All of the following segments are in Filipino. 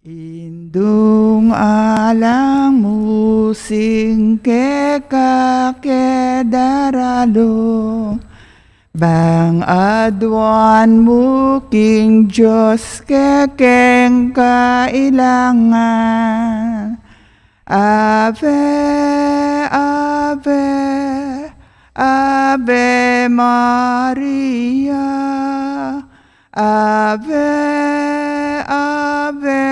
Indung alang musing ke kakedaralo Bang adwan muking Diyos kekeng kailangan Ave, Ave, Ave Maria Ave, Ave,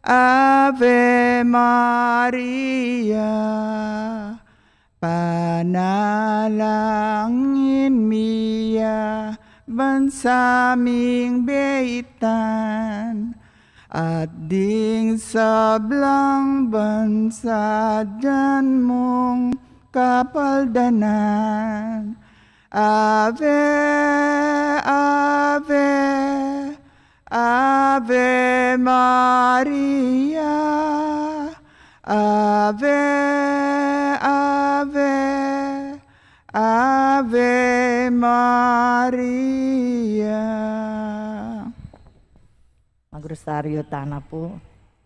Ave Maria Panalangin miya bansaming beitan at ding sablang bansa dyan mong kapaldanan Ave, Ave, Ave Maria Ave, Ave, Ave Maria. Magrosaryo tana po.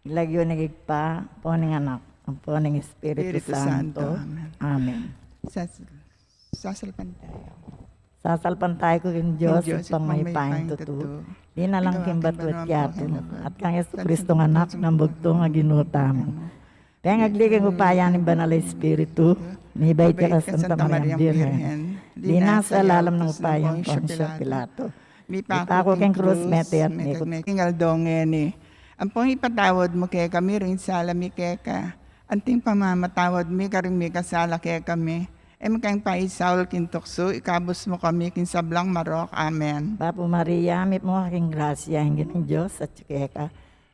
Ilagyo nagigpa po ng anak. Ang po ng Espiritu Santo. Amen. Sasalpan tayo. Sasalpan tayo ko yung Diyos upang may paing tutu. Di na lang kimbatwat yato. At kang Yesu Kristo ng anak ng bugto nga ginutamo. Kaya ngagliging upaya ng Banal Espiritu. Nibay ka Santa Maria Virgen. Di na sa lalam ng upayang Poncio Pilato. Ita ko keng krus mete at nikot. Kingal dongeni. Ang pong ipatawad mo kaya kami rin salami kaya ka. Anting pamamatawad mi karing mi kasala kaya kami. Kang paisaul kintokso, ikabos mo kami kinsablang marok. Amen. Papo Maria, mit mo aking grasya, hingin ng Diyos at tsukeka.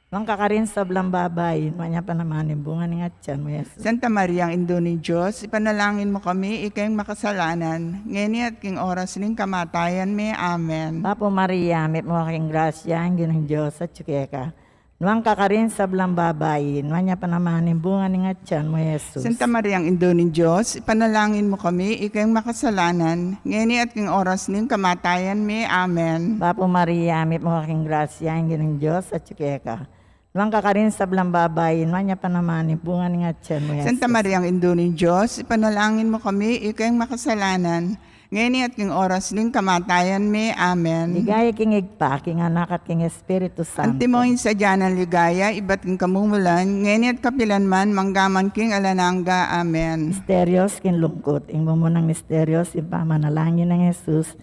Nung kakarin sa blang babay, manya pa naman yung bunga ng atyan mo, Yesus. Santa Maria, ang Indo ni Diyos, ipanalangin mo kami, ikayong makasalanan, ngayon at king oras ning kamatayan may. Amen. Papo Maria, mit mo aking grasya, hingin ng Diyos at tsukeka. Nung kakarin sa blang babay, manya pa naman yung bunga ng atyan mo, Yesus. Santa Maria, ang Indo ni Diyos, ipanalangin mo kami, ikayong makasalanan, ngayon at king oras ning kamatayan may. Amen. Papo Maria, mit mo aking grasya, hingin ng Diyos at tsukeka. Nung kakarin sa blang babay, manya pa naman yung bunga ng atyan mo, Yesus. Santa Maria, ang Indo ni Diyos, ipanalangin mo kami, ikayong makasalanan, ngayon at king oras ning kamatayan may. Amen. Ligaya king igpa, king anak at king Espiritu Santo. Antimohin sa dyanan ligaya, iba't king kamumulan, ngayon at kapilanman, manggaman king alanangga. Amen. Misterios king lungkot, ing mumunang misterios, ing pamanalangin ng Jesus,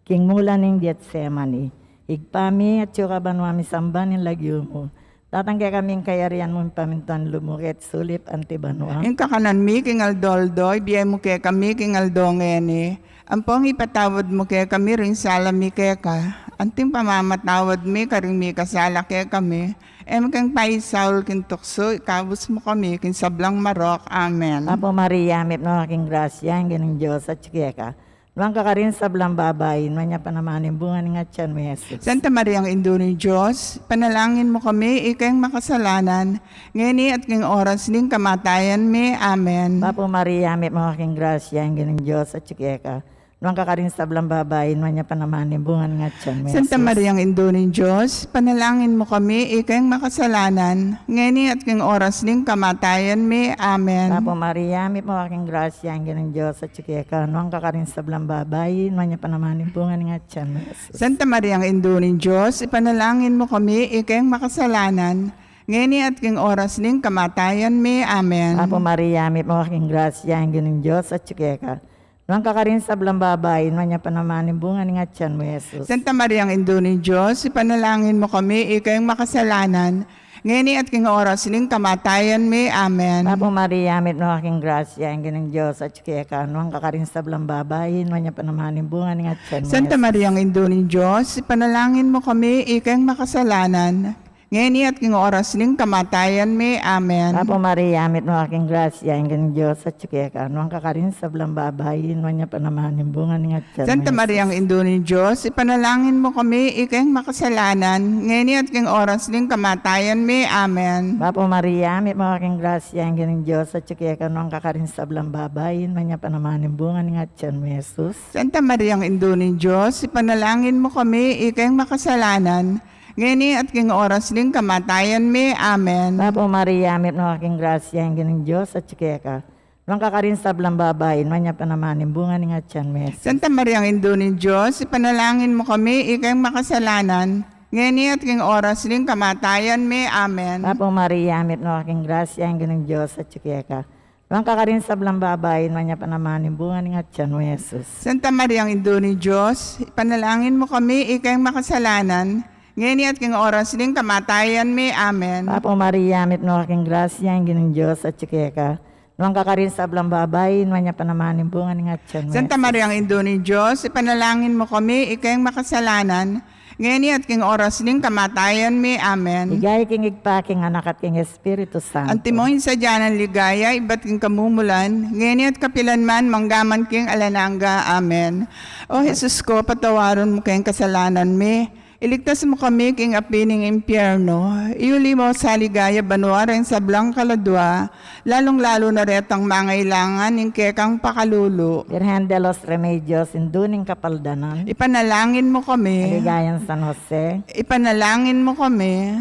king mula ning Getsemani. Igpami at yung kabanwami samban ng lagyo mo. Tatangga kaming kayarian mo pamintan lumukit, sulip, antibanwa. Yung kakanan mi, king aldoldoy, biyay mo kaya kami, king aldongeni. Ang pong ipatawad mo kaya kami rin salami kaya ka. Anting pamamatawad mi, karing mi kasala kaya kami. Kang paisaul king tukso, ikabos mo kami, king sablang marok. Amen. Apo Maria, mit mo aking grasya, ang ginang Diyos at tsukeka. Nuang kakarin sa blang babay, manya pa naman yung bunga ng atyan mo, Yesus. Santa Maria, ang Indo ni Diyos, panalangin mo kami, ikayong makasalanan, ngayon at king oras ning kamatayan may. Amen. Papo Maria, mit mo aking grasya, ang ginang Diyos at tsukeka. Nuang kakarin sa blang babay, manya pa naman yung bunga ng atyan mo, Yesus. Santa Maria, ang Indo ni Diyos, panalangin mo kami, ikayong makasalanan, ngayon at king oras ning kamatayan may. Amen. Papo Maria, mit mo aking grasya, ang ginang Diyos at tsukeka. Nuang kakarin sa blang babay, manya pa naman yung bunga ng atyan mo, Yesus. Santa Maria, ang Indo ni Diyos, ipanalangin mo kami, ikayong makasalanan, ngayon at king oras ning kamatayan may. Amen. Papo Maria, mit mo aking grasya, ang ginang Diyos at tsukeka. Nuang kakarin sa blang babay, manya pa naman yung bunga ng atyan mo, Yesus. Santa Maria, ang Indo ni Diyos, ipanalangin mo kami, ikayong makasalanan, ngayon at king oras ning kamatayan may. Amen. Papo Maria, mit mo aking grasya, ang ginang Diyos at tsukeka. Nuang kakarin sa blang babay, manya pa naman yung bunga ng atyan mo, Santa Yesus. Maria, ang Indo ni Diyos, ipanalangin mo kami, ikayong makasalanan, ngayon at king oras ning kamatayan may. Amen. Papo Maria, mit mo aking grasya, ang ginang Diyos at tsukeka. Nuang kakarin sa blang babay, manya pa naman yung bunga ng atyan mo, Santa Yesus. Maria, ang Indo ni Diyos, ipanalangin mo kami, ikayong makasalanan, ngayon at king oras ning kamatayan may. Amen. Papo Maria, mit mo aking grasya, ang ginang Diyos at tsukeka. Nuang kakarin sa blang babay, manya pa naman yung bunga ng atyan mo, Yesus. Santa Maria, ang Indo ni Diyos, ipanalangin mo kami, ikayong makasalanan, ngeni at king oras ning kamatayan mi. Amen. Apo Maria, mit no aking grasya, ang ginang Diyos at sikeka. Nung kakarin sa blang babayin, manya pa naman, bunga ni nga tiyan mo, Jesus. Santa Maria, ang Indo ni Diyos, ipanalangin mo kami, ikang makasalanan, ngeni at king oras ning kamatayan mi. Amen. Apo Maria, mit no aking grasya, ang ginang Diyos at sikeka. Nung kakarin sa blang babayin, manya pa naman, bunga ni nga tiyan mo, Jesus. Santa Maria, ang Indo ni Diyos, ipanalangin mo kami, ikang makasalanan, ngeni at king oras ning kamatayan mi. Amen. Apo Maria, mit no aking grasya, ang ginang Diyos at sikeka. Nung kakarin sa blang babayin, manya pa naman, bunga ni nga tiyan mo, Santa Jesus. Maria, ang Indo ni Diyos, ipanalangin mo kami, ikang makasalanan, ngeni at king oras ning kamatayan mi. Amen. Igay king igpaking anak at king Espiritu Santo. Antimohin sa dyanan ligaya, iba't king kamumulan, ngeni at kapilanman, manggaman king alananga. Amen. O Jesus ko, patawaron mo kayong kasalanan mi, iligtas mo kami king apining impyerno, iuli mo sa ligaya banwareng sa blang kaladwa, lalong-lalo na retang mangailangan ng kekang pakalulu. Virgen de los Remedios, induning kapaldanan. Ipanalangin mo kami, Kaligayan San Jose, ipanalangin mo kami,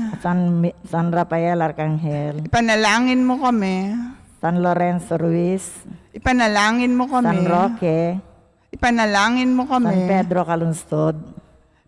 San Rafael Arcangel, ipanalangin mo kami, San Lorenzo Ruiz, ipanalangin mo San kami, Roque, ipanalangin mo San kami, Pedro Calunstod,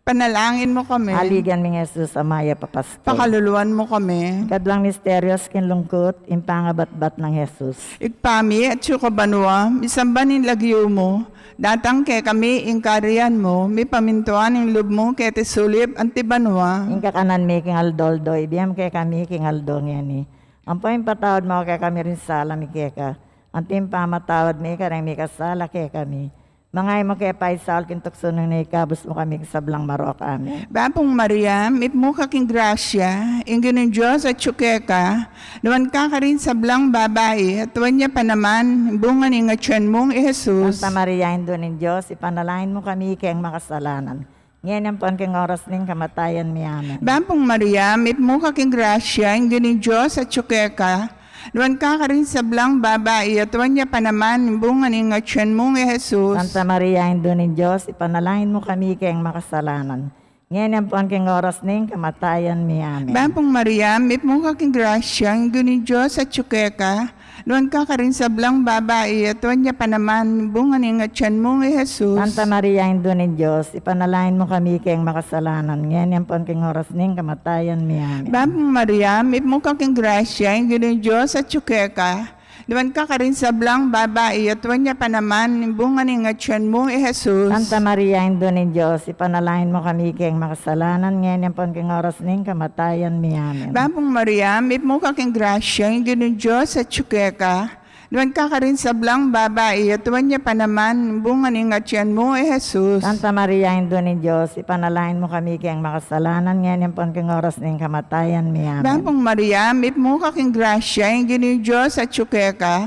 ipanalangin mo kami, Aligan ming Jesus Amaya Papasto. pakaluluan mo kami, Kadwang misteryos kinlungkot, impangabat-bat ng Jesus. igpami at sukabanwa, misambanin lagyo mo, datang kay kami ingkarian mo, mi pamintuan ng lub mo kay tesulib antibanwa. Ingka kanan mi king aldoldo, ibiyam kay kami king aldo ngeni. Ang po patawad mo kay kami rin sala mi keka. Ang timpamatawad mi karang mi kasala kay kami. Mangay mo kay paisal kintukso nung naikabos mo kami sa blang marok amin. Bapong Maria, ipmo ka king grasya, ingin ng Diyos at tsukeka, naman ka rin sa blang babae, at tuwan niya pa naman, bunga ni nga tiyan mong Jesus. Santa Maria, Indo ng Diyos, ipanalangin mo kami kayang makasalanan. Ngayon ang pon king oras ning kamatayan mi amin. Bapong Maria, ipmo ka king grasya, ingin ng Diyos at tsukeka, naman ka rin sa blang babae, at tuwan niya pa naman, bunga ni nga tiyan mong Jesus. Santa Maria, Indo ng Diyos, ipanalangin mo kami kayang makasalanan. Ngayon ang pon king oras ning kamatayan mi amin. Bapong Maria, ipmo ka king grasya, ingin ng Diyos at tsukeka, naman ka rin sa blang babae, at tuwan niya pa naman, bunga ni nga tiyan mong Jesus. Santa Maria, Indo ng Diyos, ipanalangin mo kami kayang makasalanan. Ngayon ang pon king oras ning kamatayan mi amin. Bapong Maria, ipmo ka king grasya, ingin ng Diyos at tsukeka, naman ka rin sa blang babae, at tuwan niya pa naman, bunga ni nga tiyan mong Jesus. Santa Maria, Indo ng Diyos, ipanalangin mo kami kayang makasalanan. Ngayon ang pon king oras ning kamatayan mi amin. Bapong Maria, ipmo ka king grasya, ingin ng Diyos at tsukeka, naman ka rin sa blang babae, at tuwan niya pa naman, bunga ni nga tiyan mong Jesus. Santa Maria, Indo ng Diyos, ipanalangin mo kami kayang makasalanan. Ngayon ang pon king oras ning kamatayan mi amin. Bapong Maria, ipmo ka king grasya, ingin ng Diyos at tsukeka,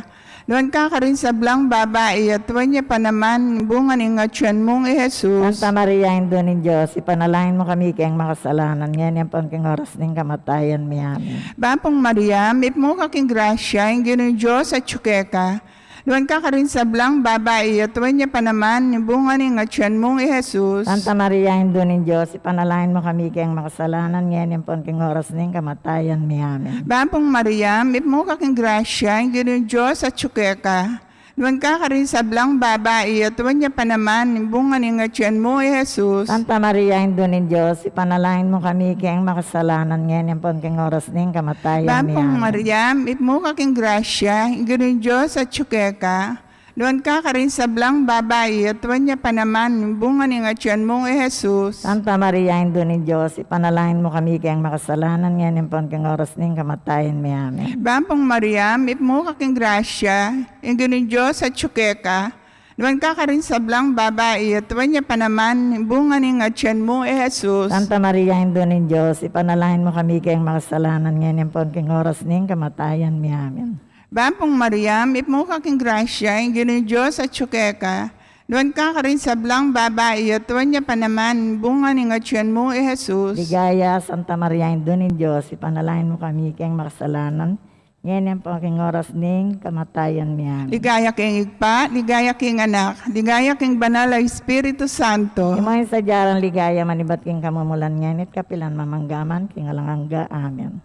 naman ka rin sa blang babae, at tuwan niya pa naman, bunga ni nga tiyan mong Jesus. Santa Maria, Indo ng Diyos, ipanalangin mo kami kayang makasalanan. Ngayon ang pon king oras ning kamatayan mi amin. Bapong Maria, ipmo ka king grasya, ingin ng Diyos at tsukeka, naman ka rin sa blang babae, at tuwan niya pa naman, bunga ni nga tiyan mong Jesus. Santa Maria, Indo ng Diyos, ipanalangin mo kami kayang makasalanan. Ngayon ang pon king oras ning kamatayan mi amin. Bapong Maria, ipmo ka king grasya, ingin ng Diyos at tsukeka, naman ka rin sa blang babae, at tuwan niya pa naman, bunga ni nga tiyan mo, Jesus. Santa Maria, Indo ng Diyos, ipanalangin mo kami kayang makasalanan. Ngayon ang pon king oras ning kamatayan mi Bapong amin. Maria, ipmo ka king grasya, ingin ng Diyos at tsukeka, naman ka rin sa blang babae, at tuwan niya pa naman, bunga ni nga tiyan mong Jesus. Santa Maria, Indo ng Diyos, ipanalangin mo kami kayang makasalanan. Ngayon ang pon king oras ning kamatayan mi amin. Bapong Maria, ipmo ka king grasya, ingin ng Diyos at tsukeka, naman ka rin sa blang babae, at tuwan niya pa naman, bunga ni nga tiyan mo, Jesus. Santa Maria, Indo ng Diyos, ipanalangin mo kami kayang makasalanan. Ngayon ang pon king oras ning kamatayan mi amin. Bapong Maria, ipmo ka king grasya, ingin ng Diyos at tsukeka, naman ka rin sa blang babae, at tuwan niya pa naman, bunga ni nga tiyan mo, Jesus. Ligaya, Santa Maria, Indo ng Diyos, ipanalangin mo kami kayang makasalanan. Ngayon po aking oras ning kamatayan miyan. Ligaya king igpa, ligaya king anak, ligaya king banal a Espiritu Santo. Imoy sa jarang ligaya manibat king kamumulan ngayon at kapilan mamanggaman king alangangga. Amen.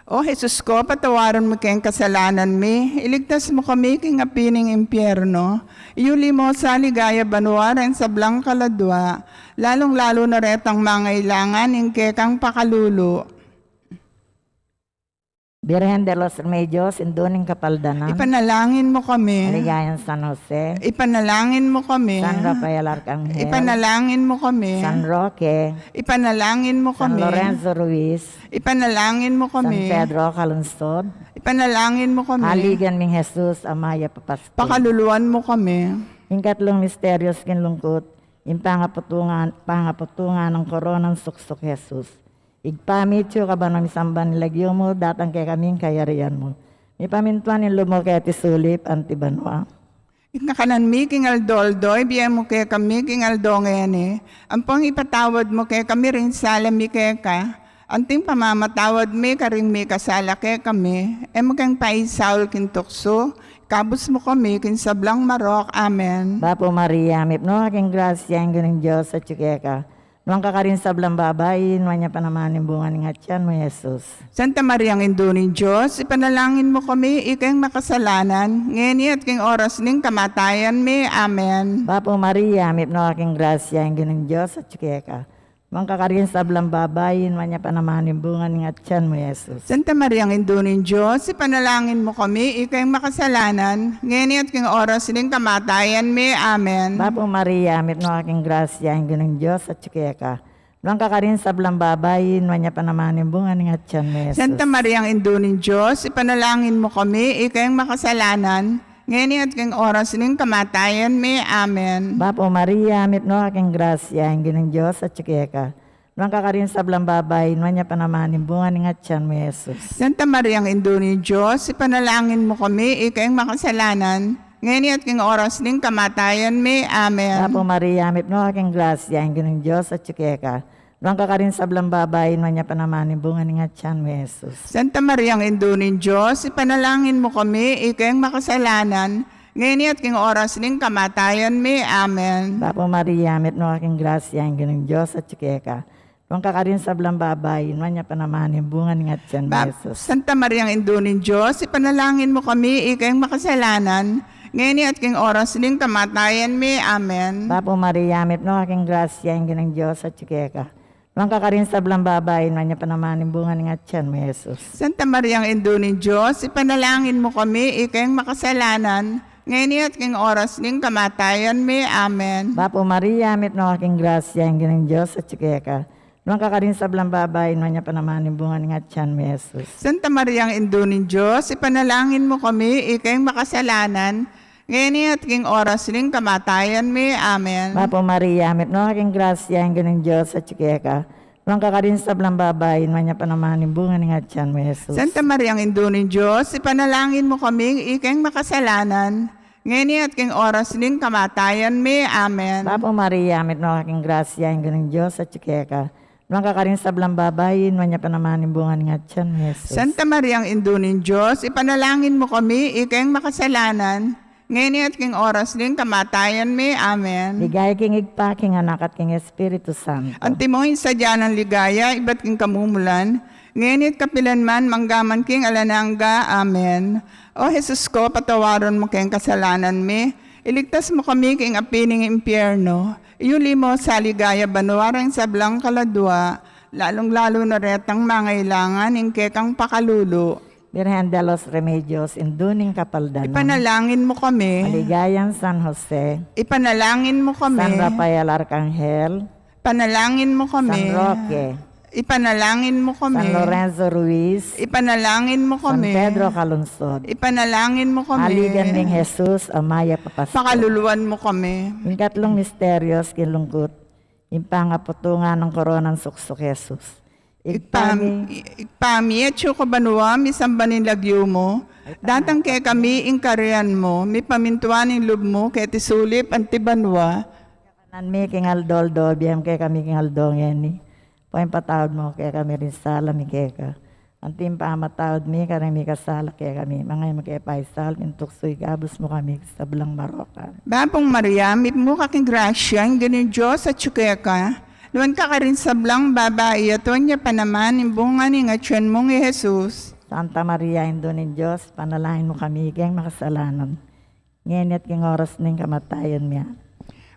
O Jesus ko, patawaran mo king kasalanan mi, iligtas mo kami king apining impyerno, iuli mo sa ligaya banuaran sa blang kaladwa, lalong-lalo na retang mangailangan ing kekang pakalulo. Birhen de los Remedios, induning kapaldanan. Ipanalangin mo kami. Aligayan San Jose. Ipanalangin mo kami. San Rafael Arcangel. Ipanalangin mo kami. San Roque. Ipanalangin mo San kami. Lorenzo Ruiz. Ipanalangin mo San kami. Pedro Calungsod. Ipanalangin mo kami. Aligan ming Jesus, Amaya Papasto. Pakaluluan mo kami. Yung katlong misteryos kinlungkot, yung pangaputungan ng koronang suksok Jesus. Igpamityo ka ba ng isamban nilagyo mo, datang kay kaming kayarian mo. May pamintuan yung lumo kaya tisulip, antibanwa. Iknakanan mi king aldoldoy, biyay mo kaya kami king aldongene. Ang pang ipatawad mo kaya kami rin sala mi kaya ka. Anting pamamatawad mi karing mi kasala kaya kami. E mo kang paisaul kin tukso. Kabus mo kami kin sablang marok. Amen. Bapo Maria, mipno aking grasya, ang ganing Diyos sa tsukeka. Nuang kakarin sa blang babay, nuwan niya pa naman yung bunga ng hatyan mo, Jesus. Santa Maria ang Induning Diyos, ipanalangin mo kami, ikang makasalanan, ngayon at king oras ning kamatayan mi. Amen. Bapo Maria, mipno aking grasya, ang ganing Diyos sa tsukeka. Nuang kakarin sa blang babay, nuwan niya pa naman yung bunga ng hatyan mo, Jesus. Santa Maria ang Induning Diyos, ipanalangin mo kami, ikang makasalanan, ngayon at king oras ning kamatayan mi. Amen. Bapo Maria, mipno aking grasya, ang ganing Diyos sa tsukeka. Nuang kakarin sa blang babay, nuwan niya pa naman yung bunga ng hatyan mo, Jesus. Santa Maria ang Induning Diyos, ipanalangin mo kami, ikang makasalanan, ngayon at king oras ning kamatayan mi. Amen. Bapo Maria, mipno aking grasya, ang ganing Diyos sa tsukeka. Nuang kakarin sa blang babay, nuwan niya pa naman yung bunga ng hatyan mo, Jesus. Santa Maria ang Induning Diyos, ipanalangin mo kami, ikang makasalanan, ngayon at king oras ning kamatayan mi. Amen. Bapo Maria, mipno aking grasya, ang ganing Diyos sa tsukeka. Nuang kakarin sa blang babay, nuwan niya pa naman yung bunga ng hatyan mo, Jesus. Santa Maria ang Induning Diyos, ipanalangin mo kami, ikang makasalanan, ngayon at king oras ning kamatayan mi. Amen. Bapo Maria, mipno aking grasya, ang ganing Diyos sa tsukeka. Nuang kakarin sa blang babay, nuwan niya pa naman yung bunga ng hatyan mo, Jesus. Santa Maria ang Induning Diyos, ipanalangin mo kami, ikang makasalanan, ngayon at king oras ning kamatayan mi. Amen. Bapo Maria, mipno aking grasya, ang ganing Diyos sa tsukeka. Nuang kakarin sa blang babay, nuwan niya pa naman yung bunga ng hatyan mo, Jesus. Santa Maria ang Induning Diyos, ipanalangin mo kami, ikang makasalanan, ngayon at king oras ning kamatayan mi. Amen. Bapo Maria, mipno aking grasya, ang ganing Diyos sa tsukeka. Nuang kakarin sa blang babay, nuwan niya pa naman yung bunga ng hatyan mo, Jesus. Santa Maria ang Induning Diyos, ipanalangin mo kami, ikang makasalanan, ngayon at king oras ning kamatayan mi. Amen. Bapo Maria, mipno aking grasya, ang ganing Diyos sa tsukeka. Nuang kakarin sa blang babay, nuwan niya pa naman yung bunga ng hatyan mo, Jesus. Santa Maria ang Induning Diyos, ipanalangin mo kami, ikang makasalanan, ngayon at king oras ning kamatayan mi. Amen. Bapo Maria, mipno aking grasya, ang ganing Diyos sa tsukeka. Nuang kakarin sa blang babay, nuwan niya pa naman yung bunga ng hatyan mo, Jesus. Santa Maria ang Induning Diyos, ipanalangin mo kami, ikang makasalanan, ngayon at king oras ning kamatayan mi. Amen. Ligaya king igpa, king anak at king Espiritu Santo. Antimohin sa dyan ng ligaya, iba't king kamumulan, ngayon at kapilan man, manggaman king alanangga. Amen. O Jesus ko, patawaran mo king kasalanan mi, iligtas mo kami king apining impyerno, iuli mo sa ligaya banuarang sa blang kaladwa, lalong-lalo na retang mangailangan ing kekang pakalulo. Birhen de los Remedios, induning kapaldanan. Ipanalangin mo kami. Maligayan San Jose. Ipanalangin mo kami. San Rafael Arcangel. Panalangin mo kami. San Roque. Ipanalangin mo kami. San Lorenzo Ruiz. Ipanalangin mo San kami. Pedro Calungsod. Ipanalangin mo kami. Aligan ng Jesus, Amaya Papasto. Pakaluluan mo kami. Yung katlong misteryos kinlungkot, yung pangaputungan ng koronang suksok Jesus. Igpami at syuko banwa, misambanin lagyo mo. Datang kay kami ingkarian mo, mi pamintuanin lub mo, kay tisulip antibanwa. Kanan mi king aldoldo, biyam kay kami king aldong yan ni. Poin patawad mo kay kami rin sala mi kay ka. Antim pamatawad mi, karang mi kasala kaya kami. Mga magkapaisal, pintuksoy, gabos mo kami sa belang maroka. Bapong Maria, ipmo kaking grasya, ang ganun Diyos at tsukeka. Luwan ka rin sa blang babae, at niya pa naman, imbungan ng atyan mong Jesus. Santa Maria, Indo ni Diyos, panalahin mo kami, kayang makasalanan. Ngayon at king oras ng kamatayan niya.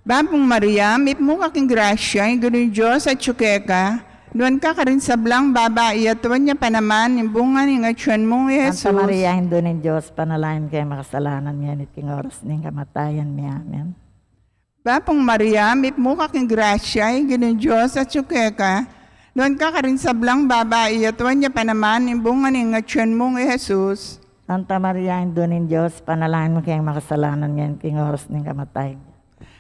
Bapong Maria, ipmo kaking grasya, ang ganun Diyos at tsukeka. Luwan ka rin sa blang babae, at niya pa naman, imbungan ng atyan mong Jesus. Santa Maria, Indo ni Diyos, panalahin kayang makasalanan. Ngayon at king oras ng kamatayan niya. Amen. Bapong Maria, ipmo kaking grasya, ang ganun Diyos at tsukeka. Luwan ka rin sa blang babae, at niya pa naman, imbungan ng atyan mong Jesus. Santa Maria, Indo ni Diyos, panalahin mo kayang makasalanan. Ngayon king oras ng kamatayan.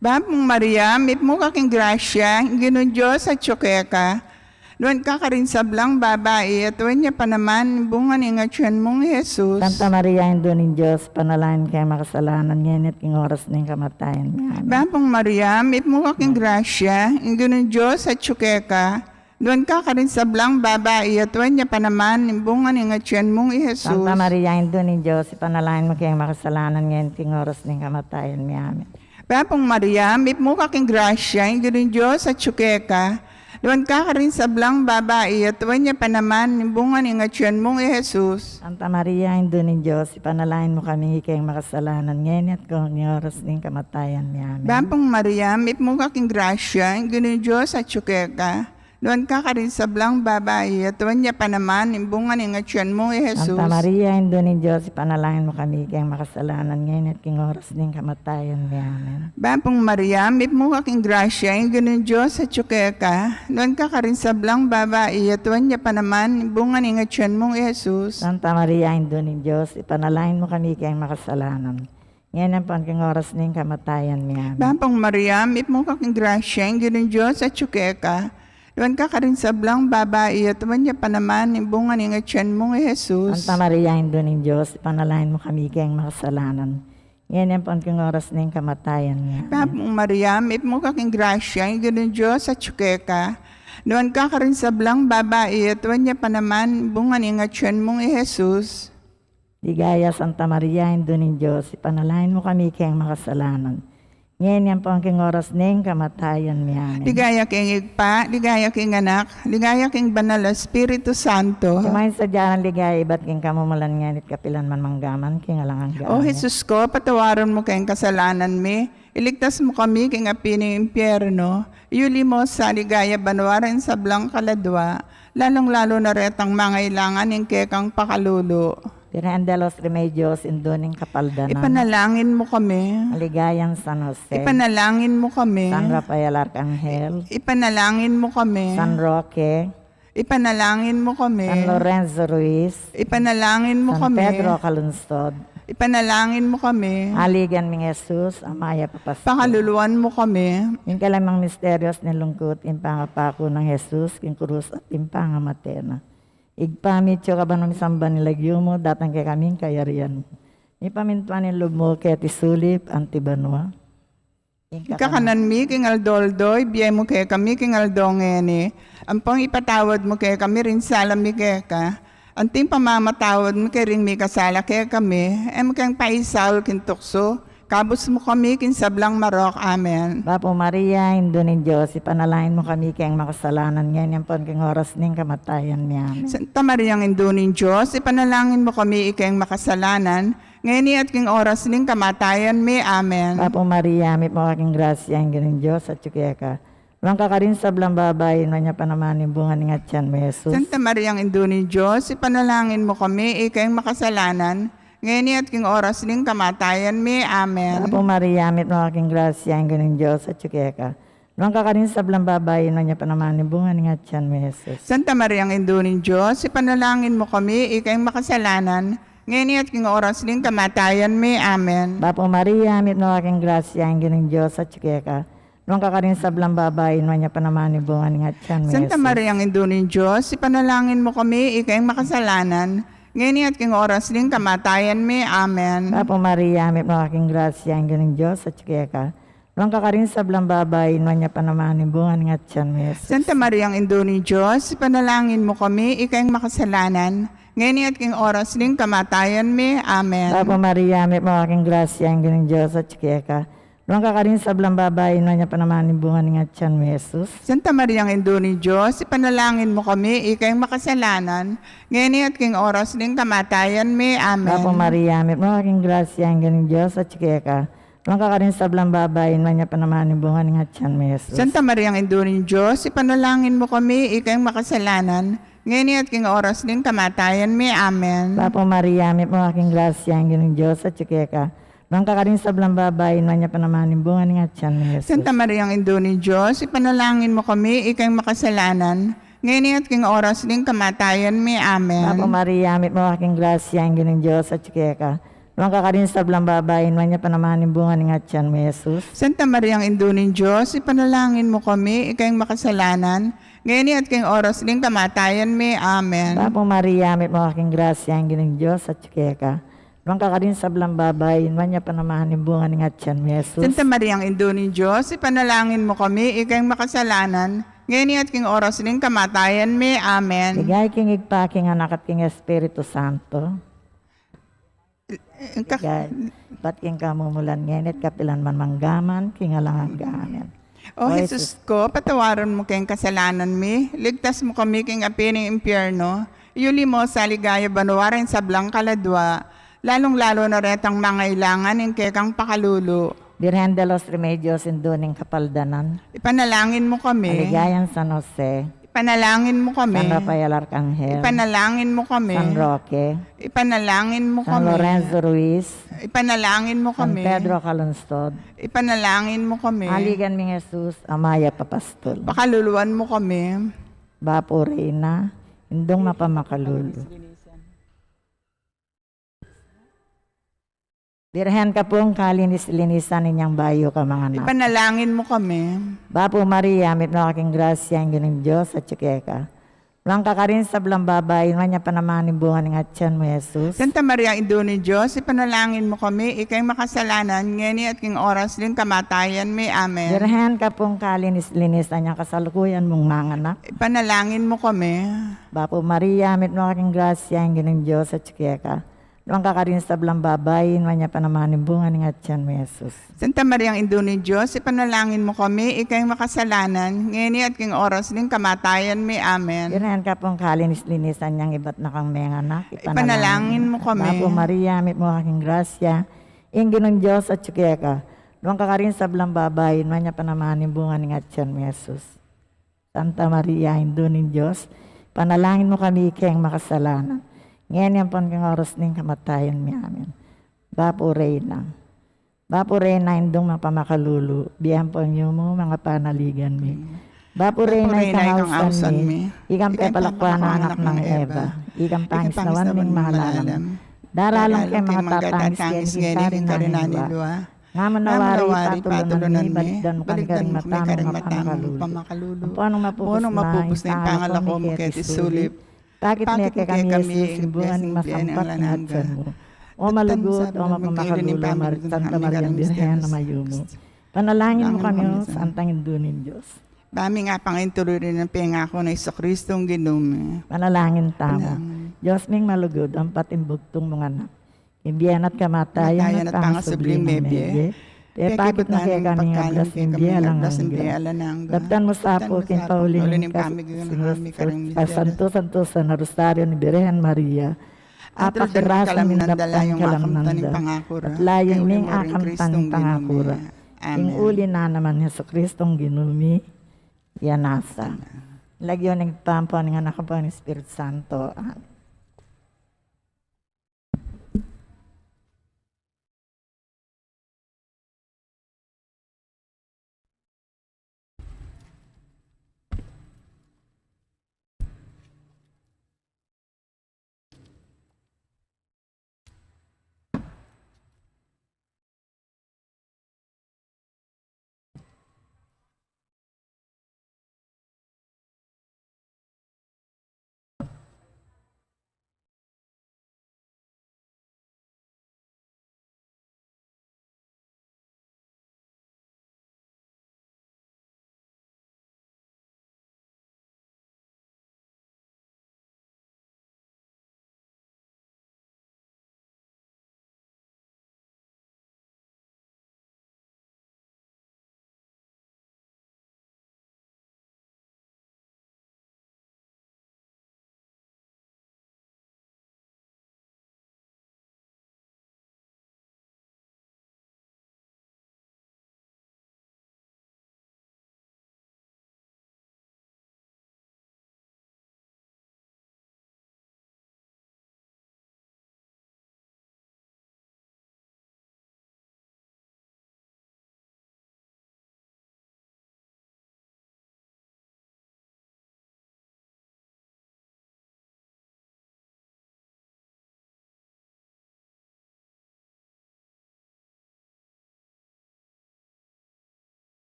Bapong Maria, ipmo kaking grasya, ang ganun Diyos at tsukeka. Luwan ka rin sa blang babae, at niya pa naman, imbungan ng atyan mong Jesus. Santa Maria, Indo ni Diyos, panalahin kayang makasalanan. Ngayon at king oras ng kamatayan. Amen. Bapong Maria, ipmo kaking grasya, ang ganun Diyos at tsukeka. Luwan ka rin sa blang babae, at niya pa naman, imbungan ng atyan mong Jesus. Santa Maria, Indo ni Diyos, panalahin mo kayang makasalanan. Ngayon king oras ng kamatayan. Amen. Bapong Maria, ipmo kaking grasya, ang ganun Diyos at tsukeka. Luwan ka rin sa blang babae, at niya pa naman, imbungan ng atyan mong Jesus. Santa Maria, Indo ni Diyos, ipanalain mo kami kayang makasalanan ngayon at kung oras ng kamatayan niya. Amen. Bapong Maria, ipmo kaking grasya, ang ganun Diyos at tsukeka. Luwan ka rin sa blang babae, at niya pa naman, imbungan ng atyan mong Jesus. Santa Maria, Indo ni Diyos, ipanalain mo kami kayang makasalanan ngayon at kung oras ng kamatayan niya. Amen. Bapong Maria, ipmo kaking grasya, ang ganun Diyos at tsukeka. Luwan ka rin sa blang babae, at niya pa naman, imbungan ng atyan mong Jesus. Santa Maria, Indo ni Diyos, ipanalain mo kami kayang makasalanan ngayon at kung oras ng kamatayan niya. Amen. Bapong Maria, ipmo kaking grasya, ang ganun Diyos at tsukeka. Luwan ka rin sa blang babae, at niya pa naman, imbungan ng atyan mong Jesus. Santa Maria, Indo ni Diyos, ipanalain mo kami kayang makasalanan ngayon at kung oras ng kamatayan niya. Bapong Maria, ipmo kaking grasya, ang ganun Diyos at tsukeka. Luwan ka rin sa blang babae, at niya pa naman, imbungan ng atyan mong Jesus. Ligaya Santa Maria, Indo ni Diyos, ipanalain mo kami kayang makasalanan ngayon yan po ang king oras ng kamatayan niya. Amen. Ligaya king igpa, ligaya king anak, ligaya king banal na Espiritu Santo. Kumain sa dyan ligaya, iba't king kamumulan ngayon at kapilan man manggaman, king alangang gaan. O Jesus ko, patawaran mo kayong kasalanan mi, iligtas mo kami king api ng impyerno, iuli mo sa ligaya banwaran sa blang kaladwa, lalong-lalo na retang mga ilangan ng kekang pakalulo. Tirahan de los Remedios, Indoning Kapaldanan. Ipanalangin mo kami. Aligayan San Jose. Ipanalangin mo kami. San Rafael Arcangel. Ipanalangin mo kami. San Roque. Ipanalangin mo kami. San Lorenzo Ruiz. Ipanalangin mo San kami. Pedro Calungsod. Ipanalangin mo kami. Aligan ming Jesus, Amaya Papasto. Pakaluluan mo kami. Yung kalamang misterios ni lungkot, yung pangapako ng Jesus, yung krus at yung pangamatena. Igpamityo ka ba ng isamba nilagyo mo, datang kay kaming kayarian mo. Ipamintuan ni loob mo kaya tisulip, antibanwa. Kakanan mi, king aldoldoy, biyay mo kaya kami, king aldongeni. Ang pang ipatawad mo kaya kami rin sala mi kaya ka. Anting pamamatawad mo kaya rin mi kasala kaya kami. Em kang paisal kintukso. Kabos mo kami kin sablang marok. Amen. Bapo Maria, Indo ni Diyos, ipanalain mo kami kayang makasalanan ngayon yung king oras ng kamatayan niya. Santa Mariang Indunin Diyos, ipanalangin mo kami ikayang makasalanan, ngayon at king oras ng kamatayan may. Amen. Bapo Maria, may po aking grasya, ang ganing Diyos at tsukya ka. Walang ka rin sa blang babae, no niya pa naman yung bunga ng atyan mo, Jesus. Santa Mariang Indunin Diyos, ipanalangin mo kami ikayang makasalanan, ngayon at king oras ng kamatayan may. Amen. Bapo Maria, may po aking grasya, ang ganing Diyos at tsukya ka. Walang ka rin sa blang babae, no niya pa naman yung bunga ng atyan mo, Jesus. Santa Mariang Indunin Diyos, ipanalangin mo kami ikayang makasalanan, ngayon at king oras ng kamatayan may. Amen. Bapo Maria, may po aking grasya, ang ganing Diyos at tsukya ka. Nung kakarin sa blang babae, no niya pa naman yung bunga ng atyan mo, Santa Jesus. Mariang Indunin Diyos, ipanalangin mo kami ikayang makasalanan, ngayon at king oras ng kamatayan may. Amen. Bapo Maria, may po aking grasya, ang ganing Diyos at tsukya ka. Nung kakarin sa blang babae, niya panamanin bunga nga tiyan mo, Jesus. Santa Maria, ang Indo ni Diyos, panalangin mo kami, ikayang makasalanan, ngayon at king oras ng kamatayan mi. Amen. Ave Maria, may mga aking grasya, ang ganing Diyos at ka. Nung kakarin sa blang babae, niya panamanin bunga nga tiyan mo, Jesus. Santa Maria, ang Indo ni Diyos, panalangin mo kami, ikayang makasalanan, ngayon at king oras ng kamatayan mi. Amen. Ave Maria, may mga aking grasya, ang ganing Diyos at ka. Nung kakarin sa blang babae, niya panamanin bunga nga tiyan mo, Jesus. Santa Maria, ang Indo ni Diyos, ipanalangin mo kami, ikayang makasalanan, ngayon at king oras ng kamatayan mi. Amen. Ave Maria, may mga aking grasya, ang ganing Diyos at ka. Nung kakarin sa blang babae, niya panamanin bunga nga tiyan mo, Jesus. Santa Maria, ang Indo ni Diyos, ipanalangin mo kami, ikayang makasalanan, ngayon at king oras ng kamatayan mi. Amen. Ave Maria, may mga aking grasya, ang ganing Diyos at ka. Nung kakarin sa blang babae, niya panamanin bunga nga tiyan mo, Jesus. Santa Maria, ang Indo ni Diyos, ipanalangin mo kami, ikayang makasalanan, ngayon at king oras ng kamatayan mi. Amen. Ave Maria, may mga aking grasya, ang ganing Diyos at ka. Nung kakarin sa blang babae, niya panamanin bunga nga tiyan mo, Jesus. Santa Maria, ang Indo ni Diyos, ipanalangin mo kami, ikayang makasalanan, ngayon at king oras ng kamatayan mi. Amen. Ligay king igpaking anak at king Espiritu Santo. Ligay, pat king kamumulan ngayon at kapilan man manggaman, king alang gamen. O Jesus ko, patawaran mo kayong kasalanan mi, ligtas mo kami kayong api ng impyerno, iuli mo sa ligaya banuwarin sa blang kaladwa, lalong-lalo na retang mga ilangan ng kekang pakalulu. Virgen de los Remedios induning kapaldanan. Ipanalangin mo kami. Aligayan San Jose. Ipanalangin mo kami. San Rafael Arcangel. Ipanalangin mo kami. San Roque. Ipanalangin mo San kami. Lorenzo Ruiz. Ipanalangin mo San kami. Pedro Calonstod. Ipanalangin mo kami. Aligan mi Jesus, Amaya Papastol. Pakaluluan mo kami. Bapo Reina, indong mapamakalulu. Birhen ka pong kalinis-linisan ninyang bayo ka mga anak. Ipanalangin mo kami. Bapo Maria, mit na aking grasya, ang ganing Diyos at ka. Walang kakarin sa blang babae, niya panamanin bunga ng atyan mo, Jesus. Santa Maria, Indo ni Diyos, ipanalangin mo kami, ikay makasalanan, ngayon at king oras din kamatayan may. Amen. Birhen ka pong kalinis-linisan niyang kasalukuyan mong mga anak. Ipanalangin mo kami. Bapo Maria, mit na aking grasya, ang ganing Diyos at ka. Walang kakarin sa blang babae, niya panamanin bunga ng atyan mo, Jesus. Santa Maria, Indo ni Diyos, ipanalangin mo kami, ikay makasalanan, ngayon at king oras din kamatayan may. Amen. Birhen ka pong kalinis-linisan niyang iba't na kang mga anak. Ipanalangin mo kami. Bapo Maria, mit mo aking grasya, ang ganing Diyos at ka. Walang kakarin sa blang babae, niya panamanin bunga ng atyan mo, Jesus. Santa Maria, Indo ni Diyos, panalangin mo kami ikay makasalanan. Ngayon yan pong kang oras ng kamatayan mi. Amen. Bapo Reyna. Bapo Reyna, indong mapamakalulu. Biyan po niyo mo mga panaligan mi. Bapo Reyna, ikang hausan mi. Ikang pepalakwa na anak ng Eva. Ikang pangis nawan ming mahalalam. Daralang kay mga tatangis kaya karin na nilwa. Nga manawari patulunan mi. Baligdan mo kanikaring matamang mapamakalulu. Ang punong mapupus na yung pangalako mo kaya tisulip. Bakit niya kay kami Jesus, buwan ng masampat ng atsan mo. O malugot, o mapamakalulu, Santa Maria Birhen na mayumo. Panalangin mo kami, Santang Indunin Diyos. Bami nga pangintuloy rin ng pengako na Isokristong Ginoo. Panalangin tamo. Diyos ming malugod, ang patimbugtong mga anak. Imbiyan at kamatayan at pangasubling mebye. Pakit na kaya kami nga blasimbiya lang ang Dabtan mo sa po kin Pauline Santo sa Rosaryo ni Birhen Maria. Apakirasan ng daptan kalamnanda. At layan ning akamtan pangakura. Ing uli na naman Heso Kristong ginumi. Yanasa. Lagyo ng pampo ng anak ko ng Espiritu Santo. Amen.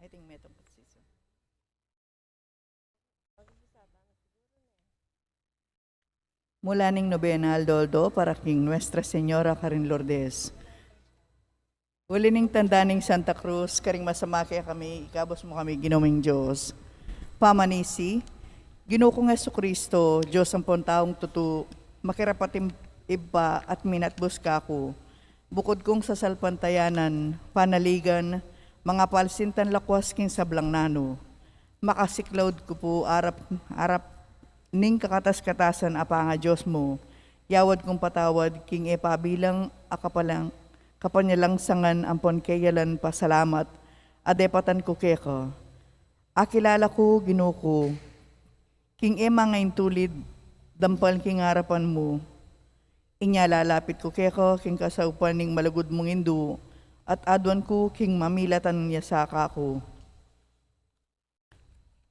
I think metong position. Mula ning nobena Aldoldo para king Nuestra Señora Karin Lourdes. Uli ning tanda ning Santa Cruz, karing masama kaya kami, ikabos mo kami ginawing Diyos. Pamanisi, Ginoo kong Jesucristo, Diyos ang taong tutu, makirapatim iba at minatbos ka ko. Bukod kong sa salpantayanan, panaligan, mga palsintan lakwas king sablang nano. Makasiklawd ko po arap ning kakatas-katasan apa nga Diyos mo. Yawad kong patawad king epabilang akapalang kapanyalang sangan ampon kayalan pasalamat, adepatan ko keko. Akilala ko, Ginoo ko, king ema ngayon tulid, dampal king harapan mo. Inya lalapit ko keko, king kasaupan ning malagod mong indu, at adwan ko king mamilatan niya saka ko.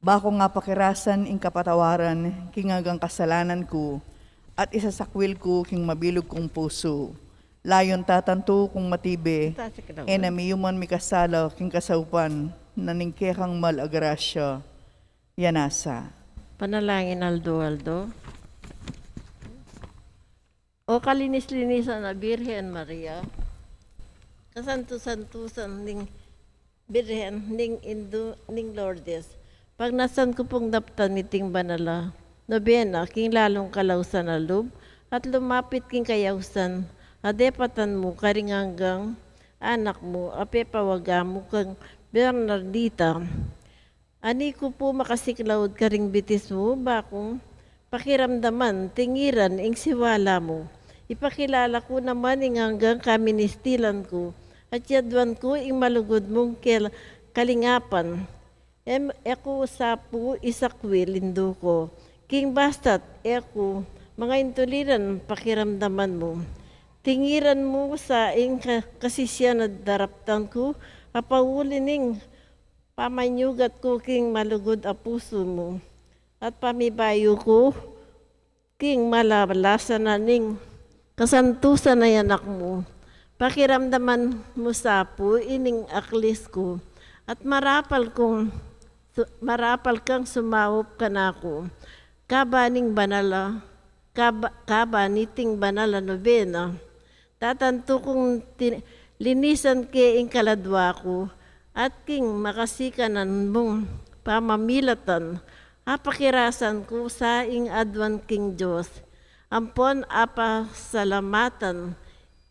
Bako nga pakirasan ing kapatawaran, king agang kasalanan ko, at isasakwil ko king mabilog kong puso. Layon tatanto kung matibe, enamiyuman mi kasalaw king kasaupan, naningkekang malagrasya, yanasa. Panalangin Aldo. O kalinis-linisan na Birhen Maria, kasantu-santusan ning Birhen ning Lourdes, pag nasan ko pong daptan niting banala, nobena king lalong kalawsan na loob, at lumapit king kayawsan, adepatan mo karinganggang anak mo, ape pawaga mo kang Bernardita. Ani ko po makasiklawd karing bitis mo, bakong pakiramdaman, tingiran, ing siwala mo. Ipakilala ko naman ing hanggang kaministilan ko, at yadwan ko ing malugod mong kalingapan. Eko sapu isakwil lindo ko, king bastat, eko, mga intuliran pakiramdaman mo. Tingiran mo sa ing kasisyan na daraptan ko, apaulining pamanyugat ko king malugod a puso mo. At pamibayo ko, king malabalasan na ning kasantusan na yanak mo. Pakiramdaman mo sapo, ining aklis ko, at marapal kang sumawop ka na ko. Kabaning banala, kabaniting banala nobena. Tatanto kong linisan ke ing kaladwa ko, at king makasikanan mong pamamilatan, apakirasan ko sa ing adwan king Diyos, ampon apa salamatan,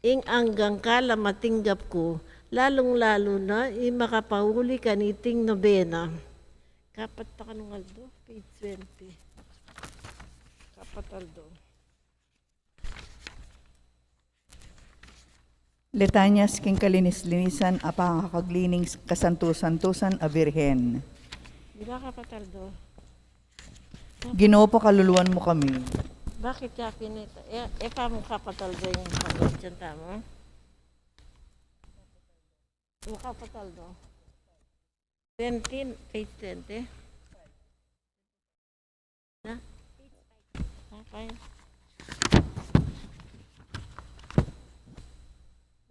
ing anggang kala matinggap ko, lalong-lalo na makapahuli kaniting nobena. Kapat na kanong Aldo, page 20. Kapat Aldo. Letanyas king kalinis-linisan apang kakaglining kasantusan-tusan a Birhen. Diba Kapat Aldo? Ginoo pakaluluwan mo kami. Bakit siya pinita? Pa mo Kapat Aldo yung pag-tsanta mo? O Kapat Aldo? 20, page 20. Na? Okay.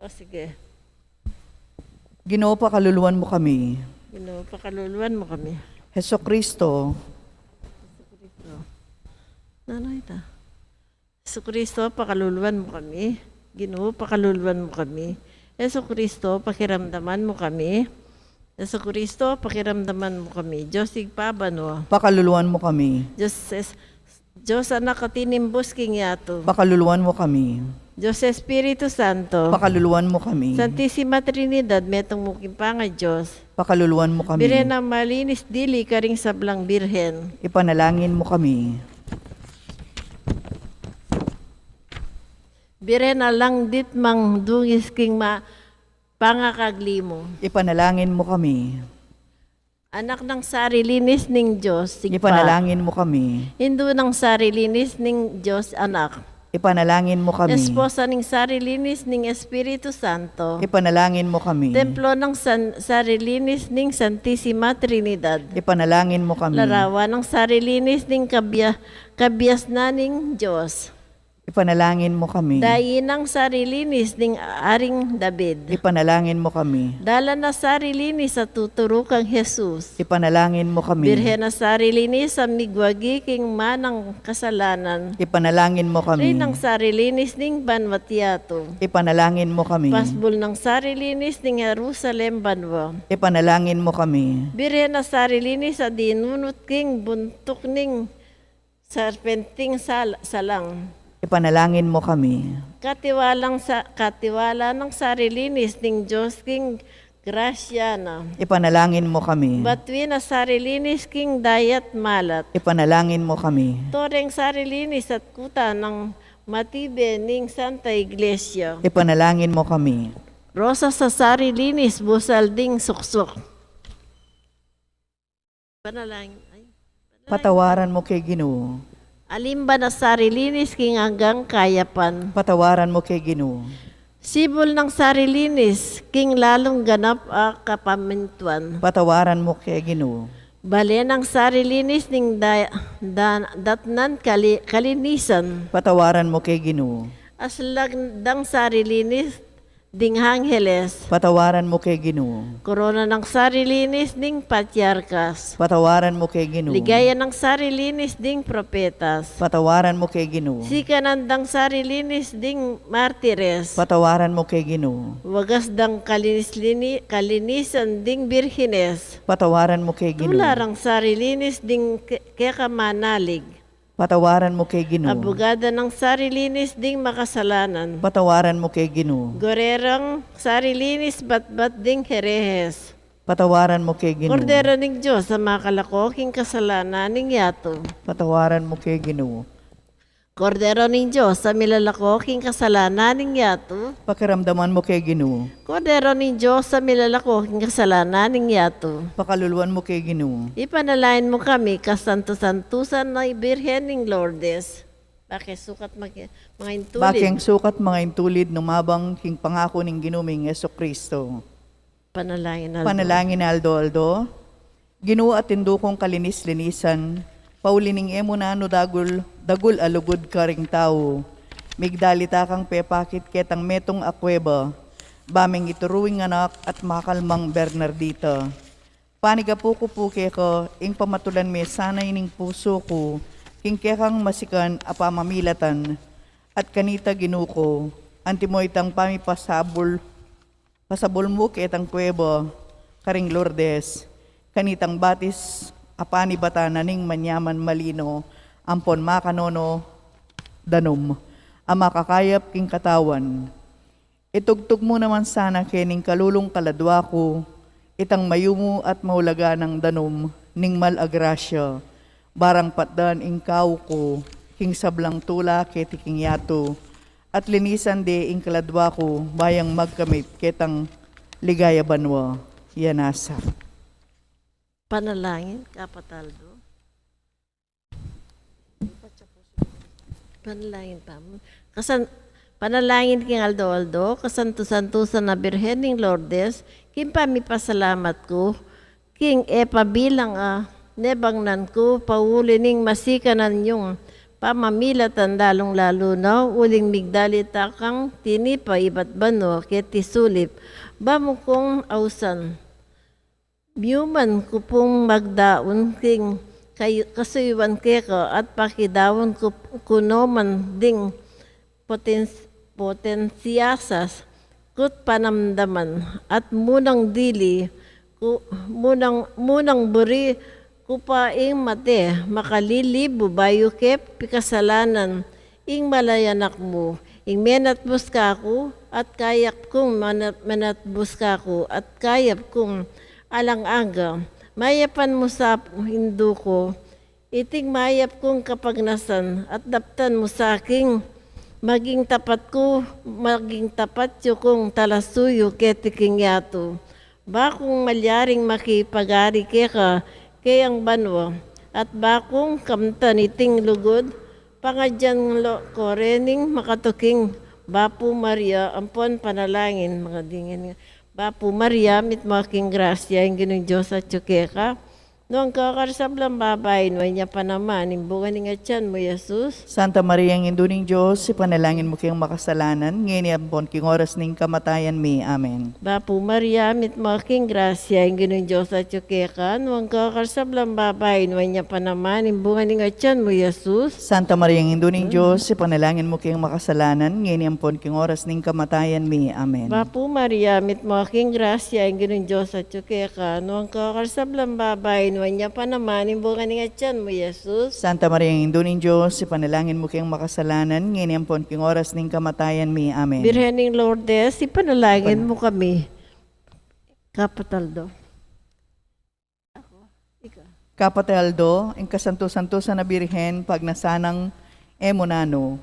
O sige, Ginoo pakaluluwan mo kami. pakaluluan mo kami. Jesucristo, Nanay ta. Jesucristo, pakaluluan mo kami. Ginoo, pakaluluan mo kami. Jesucristo, pakiramdaman mo kami. Jesucristo, pakiramdaman mo kami. Diyos igpabano. pakaluluwan mo kami. Diyos anak katinimbos king yato. Pakaluluwan mo kami. Diyos Espiritu Santo. Pakaluluwan mo kami. Santissima Trinidad, metong muking panga Diyos. Pakaluluwan mo kami. Birhen ang malinis dili karing sablang birhen. Ipanalangin mo kami. Birhen alang dit mang dungis king pangakagli mo. Ipanalangin mo kami. Anak ng sarilinis ning Diyos, sigpa. Ipanalangin mo kami. Hindu ng sarilinis ning Diyos, anak. Ipanalangin mo kami. Esposa ng sarilinis ning Espiritu Santo. Ipanalangin mo kami. Templo ng sarilinis ning Santissima Trinidad. Ipanalangin mo kami. Larawan ng sarilinis ning kabias na ning Diyos. Ipanalangin mo kami. Dainang sarilinis ning Aring David. Ipanalangin mo kami. Dala na sarilinis sa tuturukang Jesus. Ipanalangin mo kami. Birhen na sarilinis sa migwagi king manang kasalanan. Ipanalangin mo kami. Rin ang sarilinis ning Banwatiato. Ipanalangin mo kami. Pasbol ng sarilinis ning Jerusalem Banwa. Ipanalangin mo kami. Birhen na sarilinis sa dinunot king buntok ning serpenting salang. Ipanalangin mo kami. Katiwala ng sarilinis ning Diyos king grasya na. Ipanalangin mo kami. Batwi na sarilinis king dayat malat. Ipanalangin mo kami. Toreng sarilinis at kuta ng matibe ning Santa Iglesia. Ipanalangin mo kami. Rosa sa sarilinis busal ding suksok. Panalangin. Patawaran mo kay Ginoo. Alimba na sarilinis king hanggang kayapan. Patawaran mo kay Ginoo. Sibol ng sarilinis king lalong ganap a kapamintuan. Patawaran mo kay Ginoo. Bale ng sarilinis ning datnan kalinisan. Patawaran mo kay Ginoo. Aslag dang sarilinis ding hangheles. Patawaran mo kay Ginoo. Korona ng sarilinis ding patriarkas. Patawaran mo kay Ginoo. Ligaya ng sarilinis ding propetas. Patawaran mo kay Ginoo. Sikanandang sarilinis ding martires. Patawaran mo kay Ginoo. Wagas dang kalinisan ding birhines. Patawaran mo kay Ginoo. Tularang sarilinis ding kekamanalig. Patawaran mo kay Ginoo. Abogada ng sarilinis ding makasalanan. Patawaran mo kay Ginoo. Gorerang sarilinis batbat ding herehes. Patawaran mo kay Ginoo. Kordero ning Diyos sa mga kalakoking kasalanan ning yato. Patawaran mo kay Ginoo. Kordero ning Diyos sa milalakoking kasalanan ning yato. Pakiramdaman mo kay Ginoo. Kordero ning Diyos sa milalakoking kasalanan ning yato. Pakaluluan mo kay Ginoo. Ipanalain mo kami kasanto-santusan na Birhen ning Lourdes. Bakit mga intulid? Bakeng sukat mga intulid numabang king pangako ning ginuming Jesucristo. Panalangin na Panalangin na Aldo. Ginoo at tindukong kalinis-linisan. Paulining emo na no dagul alugod karing tao. Migdalita kang pepakit ketang metong akweba. Baming ituruing anak at makalmang Bernardita. Panigapuko-puke ko, ing pamatulan me sanay ning puso ko, king kekang masikan apamamilatan, at kanita ginuko, antimo itang pasabol mo ketang kuweba, karing Lourdes, kanitang batis, apani bata naning manyaman malino, ampon makanono, danom, ama kakayap king katawan. Itugtog mo naman sana kening kalulong kaladwa ko, itang mayumo at mahulaga ng danom, ning malagrasya, barang patdan ing kao ko, king sablang tula keti king yato, at linisan de ing kaladwa ko, bayang magkamit ketang ligaya banwa, yanasa. Panalangin, Kapataldo. Panalangin pa mo. Panalangin king Aldo, kasanto-santusan na Birhen ning Lourdes, king pamipasalamat ko, king pabilang nebangnan ko, pauli ning masikanan yung pamamilatan lalong-lalo na, uling migdalita kang tinipa iba't bano, keti sulip, bamo kong ausan. Biyuman ko pong magdaon king kasuywan keka at pakidawon ko kunoman ding potensyasas kut panamdaman at munang dili munang buri ko pa ing mate makalilibo bayo kep pikasalanan ing malayanak mo ing menatbus ka ko at kayap kong menatbus ka ko at kayap kong alang-aga, mayapan mo sa hindu ko, iting mayap kong kapagnasan at daptan mo sa aking maging tapat yo kong talasuyo ketiking yato. Bakong malyaring makipagari keka kayang banwa at bakong kamtan iting lugod, pangadyan ko rening makatuking Bapu Maria, ampon panalangin, mga dingin nga. Bapu Maria, mit making grasya, yung ginong Diyos at tsukeka, Noong kakarsablang babae, no niya pa naman, imbugan ni nga tiyan mo, Jesus. Santa Maria, ang induning Diyos, ipanalangin mo kayong makasalanan, ngayon ampon king oras ning kamatayan mi. Amen. Bapu Maria, mit mo aking grasya, ang ginong Diyos at yukekan, noong kakarsablang babae, no niya pa naman, imbugan ni nga tiyan mo, Jesus. Santa Maria, ang induning Diyos, ipanalangin mo kayong makasalanan, ngayon ampon king oras ning kamatayan mi. Amen. Bapu Maria, mit mo aking grasya, ang ginong Diyos at yukekan, noong kakarsablang babae, no niya pa naman, imbugan ni nga tiyan mo, Jesus. Santa Maria, ang induning Diyos, ipanalangin mo kayong makasalanan, ngayon ampon king oras ning kamatayan mi. Amen. Birhening Lourdes, ipanalangin mo kami. Kapataldo. Kapataldo, ang kasanto-santosa na birhen, pag nasanang emonano,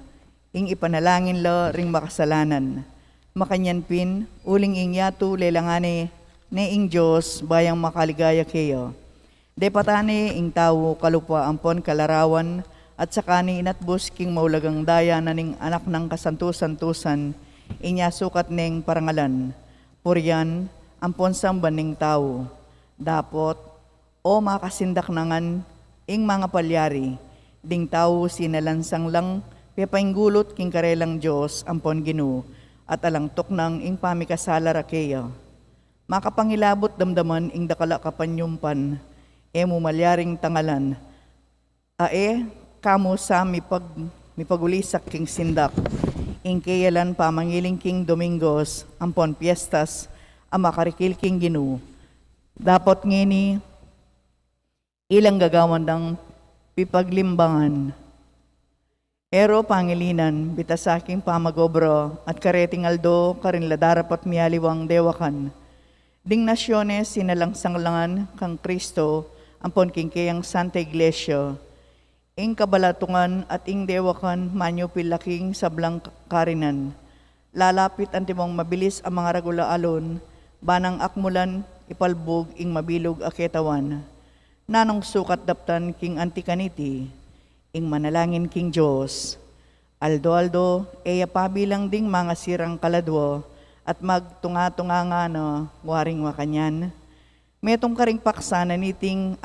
ing ipanalangin lo ring makasalanan. Makanyanpin, uling ing yatu lelangane, ne ing Diyos, bayang makaligaya kayo. De patani ing tao kalupwa ampon kalarawan, at sakani inatbus king maulagang daya na ning anak ng kasanto-santusan, inya sukat ning parangalan. Puryan, ampon samban ning tao. Dapot, o makasindak nangan, ing mga palyari, ding tao sinalansang lang, pepainggulot king karelang Diyos, ampon Ginu, at alangtok nang ing pamikasala rakeya. Makapangilabot damdaman ing dakala kapanyumpan, emo malyaring tangalan. Ae, kamo sa mipagulisak king sindak, ing kayalan pamangiling king Domingos, ampon piestas, amakarikil king Ginu. Dapot ngini, ilang gagawan ng pipaglimbangan. Ero pangilinan, bitasaking pamagobro, at kareting aldo, karinladarapat miyaliwang dewakan. Ding nasyones sinalangsanglangan kang Kristo, ampon king kayang Santa Iglesia, ing kabalatungan at ing dewakan manyo pilaking sablang karinan. Lalapit antimong mabilis ang mga ragula alon, banang akmulan ipalbog ing mabilog aketawan. Nanong sukat daptan king antikaniti, ing manalangin king Diyos. Aldo, eya pabilang ding mga sirang kaladwo, at magtunga-tunga nga no, waring wakanyan. Metong karing paksa na niting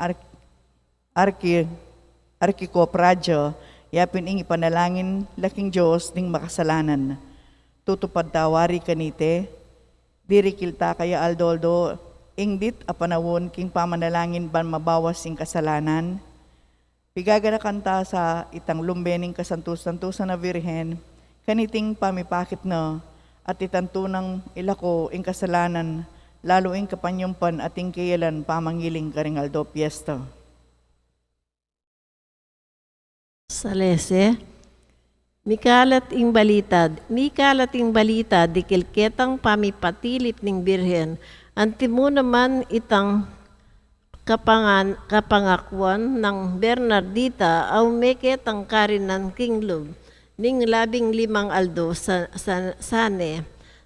Arkiko Pradyo, yapin ing ipanalangin laking Diyos ding makasalanan. Tutupad tawari kanite, dirikilta kaya Aldo, ing dit apanawon king pamanalangin ban mabawas ing kasalanan. Pigagana kanta sa itang lumbening kasantus-santusan na Virhen, kaniting pamipakit na, at itantunang ilako ing kasalanan, lalo ing kapanyumpan at ing kayalan pamangiling karing Aldo Piesta. Salese, mikalat ing balita, dikilketang pamipatilip ning Birhen, antimo naman itang kapangakwan ng Bernardita au meketang karinan king lub, ning 15 aldo sane.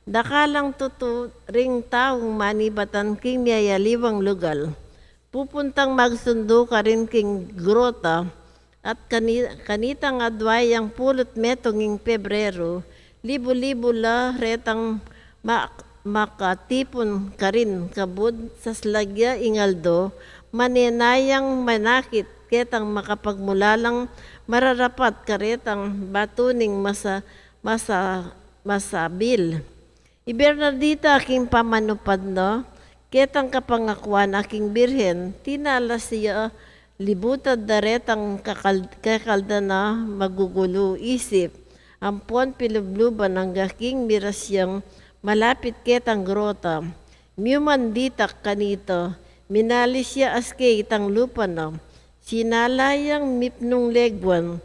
Dakalang tutu ring taong manibatan king niyayaliwang lugal. Pupuntang magsundo ka rin king grota, at kanitang adwayang pulot metong ing Pebrero, libo-libo la retang makatipon ka rin kabud sa slagya ingaldo, maninayang manakit ketang makapagmulalang mararapat karetang batuning masabil. Ibernardita aking pamanupad no, ketang kapangakuan aking birhen, tinala siya libutad daretang kakalda na magugulo isip. Ampon pilubluban ang gaking mirasyang malapit ketang grota. Miumanditak kanito, minalis siya aske itang lupa na. Sinalayang mipnong legwan,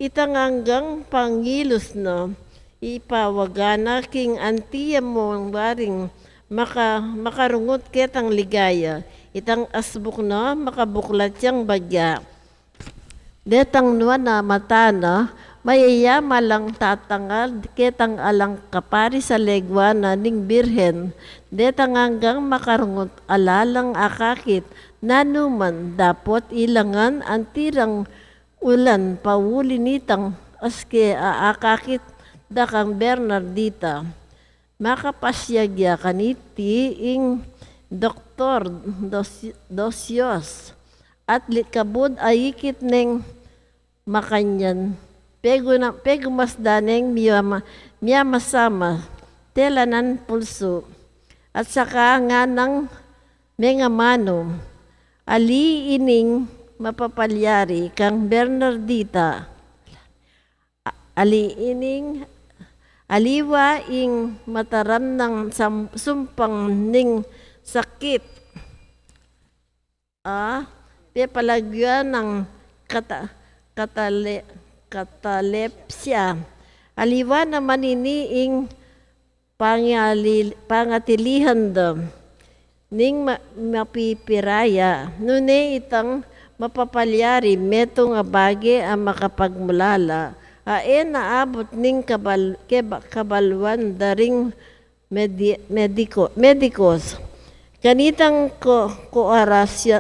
itang hanggang pangilos na. Ipawagana king antiya mo ang waring makarungot ketang ligaya. Itang asbuk na makabuklat yang bagya. Detang nuwa na mata na, mayayama lang tatangal, ketang alang kapari sa legwa na ning birhen. Detang hanggang makarungot alalang akakit, nanuman dapot ilangan antirang ulan pawuli nitang aske aakakit dakang Bernardita. Makapasyagya kaniti ing Doktor Dosios, at likabod ayikit ning makanyan. Pego mas daneng miya masama, telanan pulso. At saka nga ng mga mano, ali ining mapapalyari kang Bernardita, aliwa ing mataram ng sumpang ning sakit. Pepalagyan ng katalepsya. Aliwa na maniniing pangatilihan da. Ning mapipiraya. Nune itang mapapalyari meto nga bagi ang makapagmulala. Ae naabot ning kabalwan daring medikos. Kanitang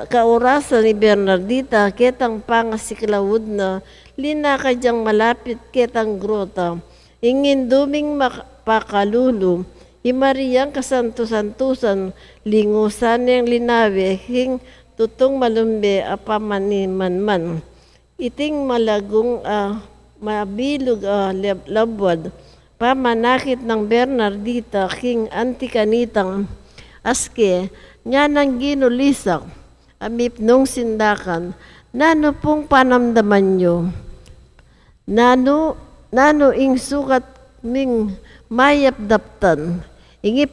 kaorasa ni Bernardita ketang pangasiklawud na linakadyang malapit ketang grota. Ingin duming pakalulu, imariyang kasantusantusan, lingusan yang linawe, hing tutong malumbe apamanimanman. Iting malagong mabilog labwad, pamanakit ng Bernardita, king antikanitang aske, nga nang ginulisak, amip nung sindakan, nano pong panamdaman nyo, nano ing sukat ming mayap daptan, ingi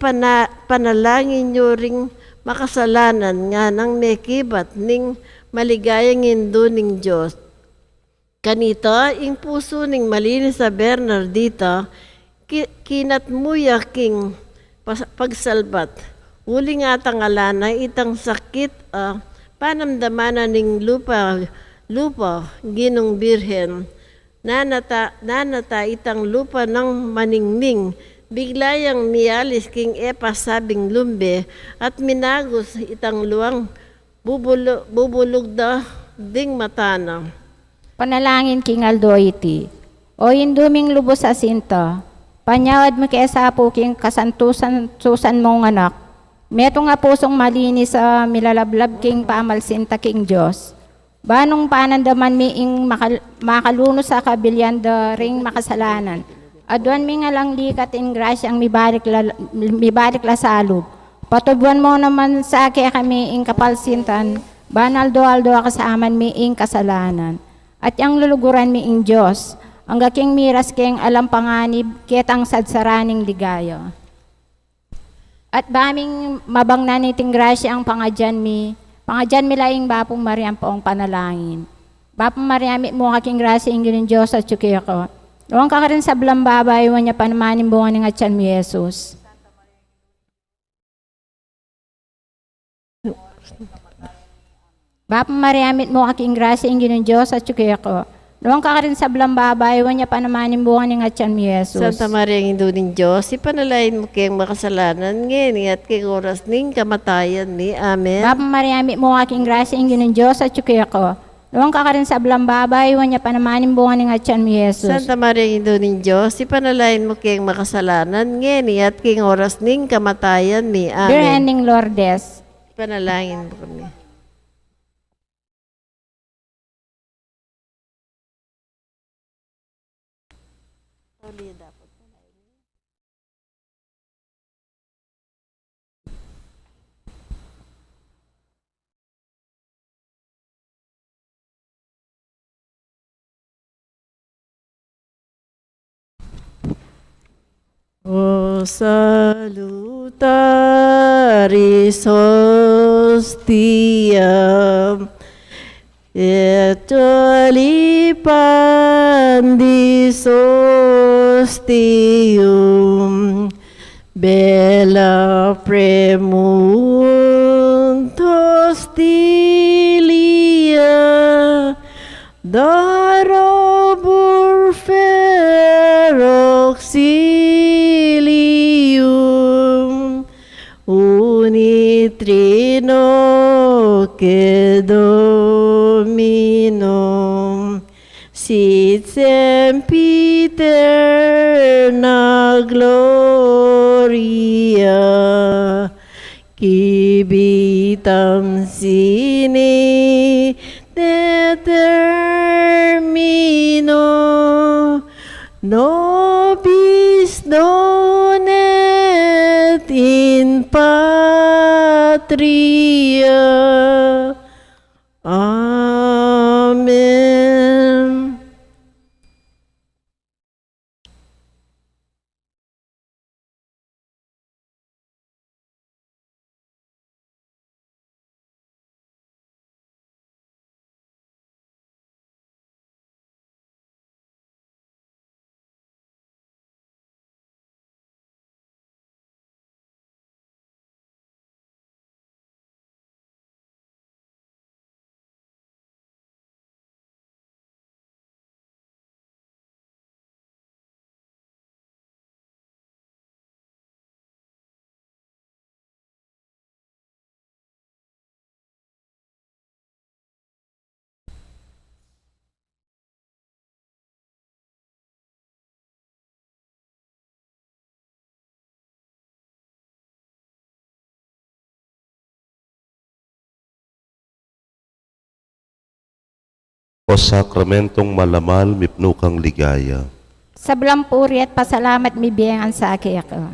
panalangin nyo ring makasalanan nga nang mekibat ning maligayang indo ning Diyos. Kanito, ing puso ning malinis sa Bernardita, kinatmuya king pagsalbat. Uli nga tangalana itang sakit panamdamana ning lupa ginong birhen. Nanata itang lupa ng maningning, biglayang nialis king sabing lumbe at minagos itang luang bubulog da ding matana. Panalangin king Aldo iti. O induming lubos sa sinta, panyawad mo kaya sa apo king kasantusan mong anak. Meto nga pusong malinis sa milalablab king pamalsinta king Diyos. Banong panandaman miing makaluno sa kabilyan da ring makasalanan. Aduan mi nga lang likat in grasyang mibalik la salub. Patubuan mo naman sa kaya kami ing kapalsintan, banaldo kasaman miing kasalanan. At yang luluguran miing Diyos, ang gaking miras keng alam panganib, ketang sadsaraning ligaya. At baming mabang naniting grasya ang pangadyan mi laing Bapong Mariam po ang panalangin. Bapong Mariam, mo kaking grasya ingin Diyos at suki ako. Luwang ka rin sa blambabay, iwan niya panamanin bunga ng atyan mi Jesus. Bapong Mariam, mo kaking grasya ingin Diyos at suki ako. Luwang ka rin sa blambabay, iwan niya panamanin bunga ng atyan mi Jesus. Santa Maria, ang Ino ng Diyos, ipanalain mo kayong makasalanan ngayon at kay oras ning kamatayan ni. Amen. Bapong Maria, mo kaking grasya ingin Diyos at suki ako. Luwang ka rin sa blambabay, iwan niya panamanin bunga ng atyan mi Jesus. Santa Maria, ang Ino ng Diyos, ipanalain mo kayong makasalanan ngayon at kay oras ning kamatayan ni. Amen. Dear ending Lourdes, Ipanalangin mo kami. O salutaris hostiam, et olipandis ostium, bella premunt hostilia, darobur feroxilium, unitrino que dominum, sit sempiterna gloria, civitam sine termino, nobis donet in patria. Amen. O sakramentong malamal, mipnukang ligaya. Sa belampuri at pasalamat mi biyangan sa akiyaka.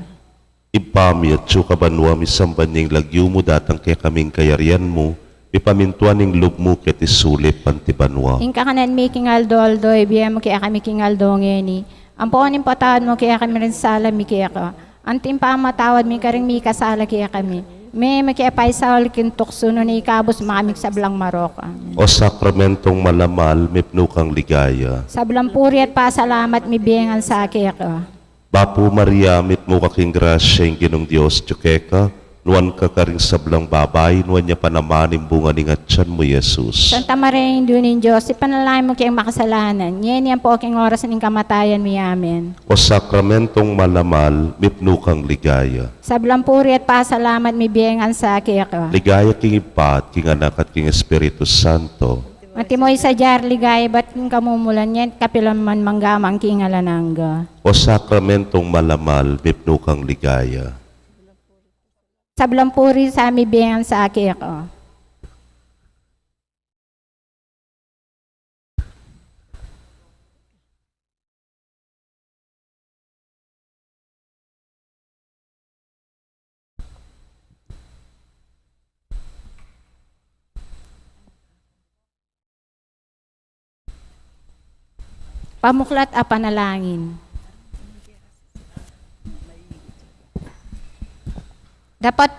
Ipami at sukabanwa misambanying lagyo mo datang kaya kaming kayarian mo, ipamintuan ng loob mo ket isulip pantibanwa. Ingka kanan mi kingaldo-aldo, ibiyan mo kaya kami kingaldo ngeni. Ang ponin patawad mo kaya kami rin sala mi kaya ka. Anting pa matawad mi karing mi kasala kaya kami. May makiapay sa ulikin tukso no ni ikabos makamik sa blang maroka. O sakramentong malamal, mipnukang ligaya. Sa belampuri at pasalamat mi biyangan sa akiyaka. Bapo Maria, mitmo kaking grasya yung ginong Diyos, tsukeka, nuan ka karing sablang babay, nuan niya panamaning bunga ning atyan mo, Jesus. Santa Maria, Indunin Diyos, ipanalangin mo kayong makasalanan. Yan yan po aking oras ng kamatayan mi amen. O sakramentong malamal, mipnukang ligaya. Sa belampuri at pasalamat mi biyangan sa akiyaka. Ligaya king ipat, king anak at king Espiritu Santo. Matimoy sa jar ligay, ba't king kamumulan yan, kapilan man manggamang king alananga. O sakramentong malamal, mipnukang ligaya. Sa belampuri sa mi biyangan sa akiyaka. Pamuklat a panalangin. Dapat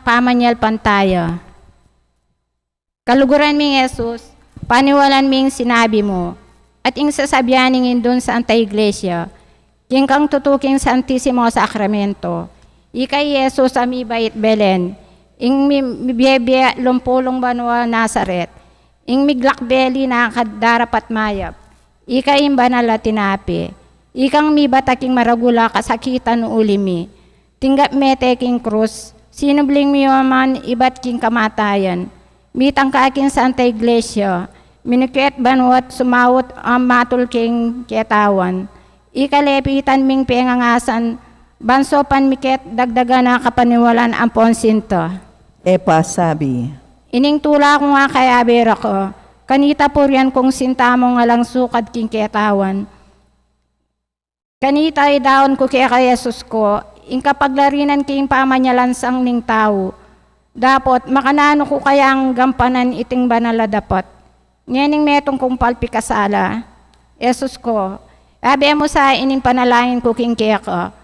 pamanyal pantaya. Kaluguran ming Jesus, paniwalan ming sinabi mo, at ing sasabianin doon sa Anta-Iglesia, king kang tutuking sa Antisimo Sakramento, ikay Jesus amibait Belen, ing mibiyebya lumpulong banwa Nazaret, ing miglakbeli na kadarapat mayap, ikay banal at tinapi, ikang mibataking maragula kasakitan ulimi, tinggap mete king krus, sinubling mi man ibat king kamatayan, mitang kaakin sa Anta-Iglesia, minuket banwat sumawot ang matul king ketawan, ikalepitan ming pengangasan, bansopan miket dagdagan na kapaniwalan ang ponsinto. Epa sabi, Ining tula ko nga kaya bera ko, kanita po riyan kung sintamo nga lang sukad king ketawan. Kanita ay daon ko kaya kay Jesus ko, ing kapaglarinan king pamanyalansang ning tao. Dapat makanano ko kaya ang gampanan iting banala dapat. Nganing metong kong palpikasala. Jesus ko, abe mo sa ining panalangin ko king kaya ka.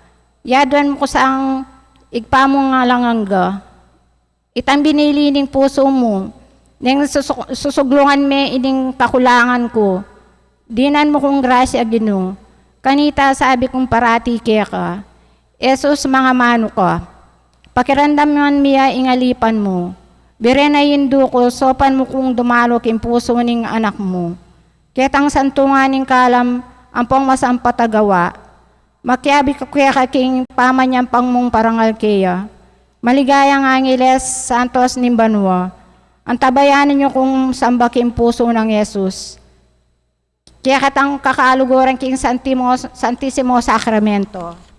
Yaduan mo ko sa ang igpamo nga lang angga. Itang binili ning puso mo. Nang susuglungan me ining kakulangan ko. Dinan mo kong grasya Ginoo. Kanita sabi kong parati kaya ka. Jesus, mga mano ka. Pakiramdam man miya ingalipan mo. Bire na hindu ko, sopan mo kung dumalo king puso ning anak mo. Ketang santungan ning kalam, ampong masampatagawa. Makiabi ka kuya kaking pamanyang pang mong parangal kaya. Maligayang Angeles, Santos Nimbanwa. Ang tabayanan niyo kung samba king puso ng Jesus. Kaya katang kakaaluguran king Santisimo Sakramento.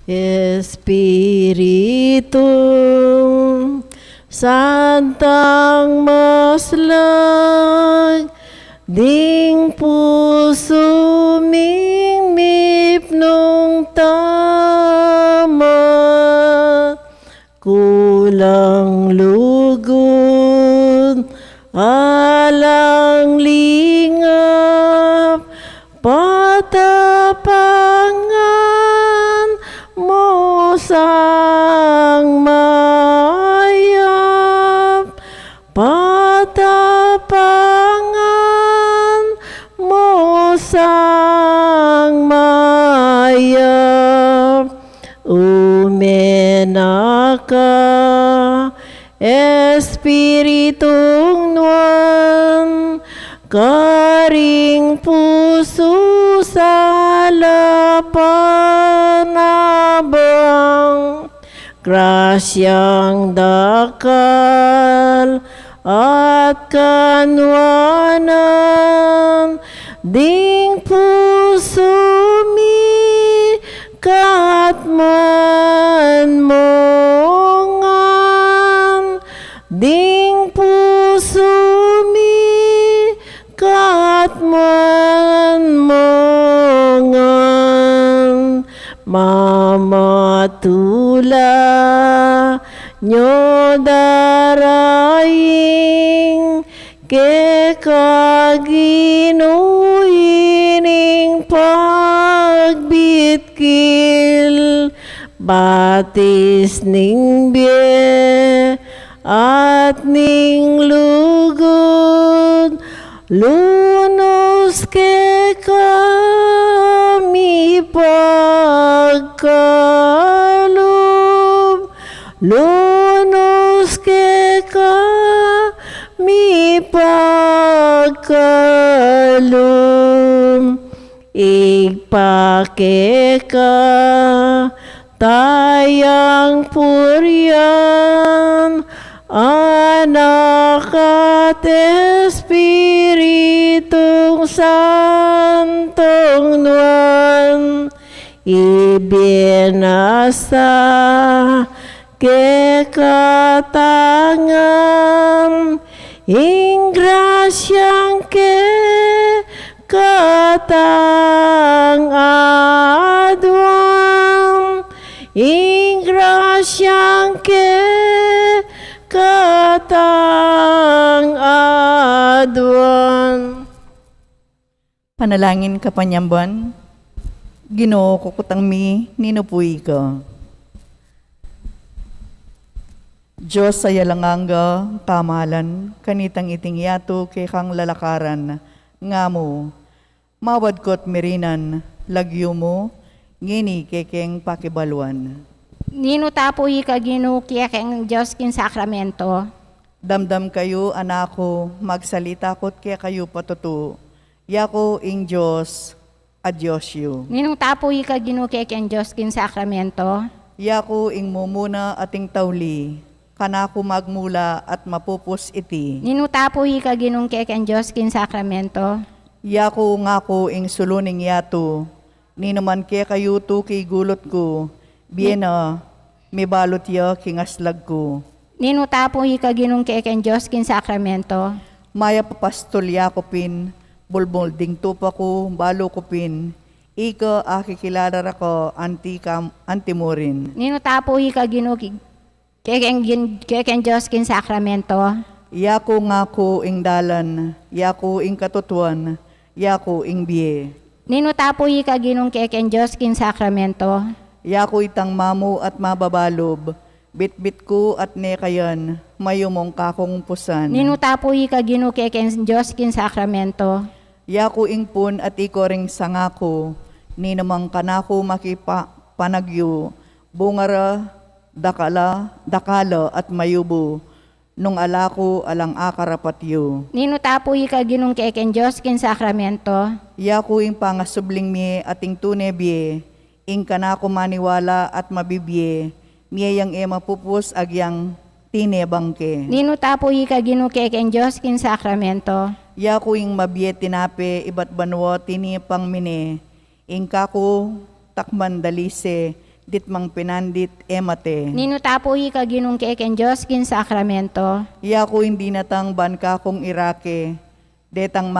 Espiritu Santang maslang, ding puso mingmip nung tama, kulang lugod, alang lingap, patapangan mo sang mayap, patapangan mo sang mayap. Umenaka Espiritong nuan, karing puso sa lapanabang, grasyang dakal at kanwanan, ding puso mi katman mongan, ding puso mi katman mongan, mamatula nyo daraying ke kaginuining pagbitkil, batis ning bie at ning lugod, lunos ke kami pagkalob, lunos ke kami pagkalom, igpake ka tayang puryan, anak at Espiritong Santong nuan, ibinasa ke katangan, ing grasyang ke katang adwan, ing grasyang ke katang adwan. Panalangin ka panyamban, Ginoo kukutang mi, ninupuy ka. Diyos sa yalanganga, kamalan, kanitang iting yato kay kang lalakaran, nga mo, mawad ko't mirinan, lagyo mo, ngini kekeng pakibaluan. Nino tapo ka ginukiya keng Diyos kin sakramento. Damdam kayo, anako, magsalita ko't kaya kayo patutu. Yako ing Diyos, adyos yu. Ninong tapo ka ginukiya keng Diyos kin sakramento. Yako ing mumuna ating tawli, kanako magmula at mapupus iti. Ninong tapo ka ginukiya keng Diyos kin sakramento. Yako ngako ing suluning yato, ni naman kaya kayo to kay gulot ko, biena, may balot ya kingaslag ko. Ninong tapo ka ginukiya keng Diyos kin sakramento. Maya papastol yakopin, bulbol ding tupa ko, balo ko pin, ika akikilala ko, anti mo rin. Ninong tapo ka ginukiya keng Diyos kin sakramento. Yako ngako ing dalan, yako ing katutuan, yako ing biye. Nino tapo ka ginukiya keng Diyos kin sakramento. Yako itang mamu at mababalob, bit-bit ko at nekayan, mayumong kakong pusan. Nino tapo ka ginukiya keng Diyos kin sakramento. Yako ing pun at iko ring sangako, ni namang kanako makipanagyo, bungara, dakala at mayubo, nung alako alang akarapatyo. Nino tapo ka ginukiya keng Diyos kin sakramento. Yako ing pangasubling mi ating tunebye, ing kanako maniwala at mabibye, miyayang mapupus agyang tinebangke. Nino tapo ka ginukiya keng Diyos kin sakramento. Yako ing mabye tinape ibat banwa tinipang mine, ing kako takman dalise, ditmang pinandit emate. Ninutapoy ka ginong keken Diyos kin sakramento. Iya ko hindi natang banka kong Irake, detang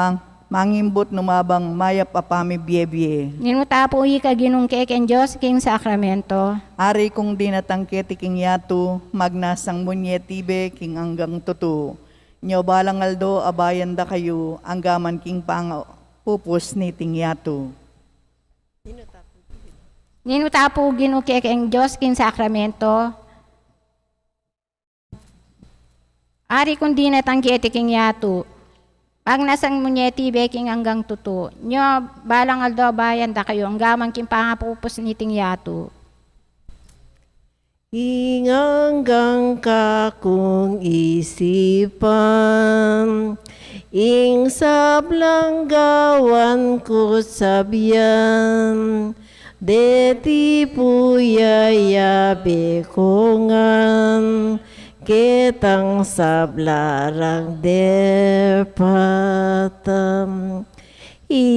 mangimbot numabang mayap apami biye-biye. Ninutapoy ka ginong keken Diyos kin sakramento. Ari kong di natang king yato, magnasang munyetibe king anggang tutu. Nyo balang aldo abayan da kayo, anggaman king pupus ni ting yato. Ninutapo ginong keken Diyos kin sakramento. Ari kung di natang king yato, pag nasang munyeti beking hanggang tuto, nyo balang aldo bayan da kayo, ang gamang kimpangapupos ni ting yato. Inganggang ka kung isipan, ing sablang gawan ko sabyan, deti puyayabe ko ngan, ketang sablarang depatam. I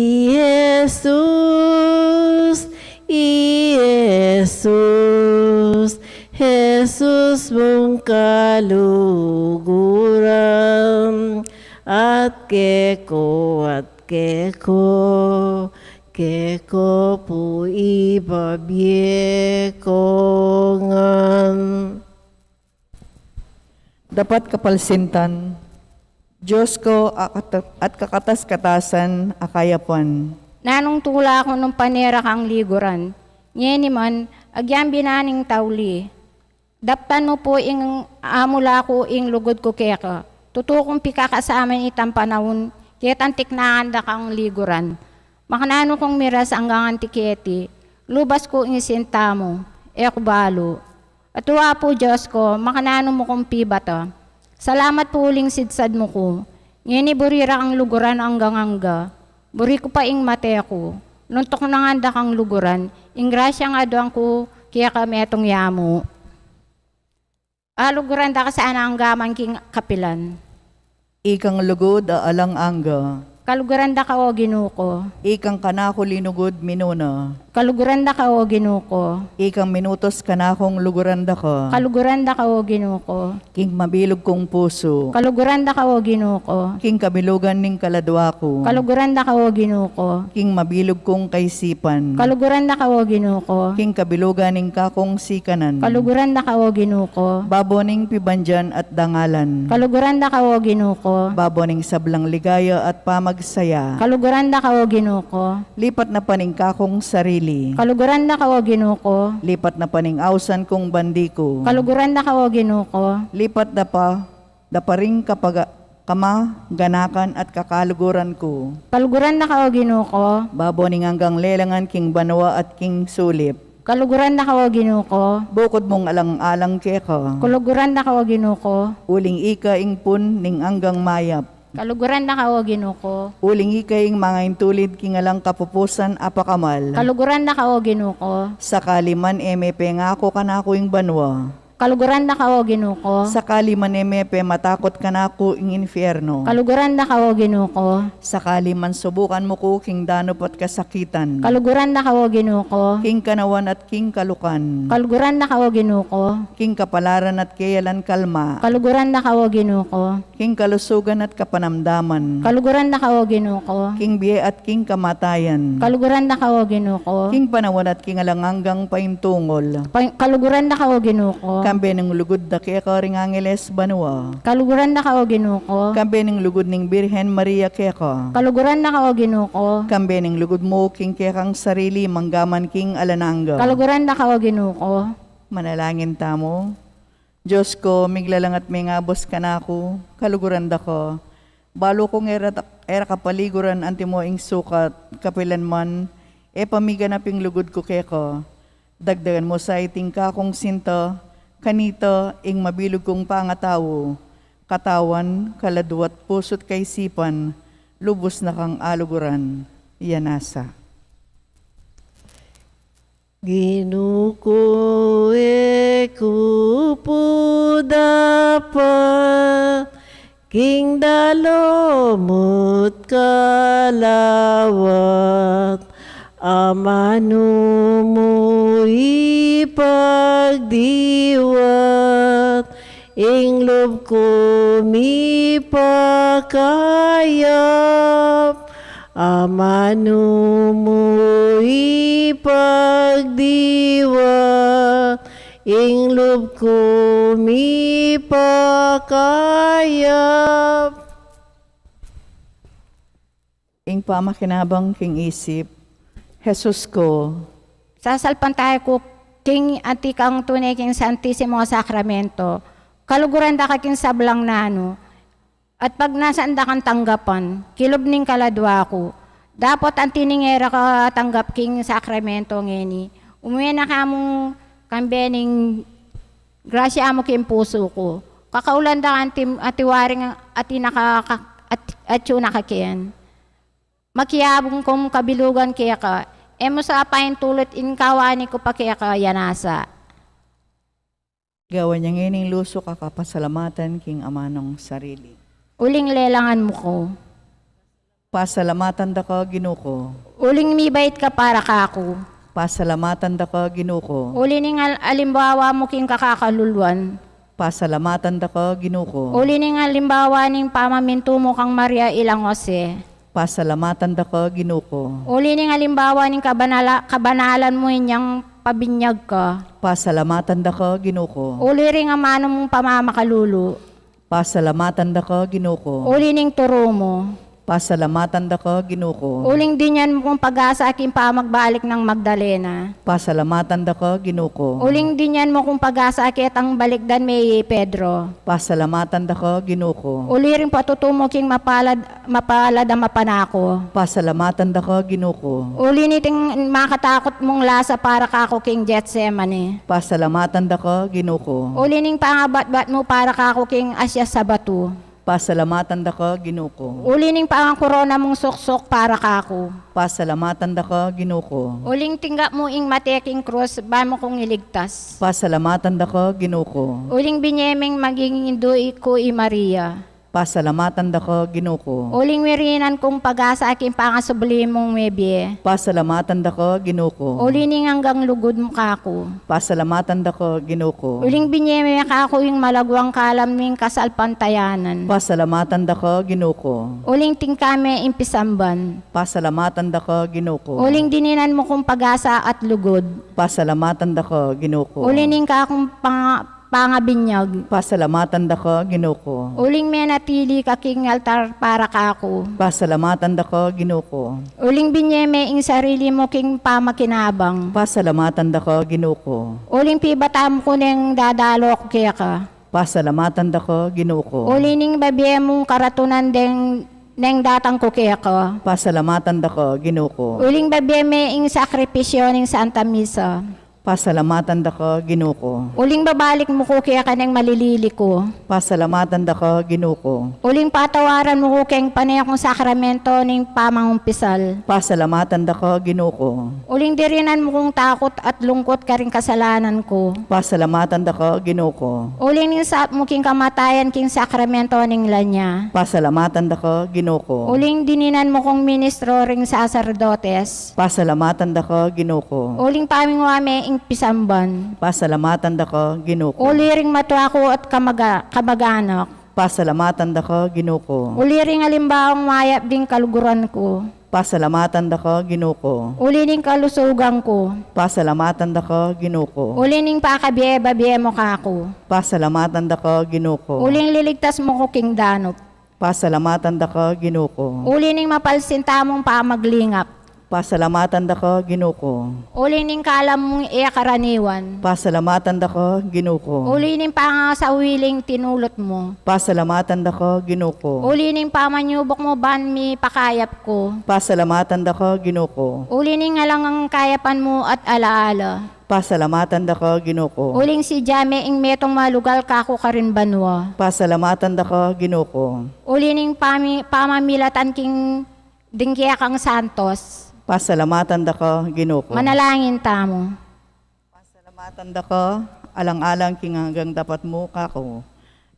Jesus, Jesus mong kaluguran, at keko po ibabyekongan. Dapat kapalsintan, Diyos ko at kakatas-katasan akayapan. Nanong tula ko nung panera kang liguran, ngeni man, agyan binaning tawli. Daptan mo po ing amula ko ing lugod ko keka. Tutukong pikakasaman itang panahon, ketantik na anda kang liguran. Makanano kong miras hanggang antiketi, lubas ko ing sinta mo, ekbalo. At tuwa po Diyos ko, makanano mo kong pibata. Salamat po uling sidsad mo ko. Ngini burira ang luguran hanggang hangga. Buri ko pa ing mate ko. Nuntok na nga kang luguran, ing grasya nga doang ko, kaya kami etong yamo. Luguran da ka saan ang gamang king kapilan. Ikang lugod alang angga, Kaluguran da ka o ginuko. ikang kanako linugod minuna, Kaluguran da ka o ginuko. ikang minutos kanakong luguran da ka, Kaluguran da ka o ginuko. king mabilog kong puso, Kaluguran da ka o ginuko. king kabilugan ning kaladwa ko, Kaluguran da ka o ginuko. king mabilog kong kaisipan, Kaluguran da ka o ginuko. king kabilugan ning kakong sikanan, Kaluguran da ka o ginuko. baboning pibandyan at dangalan, Kaluguran da ka o ginuko. baboning sablang ligaya at pamagsaya, Kaluguran da ka o ginuko. lipat na paning kakong sarili, Kaluguran da ka o ginuko. lipat na paning awsan kong bandiko, Kaluguran da ka o ginuko. lipat da pa ring kapag kama, ganakan at kakaluguran ko. Kaluguran da ka o ginuko. Baboning hanggang lelangan king banwa at king sulip. Kaluguran da ka o ginuko. Bukod mong alang-alang keka. Kaluguran da ka o ginuko. Uling ika ing pun ning hanggang mayap. Kaluguran da ka o ginuko. Uling ika ing mga intulid king alang kapupusan apakamal. Kaluguran da ka o ginuko. Sakali man emepe ngako kanako ing banwa. Kaluguran da ka o ginuko. Sakali man emepe matakot kanako ing infierno. Kaluguran da ka o ginuko. Sakali man subukan mo ko king danop at kasakitan. Kaluguran da ka o ginuko. King kanawan at king kalukan. Kaluguran da ka o ginuko. King kapalaran at kayalan kalma. Kaluguran da ka o ginuko. King kalusugan at kapanamdaman. Kaluguran da ka o ginuko. King biye at king kamatayan. Kaluguran da ka o ginuko. King panawan at king alanganggang paintungol. Kaluguran da ka o ginuko. Kambe ng lugod da kaya ka ring angeles banwa. Kaluguran da ka o ginuko. Kambe ng lugod ning Birhen Maria kaya ka. Kaluguran da ka o ginuko. Kambe ng lugod mo king kaya kang sarili manggaman king alananga. Kaluguran da ka o ginuko. Manalangin tamo. Diyos ko, miglalang at may ngabos ka na ako, kaluguran da ko. Balo kong era kapaliguran anti mo ing sukat, kapilan man, pamiganaping lugod ko kaya ko. Dagdagan mo sa iting kakong sinta, kanito ing mabilog kong pangatawo, katawan, kaladwat, puso't kaisipan, lubos na kang aluguran, yanasa. Ginuko kupudapa king dalomut kalawat amano mo ipagdiwat, ing loob ko mipakayap, amano mo ipagdiwat, ing loob ko mipakayap. Ing pamakinabang king isip, Jesus ko, Sasalpan tayo ko, King Atikang tunay King Santissimo Sacramento, kaluguran da ka King sablang nano, at pag nasaan da kang tanggapan, kilob ning kaladwa ko, dapat ang tiningera ka tanggap King Sacramento ngeni, umuwi na ka mong kambening grasya mo King puso ko, kakaulan da kan atiwaring at yun nakakiyan. Makiyabong kong kabilugan kaya ka, emo sa apayin tulot inkawani ko pa kaya ka yanasa. gawa niya ngining luso kakapasalamatan king amanong sarili. Uling lelangan mo ko. Pasalamatan da ka ginuko. Uling mibait ka para kako. Pasalamatan da ka ginuko. Uling alimbawa mo king kakakaluluan. Pasalamatan da ka ginuko. Uling alimbawa ning pamaminto mo kang Maria ilang Jose. Pasalamatan da ka ginuko. Uling alimbawa ning kabanalan mo inyang pabinyag ka. Pasalamatan da ka ginuko. Uli ring amano mong pamamakalulu. Pasalamatan da ka ginuko. Uli ning turo mo. Pasalamatan da ka ginuko. Uling din yan mong pag-asa aking pamagbalik ng Magdalena. Pasalamatan da ka ginuko. Uling din yan mo kung pag-asa akit ang balikdan may Pedro. Pasalamatan da ka ginuko. Uli rin patutumo king mapalad ang mapanako. Pasalamatan da ka ginuko. Uli niting makatakot mong lasa para kako king Getsemane. Pasalamatan da ka ginuko. Uli ning pangabat-bat mo para kako king Asya sa batu. Pasalamatan da ka ginuko. Uli ning pangakorona mong suksok para kako. Pasalamatan da ka ginuko. Uling tinggap mo ing mateking krus ba mo kong iligtas. Pasalamatan da ka ginuko. Uling binyeming maging induy ko i Maria. Pasalamatan da ka ginuko. Uling wirinan kong pag-asa aking pangasublimong mebye. Pasalamatan da ka ginuko. Uli ning hanggang lugod mo kako. Pasalamatan da ka ginuko. Uling binyeme kako yung malagwang kalam ning kasalpantayanan. Pasalamatan da ka ginuko. Uling tingkame impisamban. Pasalamatan da ka ginuko. Uling dininan mo kong pag-asa at lugod. Pasalamatan da ka ginuko. Uli ning kakong pangabinyag. Pasalamatan da ka ginuko. Uling menatili ka king altar para kako. Pasalamatan da ka ginuko. Uling binyeme ing sarili mo king pamakinabang. Pasalamatan da ka ginuko. Uling pibatam ko neng dadalo ko kaya ka. Pasalamatan da ka ginuko. Uli ning babiye mong karatunan neng datang ko kaya ka. Pasalamatan da ka ginuko. Uling babiye me ing sakripisyo ning Santa Misa. Pasalamatan da ka ginuko. Uling babalik mo ko kaya ka neng malilili ko. Pasalamatan da ka ginuko. Uling patawaran mo ko keng panay akong sakramento ning pamangumpisal. Pasalamatan da ka ginuko. Uling dirinan mo kong takot at lungkot ka ring kasalanan ko. Pasalamatan da ka ginuko. Uling ning saat mo king kamatayan king sakramento ning lanya. Pasalamatan da ka ginuko. Uling dininan mo kong ministro ring sacerdotes. Pasalamatan da ka ginuko. Uling pamingwame ing pisamban. Pasalamatan da ka ginuko. Uli ring matuwa ko at kamag-anak. Pasalamatan da ka ginuko. Uli ring alimbawang mayap ding kaluguran ko. Pasalamatan da ka ginuko. Uli ning kalusugan ko. Pasalamatan da ka ginuko. Uli ning pakabiye-babiye mo kako. Pasalamatan da ka ginuko. Uling liligtas mo ko king danop. Pasalamatan da ka ginuko. Uli ning mapalsinta mong pamaglingap. Pasalamatan da ka ginuko. Uli ning kalam mong iakaraniwan. Pasalamatan da ka ginuko. Uli ning pangasawiling tinulot mo. Pasalamatan da ka ginuko. Uli ning pamanyubok mo ban mi pakayap ko. Pasalamatan da ka ginuko. Uli ning alang ang kayapan mo at alaala. Pasalamatan da ka ginuko. Uling si Jame ing metong malugal kako karin banwa. Pasalamatan da ka ginuko. Uli ning pamamilatan king dingkiya kang Santos. Pasalamatan da ka ginuko. Manalangin tamo. Pasalamatan da ka alang-alang king hanggang dapat mo kako.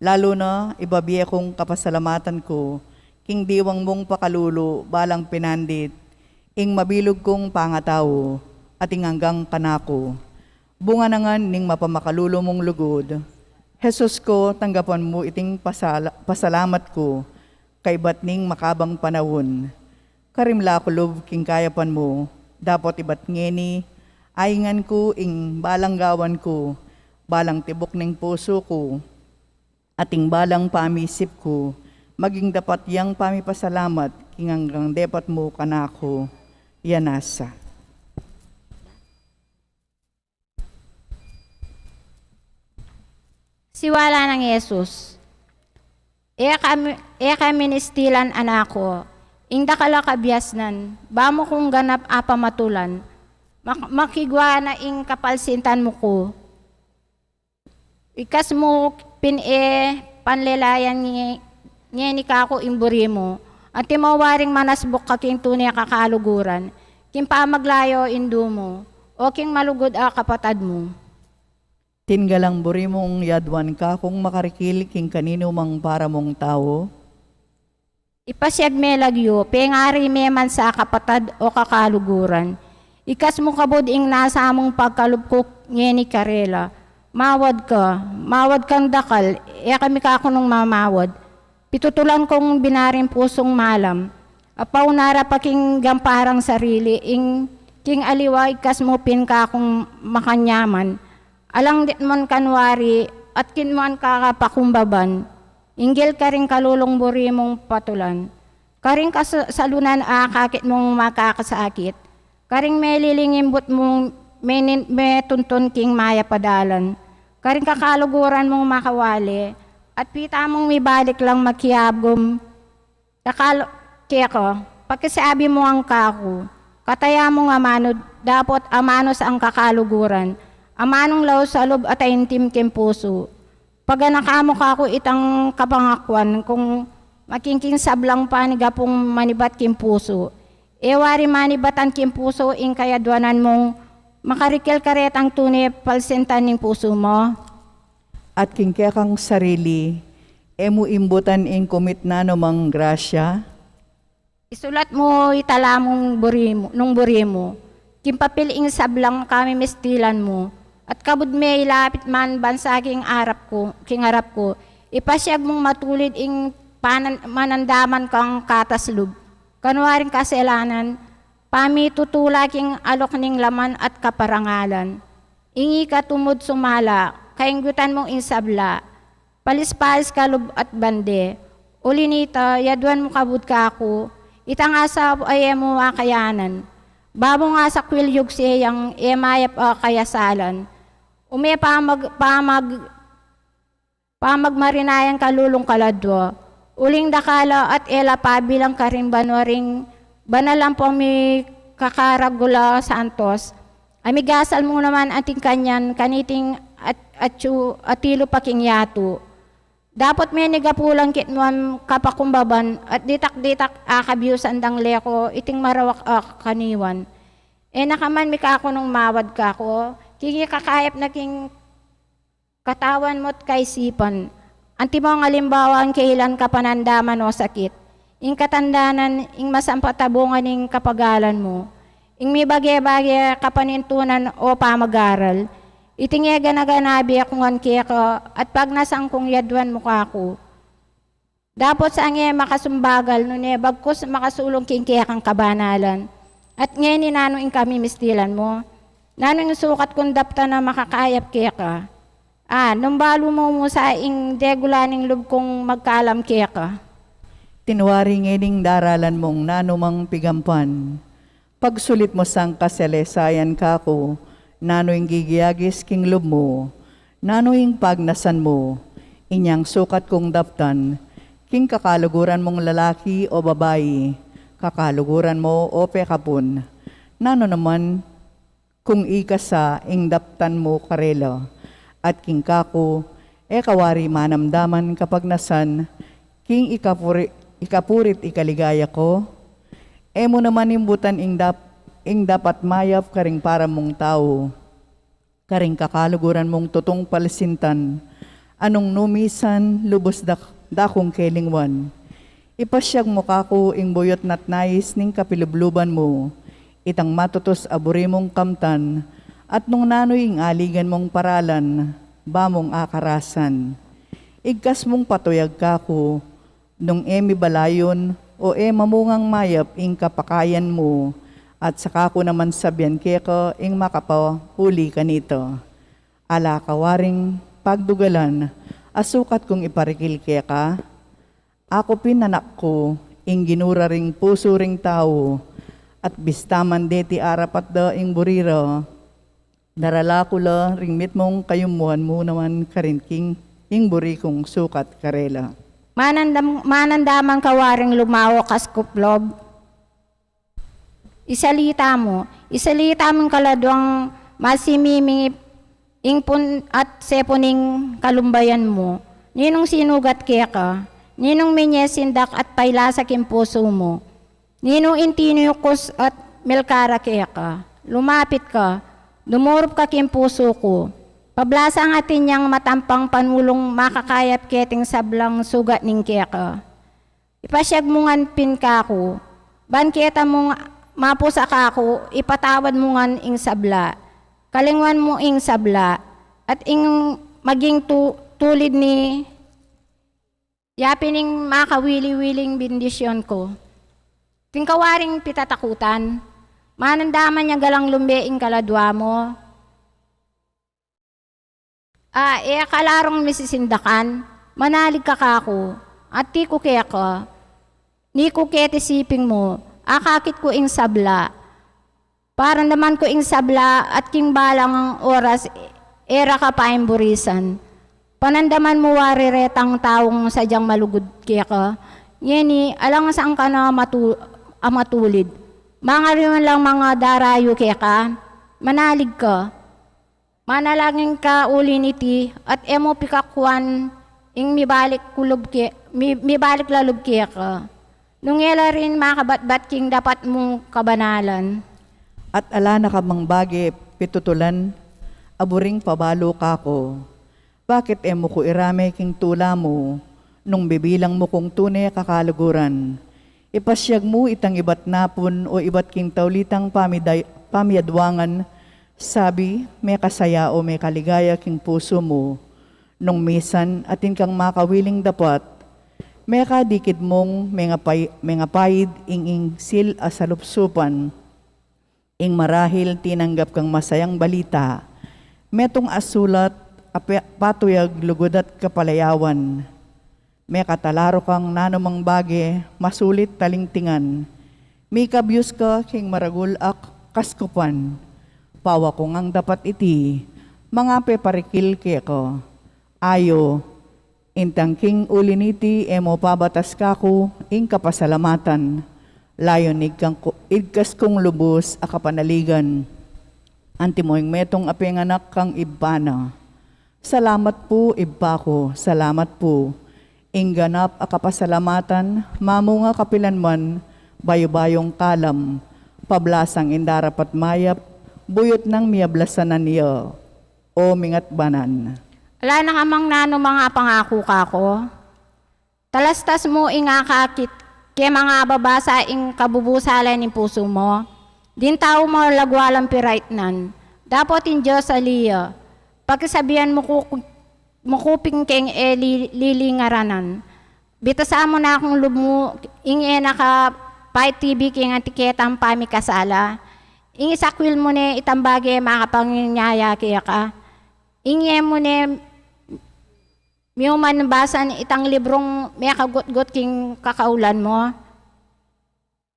Lalo na ibabiye kong kapasalamatan ko king diwang mong pakalulo balang pinandit. ing mabilog kong pangataw, ating hanggang kanako. Bunga nangan ning mapamakalulo mong lugod. Jesus ko, tanggapan mo iting pasalamat ko, kay ba't ning makabang panahon. Karimla ko love king kayapan mo, dapat ibat ngeni, ayingan ko ing balang gawan ko, balang tibok ning puso ko, ating balang pamisip ko, maging dapat yang pamipasalamat, king hanggang depat mo kanako, yanasa. Siwala ng Yesus. Iya kami nistilan anako. Ingda kala kabiasnan. Bamo kung ganap apa matulan. Makigwa na ing kapalsintan mo ko. Ikas mo panlelayan ni kako imburi mo. At timawaring manasbok kaking tunay kakaluguran. King pamaglayo indu mo. O king malugod a kapatad mo. Tingalang buri mong yadwan ka kung makarikil king kanino mang para mong tao. Ipasyag me lagyo, pengari me man sa kapatad o kakaluguran. Ikas mo kabod ing nasa among pagkalupkok ngeni karela. Mawad kang dakal, kami ka ako nung mamawad. Pitutulan kong binaring pusong malam. Apaw nara pa king gamparang sarili, king aliwa ikas mo pin ka akong makanyaman. Alang dit man kanwari at kinman kakapakumbaban, inggil ka rin kalulong buri mong patulan. Karing kasalunan kakit mong makakasakit, karing may lilingimbot mong may tuntun king maya padalan. Karing kakaluguran mong makawali, at pita mong mibalik lang makiyabgom. Kaya ko, pagkasabi mo ang kako, kataya mong amano, dapat amanos ang kakaluguran. Amanong law sa loob at intim kem puso. Pag nakamo ka ako itang kapangakwan, kung makingking sablang panigapong manibat kem puso. Ewari manibatan kem puso, ing kayadwanan mong makarikil karet ang tunay palsentan ng puso mo. At king kang sarili, emo imbutan ing kumit na mang grasya. Isulat mo itala mong buri mo. Kimpapiling sablang kami mestilan mo. At kabud may ilapit man bansa king harap ko, ipasyag mong matulid ing manandaman kang kataslub. Kanwaring kaselanan, pamitutula king alok ning laman at kaparangalan. Ingi ka tumod sumala, kainggutan mong insabla, palis-palis kalub at bande. Uli nita, yaduan mo kabud ka ako, itang asap ay mo akayanan. Babo nga sa kwilyog siyang emayap kayasalan. Ume pamagmarinayan kalulong kaladwa. Uling dakala at ela pabilang karimbanwaring banalang po mi kakaragula santos. Amigasal mo naman ating kanyan kaniting atilo paking yato. Dapat may negapulang kitnuan kapakumbaban at ditak-ditak akabiusan dang leko iting marawak kaniwan. Nakaman mi ka ako nung mawad ka ko, kiki kakayap na king katawan mo't kaisipan. Anti mo ang alimbawan kailan ka panandaman o sakit. Ing katandanan, ing masampatabungan ing kapagalan mo. Ing may bagay-bagay kapanintunan o pamagaral. Itingya ganaganabi akong kaya ka at pag nasang kong yadwan mo ka ako. Dapat sa angya makasumbagal nun bagkus makasulong king kaya kang kabanalan. At ngayon nanong ing kami mistilan mo. Nanong sukat kong dapta na makakayap kaya ka. Nung balo mo sa ing degulaning lub kong magkalam kaya ka. Tinwari ngening daralan mong nanumang pigampan. Pagsulit mo sang kaselesayan ka ko, nanoing gigiyagis king lub mo, nanoing pagnasan mo, inyang sukat kong daptan, king kakaluguran mong lalaki o babayi, kakaluguran mo o pekapon, nano naman kung ikasa ing daptan mo karela, at king kako, kawari manamdaman kapag nasan, king ikapurit ikaligaya ko, mo naman imbutan ing dapat mayap karing para mong tao, karing kakaluguran mong tutong palisintan, anong numisan lubos dakong kelingwan. Ipasyag mo kako ing buyot nat nais ning kapilubluban mo, itang matutos aburi mong kamtan, at nung nanoy aligan mong paralan, bamong akarasan. Igkas mong patuyag kako, nung emi balayon, o mamungang mayap ing kapakayan mo, at saka ko naman sabyan keko ing makapahuli ka nito. Ala kawaring pagdugalan, asukat kong iparikil keka, ako pinanak ko, ing ginura ring puso ring tao, at bistaman deti arapat da ing buriro, darala ko la ring mit mong kayumuhan mo naman karinking ing buri kong sukat karela. Manandamang kawaring lumawo kaskuplob. Isalita mo kaladwang masimimi ingpun at seponing kalumbayan mo. Ninong sinugat keka, ninong minyesindak at pailasak yung puso mo. Ninong intiniyukos at melkara keka, lumapit ka, dumurup ka kim puso ko. Pablasa ang atin niyang matampang panulong makakayap keting sablang sugat ning keka. Ipasyag mong pinka ko, banketa mong mapusa ka ko, ipatawad mo ngan ing sabla. Kalingwan mo ing sabla, at ing maging tulid ni yapining makawili-wiling bindisyon ko. Tingkawaring pitatakutan, manandaman niya galang lumbeing kaladwa mo. Kalarong misisindakan, manalig ka kako, at ti ko kaya ka, ni ko kete siping mo, akakit ko ing sabla. Para naman ko ing sabla at king balang ang oras, era ka pa burisan. Panandaman mo wariretang taong sadyang malugod kaya ka, yeni, alang saan ka na matulid. Mga rin lang mga darayo kaya ka, manalig ka. Manalangin ka uliniti at emo pikakwan ing mibalik lalub kaya ka. Nung ela rin makabatbat king dapat mong kabanalan. At ala na ka mang bagi pitutulan, aburing pabalo kako. Bakit emo ko irame king tula mo, nung bibilang mo kong tunay kakaluguran? Ipasyag mo itang ibat napon o ibat king taulitang pamiyadwangan, sabi, may kasaya o may kaligaya king puso mo, nung misan atin kang makawiling dapat, may kadikid mong mga payid ing sil asalupsupan, ing marahil tinanggap kang masayang balita, metong asulat, patuyag lugod at kapalayawan, may katalaro kang nanumang bage, masulit talingtingan, may kabyus ka king maragul ak kaskupan, pawa ko ngang dapat iti, mga peparikil keko, ayo, intang king uliniti emo pabatas kako, ing kapasalamatan, layon igkas kong lubos a kapanaligan, antimoing metong apenganak kang ibana. Salamat po ibba ko, salamat po, ingganap a kapasalamatan, mamunga kapilanman, bayo-bayong kalam, pablasang indarapat mayap, buyot ng miyablasanan niyo, o mingat banan. Ala na kamang nano mga pangako kako. Talastas mo ingakakit kaya mga babasa ing kabubusalan ng puso mo. Din tao mo lagwalang piraitnan. Dapat in Diyos aliya. Pagkasabihan mo kuping keng lilingaranan. Bitasa mo na akong lumo ing naka pay TV king antiketang pamikasala. Ing isakwil mo ne itambage makapanginyaya kaya ka. Ing mo ne miuman basan itang librong may kagot-got king kakaulan mo.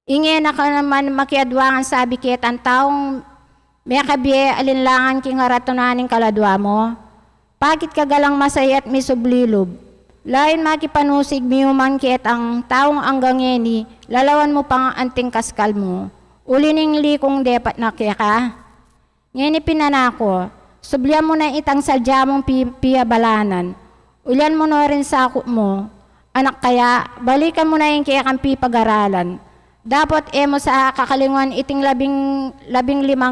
Inge na ka naman makiadwangan sabi kit ang taong may kabiye alinlangan king haratunaning kaladwa mo. Pagit ka galang masaya at misublilob. Lain makipanusig miuman kit ang taong anggangeni, lalawan mo pang anting kaskal mo. Ulining likong depat na kaya ka. Ngeni pinanako, sublihan mo na itang sadya mong piyabalanan. Ulan mo na rin sakot mo, anak kaya, balikan mo na yung kaya kang pipag-aralan. Dapat mo sa kakalingon iting 15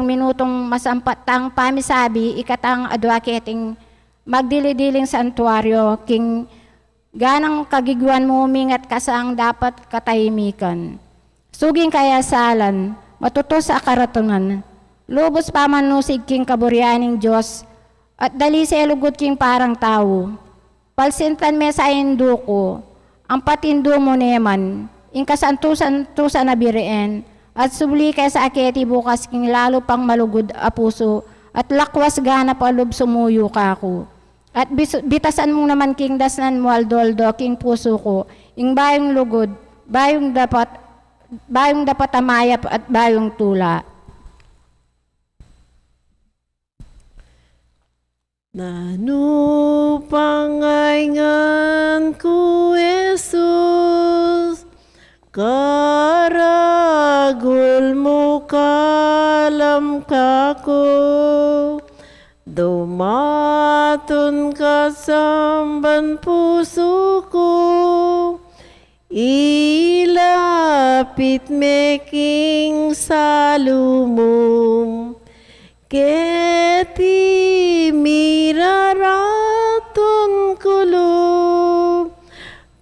minutong masampatang pamisabi, ikatang adwaketing magdilidiling santuaryo, king ganang kagiguan mo mingat ka sa ang dapat katahimikan. Suging kaya salan, matuto sa karatungan. Lubos pa manusig king kaburyaning Diyos, at dali sa elugot king parang tao. Palsintan me sa indo ko, ang patindo mo neman, ing kasantusan na bireen, at subli kay sa aketi bukas king lalo pang malugod a puso, at lakwas gana palub sumuyo ka ko. At bitasan mo naman king dasnan mo aldoldo king puso ko, ing bayong lugod, bayong dapat amayap at bayong tula. Nanupangayngan ko, Jesus, karagul mo kalam kako, dumaton ka samban puso ko, ilapit meking salumum, keti miraraton kulo,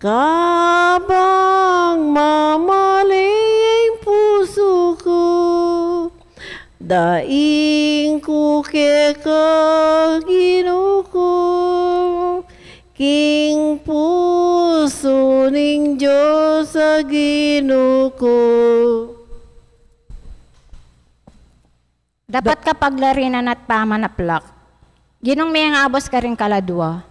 kabang mamaling puso ko, daing ko ginuko, king puso ning Diyos sa ginuko. Dapat kapag larinan at pamanaplak, ginong may ang abos ka rin kaladwa.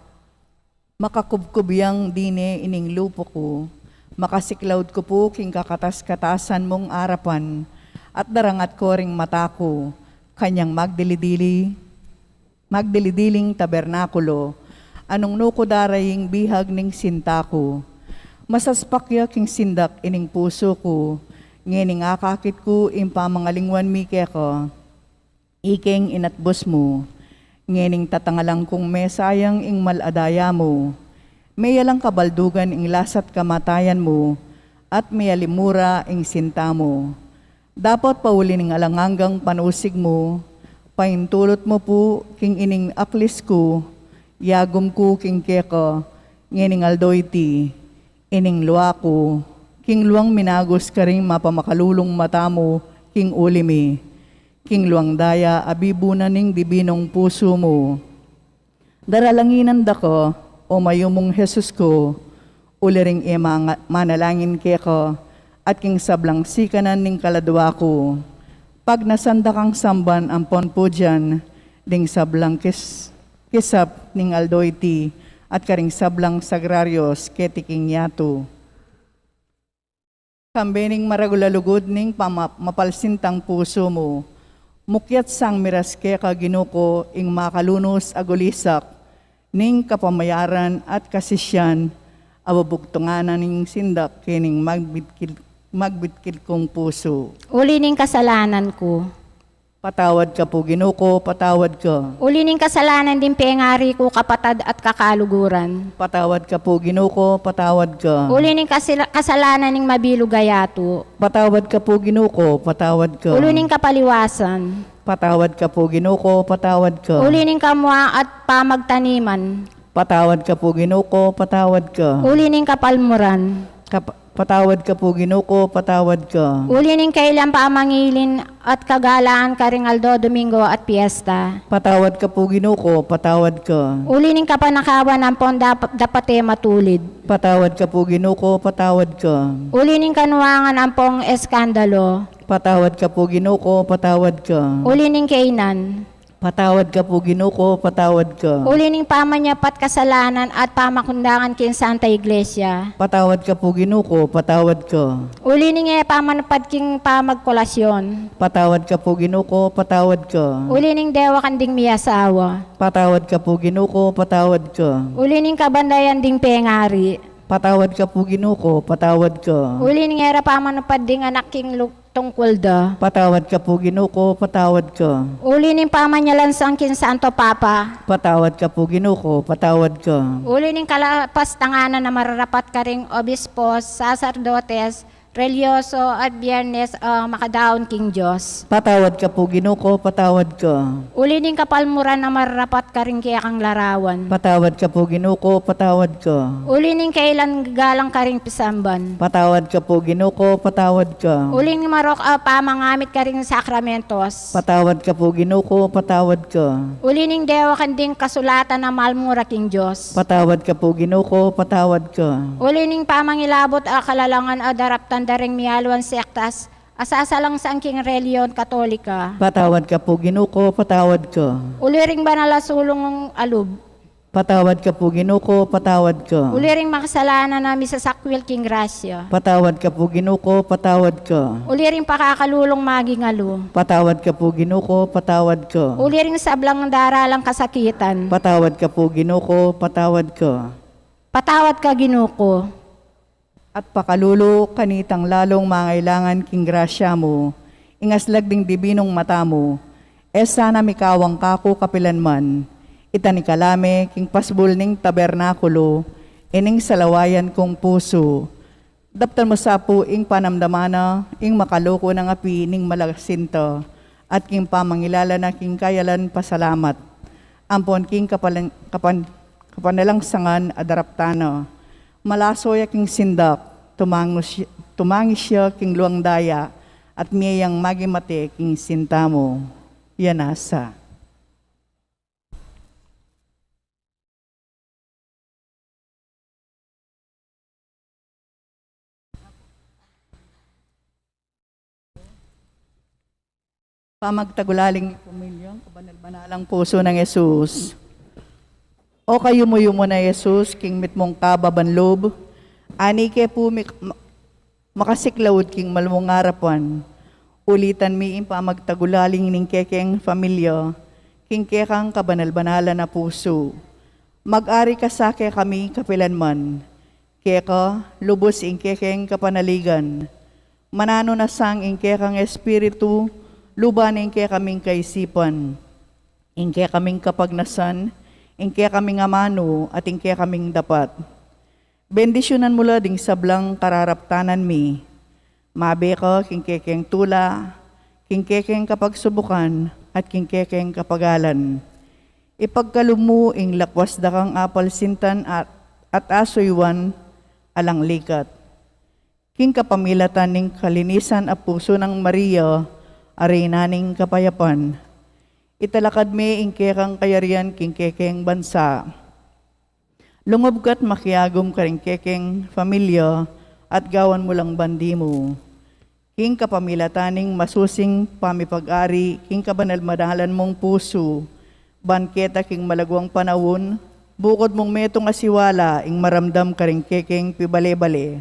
Makakubkubyang dine ining lupo ko, makasiklawd ko po king kakatas-katasan mong arapan, at darangat ko ring mata ko, kanyang magdilidiling tabernakulo, anong nuko daraying bihag ning sinta ko. Masaspakya king sindak ining puso ko, ngening akakit ko impamangalingwan mike ko, iking inatbos mo, ngening tatangalang kong mesayang ing maladaya mo, mayalang kabaldugan ing lasat kamatayan mo, at mayalimura ing sinta mo. Dapat pauli ning alanganggang panusig mo, paintulot mo po king ining aklis ko, yagom ko king keko, ngening aldoyti, ining luwa ko, king luwang minagos ka ring mapamakalulong mata mo, king ulimi. King luang daya, abibunan ning dibinong puso mo. Daralanginan dako, o mayumong Jesus ko, uliring manalangin keko, at king sablang sikanan ning kaladwa ko. Pag nasanda kang samban ampon po dyan, ding sablang kisap ning aldoyti, at karing sablang sagraryos ketiking yato. Kambening maragulalugod ning mapalsintang puso mo, mukyat sang miraske ka ginuko ing makalunos agulisak, ning kapamayaran at kasisyan, abubugtunganan ning sindak kining magbitkil kong puso. Uli ning kasalanan ko. Patawad ka po ginuko, patawad ka. Uli ning kasalanan din pengari ko kapatad at kakaluguran. Patawad ka po ginuko, patawad ka. Uli ning kasalanan ning mabilugayato. Patawad ka po ginuko, patawad ka. Uli ning kapaliwasan. Patawad ka po ginuko, patawad ka. Uli ning kamwa at pamagtaniman. Patawad ka po ginuko, patawad ka. Uli ning kapalmuran. Patawad ka po ginuko, patawad ka. Uli ning kailan pa mangilin at kagalaan karing Aldo, Domingo at Piesta. Patawad ka po ginuko, patawad ka. Uli ning kapanakawan ng pon dapat matulid. Patawad ka po ginuko, patawad ka. Uli ning kanuwangan ang pong eskandalo. Patawad ka po ginuko, patawad ka. Uli ning kainan. Patawad ka po ginuko, patawad ka. Uli ning pamanyapat kasalanan at pamakundangan kin Santa Iglesia. Patawad ka po ginuko, patawad ka. Uli ning pamanapad king pamagkolasyon. Patawad ka po ginuko, patawad ka. Uli ning dewa kanding miyasawa. Patawad ka po ginuko, patawad ka. Uli ning kabandayan ding pengari. Patawad ka po ginuko, patawad ka. Uli ning era pamanapad ding anak king tungkol da. Patawad ka po ginuko, patawad ka. Uli ning pamanyalan sang kin Santo Papa. Patawad ka po ginuko, patawad ka. Uli ning kalapas tanganan na mararapat ka ring obispos, sacerdotes, relyoso at biyernes makadaon king Diyos. Patawad ka po, Ginoo ko, patawad ka. Ulining kapalmuran na mararapat ka rin kaya kang larawan. Patawad ka po, Ginoo ko, patawad ka. Ulining kailan galang ka rin pisamban. Patawad ka po, Ginoo ko, patawad ka. Ulining marok pamangamit ka rin sa sakramentos. Patawad ka po, Ginoo ko, patawad ka. Ulining dewa kanding kasulatan na malmura king Diyos. Patawad ka po, Ginoo ko, patawad ka. Ulining pamangilabot kalalangan daraptan daring mialwan sektas, asasalang sa angking reliyon katolika. Patawad ka po, Ginoo ko, patawad ka. Uliring banala sulong alub. Patawad ka po, Ginoo ko, patawad ka. Uliring makasalanan namin sa sakwil king grasya. Patawad ka po, Ginoo ko, patawad ka. Uliring pakakalulong maging alo. Patawad ka po, Ginoo ko, patawad ka. Uliring sablang daralang kasakitan. Patawad ka po, Ginoo ko, patawad ka. Patawad ka ginuko. At pakalulo kanitang lalong mangailangan king grasya mo, ingaslag ding dibinong mata mo, sana mikawang kako kapilanman, itani kalame king pasbul ning tabernakulo, ining salawayan kong puso. Daptan mo sa po ing panamdamana, ing makaloko ng api ning malagasinta, at king pamangilala na king kayalan pasalamat. Ampon king kapanalang sangan adaraptana. Malasoy king sindak, tumangis siya king luang daya, at miyang magimate king sinta mo. Yanasa. Pamagtagulaling pumilyong kabanal-banalang puso ng Yesus. O kayo mo na Yesus, king mitmong kababanlob, ani ke po makasiklawod king malmong ngarapan, ulitan mi impa magtagulaling ning kekeng familia, king kekang kabanal-banala na puso. Mag-ari ka sa kami kapilanman, keka lubos ing kekeng kapanaligan, manano na sang ing kekang espiritu, luban ing kekaming kaisipan, ing kekaming kapagnasan, ingke kaming amano at ingke kaming dapat. Bendisyonan mula ding sablang kararaptanan mi. Mabe ka kingkekeng tula, kingkekeng kapagsubukan, at kingkekeng kapagalan. Ipagkalumo ing lakwas dakang apal sintan at asoywan alang likat. King kapamilatan ning kalinisan a puso ng Maria, arinaning kapayapan. Italakad me ingkekang kayarian kingkekeng bansa. Lungob ka't makiagom ka ring kekeng pamilya at gawan mo lang bandi mo. King kapamilataning masusing pamipag-ari, king kabanal-madahalan mong puso, banketa king malagwang panahon, bukod mong metong asiwala, ing maramdam ka ring kekeng pibale-bale.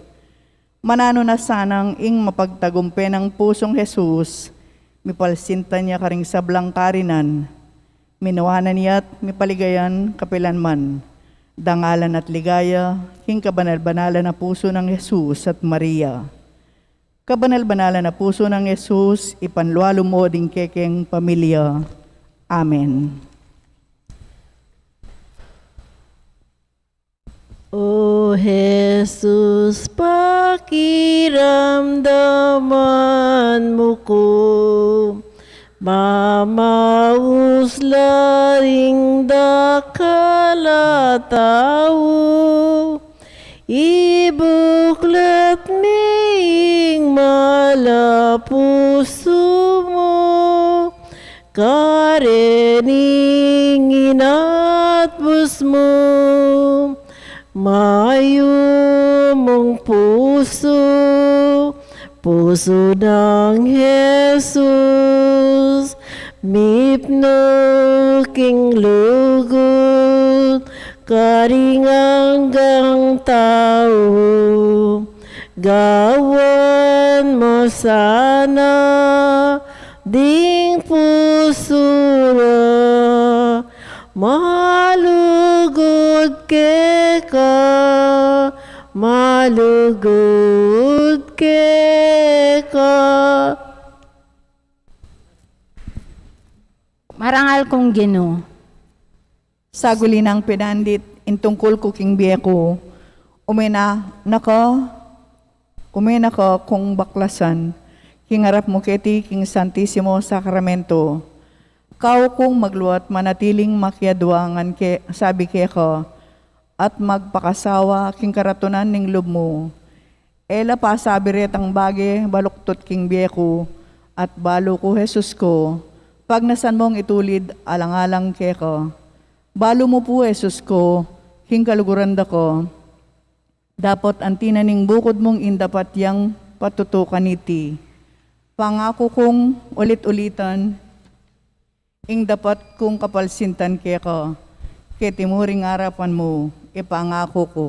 Manano na sanang ing mapagtagumpe ng pusong Jesus, mipalsinta niya karing sablang karinan, minawanan niya at mipaligayan kapilanman, dangalan at ligaya, king kabanal-banalan na puso ng Jesus at Maria. Kabanal-banalan na puso ng Jesus, ipanlualo mo ding kekeng pamilya. Amen. O Jesus, pakiramdaman mo ko, mamauslaring dakala tao, ibuklat ming malapuso mo, karening inatbus mo, mayo mong puso, puso ng Jesus, mipno king lugod, karinganggang tao, gawan mo sana, ding puso na, malugod ka, malugod ka. Marangal kong Ginoo. Saguli ng pinandit, intungkol ko king biyeko, umena, nako, Kumain ako kung baklasan, kingarap mo kiti king Santissimo Sacramento. Kau kung magluat manatiling makiadwangan ke, sabi ke ko, at magpakasawa king karatunan ning lub mo. Ela pa sabi retang bage, baluktot king biyeko, at balo ko Jesus ko, pag nasan mong itulid, alang-alang ke ko. Balo mo po Jesus ko, king kaluguranda ko, dapat ang tinaning bukod mong indapat yang patutukan iti. Pangako kong ulit-ulitan, ing dapat kong kapalsintan ke ko, ke timuring harapan mo, ipangako ko.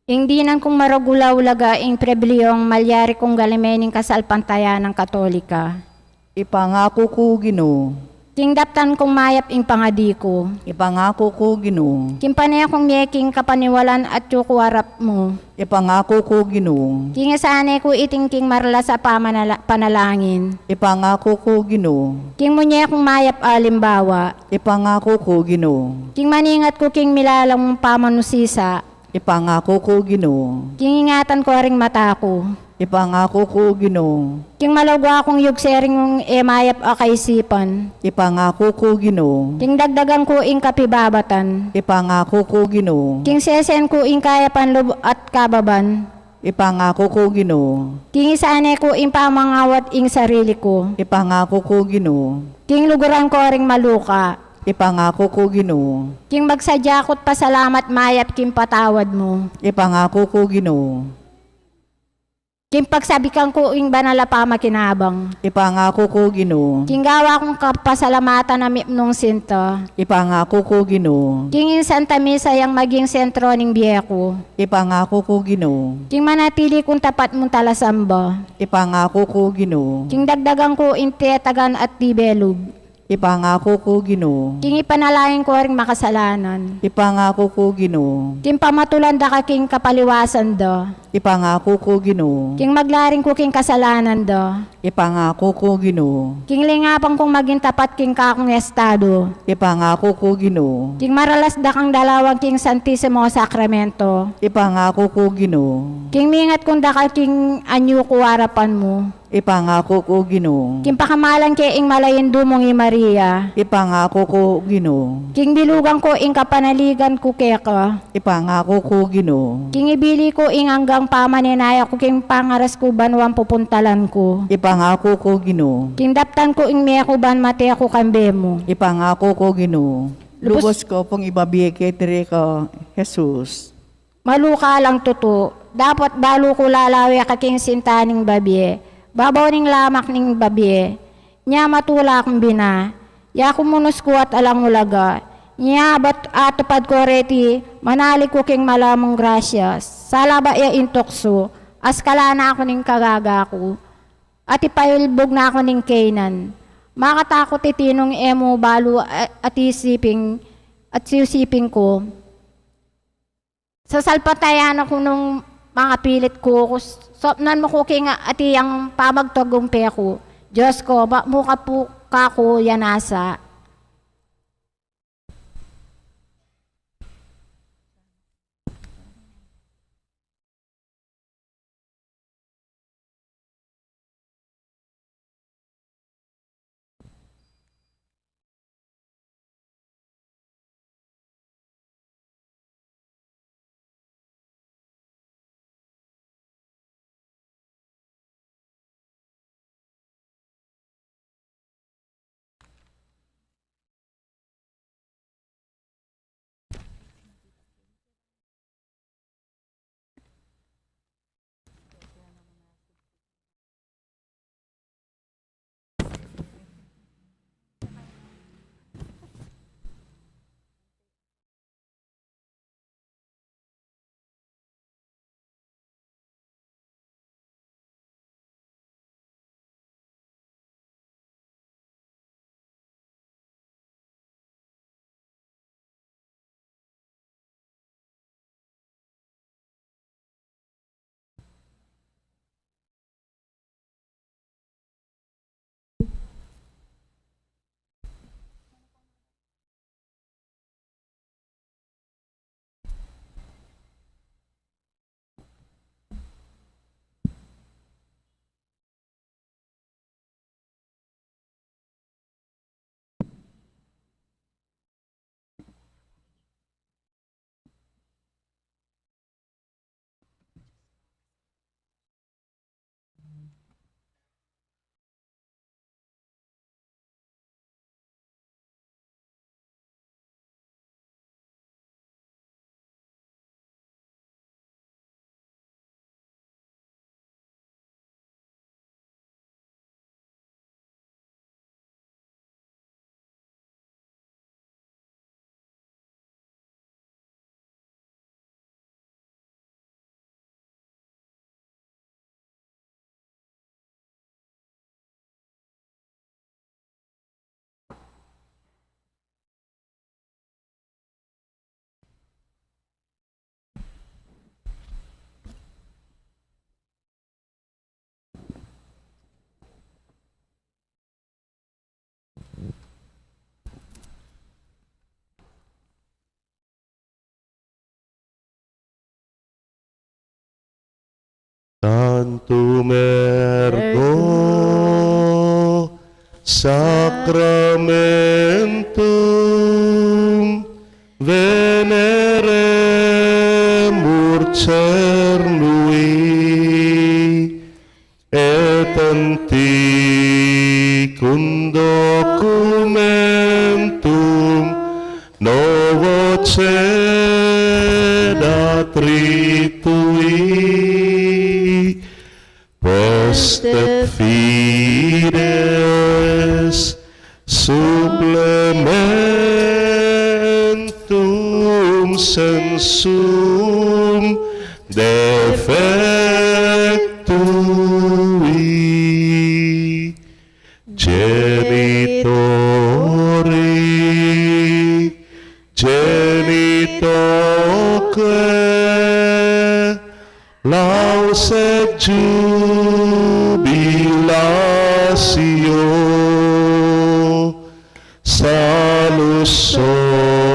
Hindi nan kong maragulaw-laga ing prebliyong malyari kong galimening kasalpantayan ng Katolika. Ipangako ko, Ginoo. Tingdaptan kong mayap ing pangadi ko. Ipangako ko, Ginoo. Kimpanaya kong meking kapaniwalan at yukuwarap mo. Ipangako ko, Ginoo. Kingasane ko itingking marla sa panalangin. Ipangako ko, Ginoo. King munya kong mayap alimbawa. Ipangako ko, Ginoo. King maningat ko king milalang pamanusisa. Ipangako ko, Ginoo. King ingatan ko ring mata ko. Ipangako ko, Ginoo. King malagwa kong yugsering mayap akaisipan. Ipangako ko, Ginoo. King dagdagan ko ing kapibabatan. Ipangako ko, Ginoo. King sesen ko ing kaya panlob at kababan. Ipangako ko, Ginoo. King isane ko ing pamangawat ing sarili ko. Ipangako ko, Ginoo. King luguran ko ring maluka. Ipangako ko, Ginoo. King magsadyakot pasalamat mayap king patawad mo. Ipangako ko, Ginoo. King pagsabikan ko ing banala pa makinabang. Ipangako ko, Ginoo. King gawa kong kapasalamatan na mipnong sinta. Ipangako ko, Ginoo. King in Santa Misa yang maging sentro ning biyeko. Ipangako ko, Ginoo. King manatili kong tapat mong talasamba. Ipangako ko, Ginoo. King dagdagan ko ing tetagan at tibelog. Ipangako ko, Ginoo. King ipanalangin ko ring makasalanan. Ipangako ko, Ginoo. King pamatulan da ka king kapaliwasan da. Ipangako ko, Ginoo. King maglaring ko king kasalanan da. Ipangako ko, Ginoo. King lingapang kong maging tapat king kakong estado. Ipangako ko, Ginoo. King maralas da kang dalawang king Santissimo Sacramento. Ipangako ko, Ginoo. King mingat kong da ka king anyo ko harapan mo. Ipangako ko, Ginoo. King pakamalan ke ing malayin dumong i Maria. Ipangako ko, Ginoo. King bilugang ko ing kapanaligan ko keka. Ipangako ko, Ginoo. King ibili ko ing hanggang pamaninaya ko king pangaras ko banwang pupuntalan ko. Ipangako ko, Ginoo. King daptan ko ing miya ko ban mati ako kambe mo. Ipangako ko, Ginoo. Lubos ko pong ibabiye kay ko, Jesus. Maluka lang tuto. Dapat balo ko lalawi ka king sintaning babye. Babaw ning lamak ning babye. Nya matula akong bina. Ya kumunus ko at alang ulaga. Nya bat atupad ko reti. Manali ko king malamong grasya. Salaba ya intokso. Askala na ako ning kagaga ko. At ipayulbog na ako ning Canaan. Makatakot itinong emo balo at isiping at sisiping ko. Sa salpatayan ako nung mga pilit ko. Sopnan mo ko king ati ang pamagtagumpe ko. Diyos ko, mukha po kako yanasa. Tantum ergo sacramentum veneremur cernui et antiquum documentum novo cedat ritui postet fides supplementum sensum defectui genitoque laus et jubilatio salus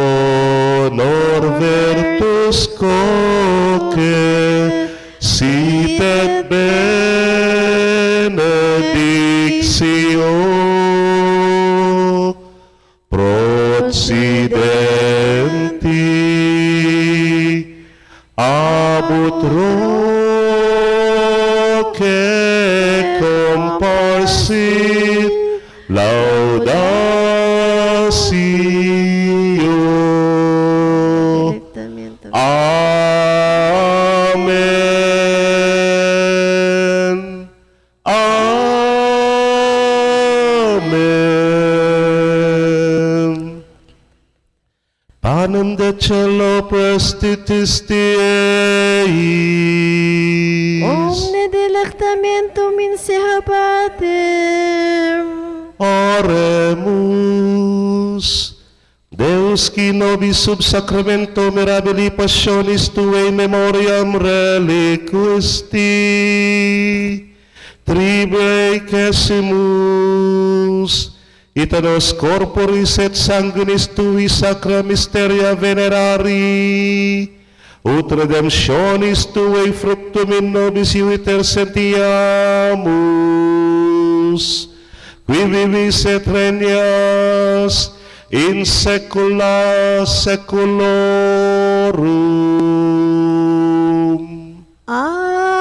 honor virtus coque sit et benedictio procedenti abut roque comparsit laudatio. Directamente. Amen. Amen. Panem de celo prestitis Dieis. Omne delectamentum in se habatem. Oremus. Deus qui nobis sub sacramento mirabili passionis tuae memoriam reliquisti tribuecesimus ita nos corporis et sanguinis tui sacra mysteria venerari ut redemptionis tuae fructum in nobis iuiter sentiamus qui vivis et regnas in saecula saeculorum. Amen.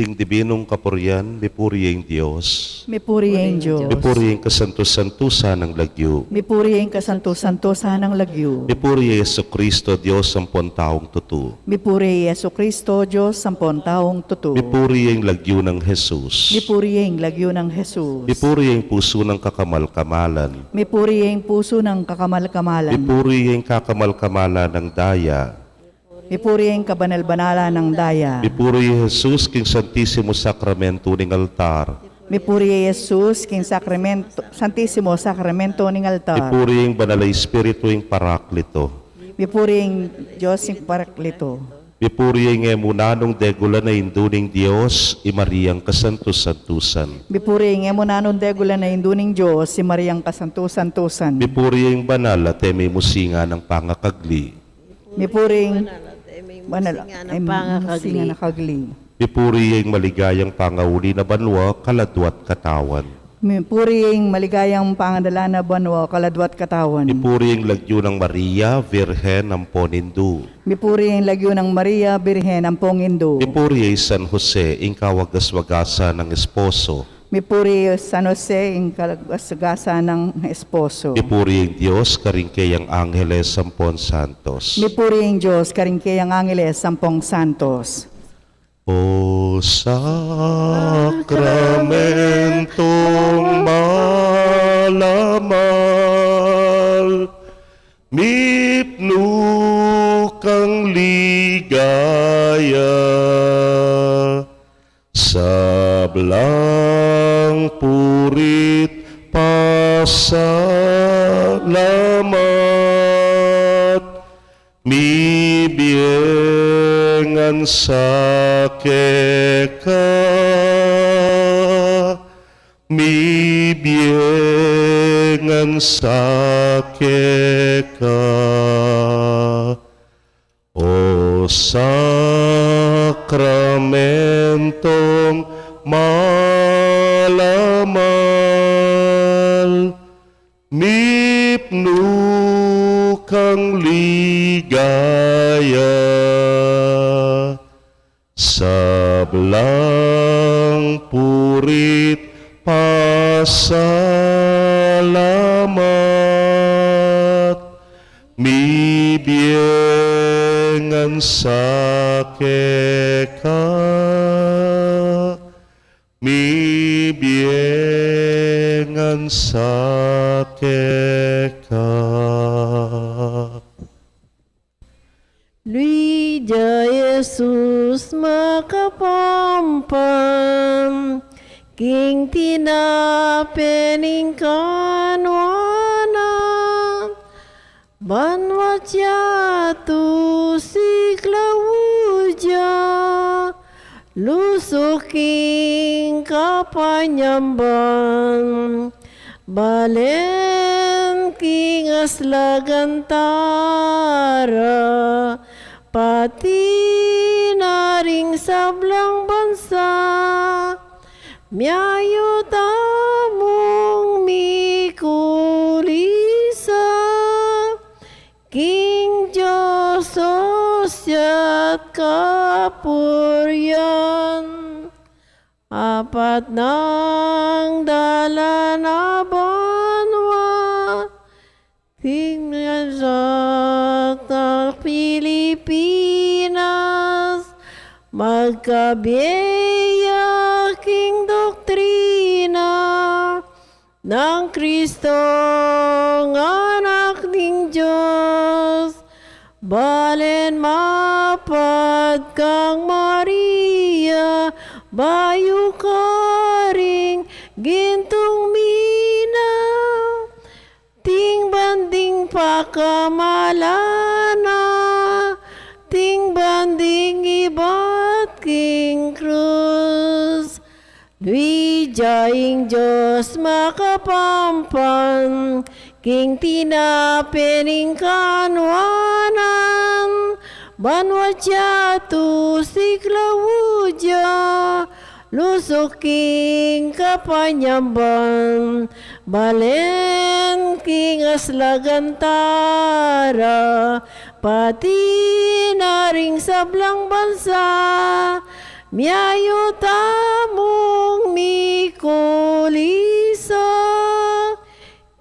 Ding dibinong kapurian, mipuri ang Diyos. Mipuri ang Diyos. Mipuri ang kasantos-santusa ng lagyo. Mipuri ang kasanto-santosa ng lagyo. Mipuri ang Yesu Kristo, Diyos ang taong tutu. Mipuri Yesu Kristo, Diyos sampon taong tutu. Mipuri ang lagyo ng Jesus. Mipuri ang lagyo ng Jesus. Mipuri ang puso ng kakamal-kamalan. Mipuri ang puso ng kakamal-kamalan. Mipuri ang kakamal-kamalan ng daya. Mipuri ang kabanal-banala ng daya. Mipuri Jesus, King Santissimo Sacramento ng altar. Mipuri Jesus, King Sacramento, Santissimo Sacramento ng altar. Mipuri ang Banal na Espiritu ang Paraklito. Mipuri ang Diyos ng Paraklito. Mipuri ang emunanong degula na induning Diyos, i Mariang kasantos-santusan. Mipuri ang emunanon degula na induning Diyos, si Mariang kasanto-santusan. Mipuri ang banal at may musinga ng pangakagli. Mipuri ang banal, ng pangakagli. nakagli. Mipuri ang maligayang pangauli na banwa, kaladwat katawan. Mipuri ang maligayang pangadala na banwa, kaladwat katawan. Mipuri ang lagyo ng Maria, Virhen ng Ponindu. Mipuri ang lagyo ng Maria, Birhen, ang Pongindo. Mipuri ang San Jose, ang kawagas-wagasa ng esposo. Mipuri San Jose, ang kalagasa ng esposo. Mipuri ang Diyos, karingkay ang Angeles Sampon Santos. Mipuri ang Diyos, karingkay ang Angeles, sampong santos. O sakramentong malamal, mipno kang ligaya, sablang purit pasalamat, mibiengan sakeka, mibiengan sakeka. O sakramentong malamal, mipno kang ligaya, sablang purit pasalamat, mibiengan sakeka, mibiengan sakeka. Luija Jesus makapampan, King tinapening kanwana, banwatya tu si Claudia, lusuking kapanyamban, balen king aslagantara, pati naring sablang bansa, miayo tamong mikulisa, King Diyos osyat kapuryan, apat ng dala na banwa, tingnan sa Pilipinas, magkabiyaking doktrina ng Kristong anak ng Diyos, balen mapad kang Maria, bayu karing gintong mina, ting banding pakamalana, ting banding ibat king krus. Luijaing Diyos makapampan, King tinapening kanwanan, banwatya tu si Claudia, lusuking kapanyamban, balen king aslagantara, pati naring sablang bansa, miayo tamong mikulisa,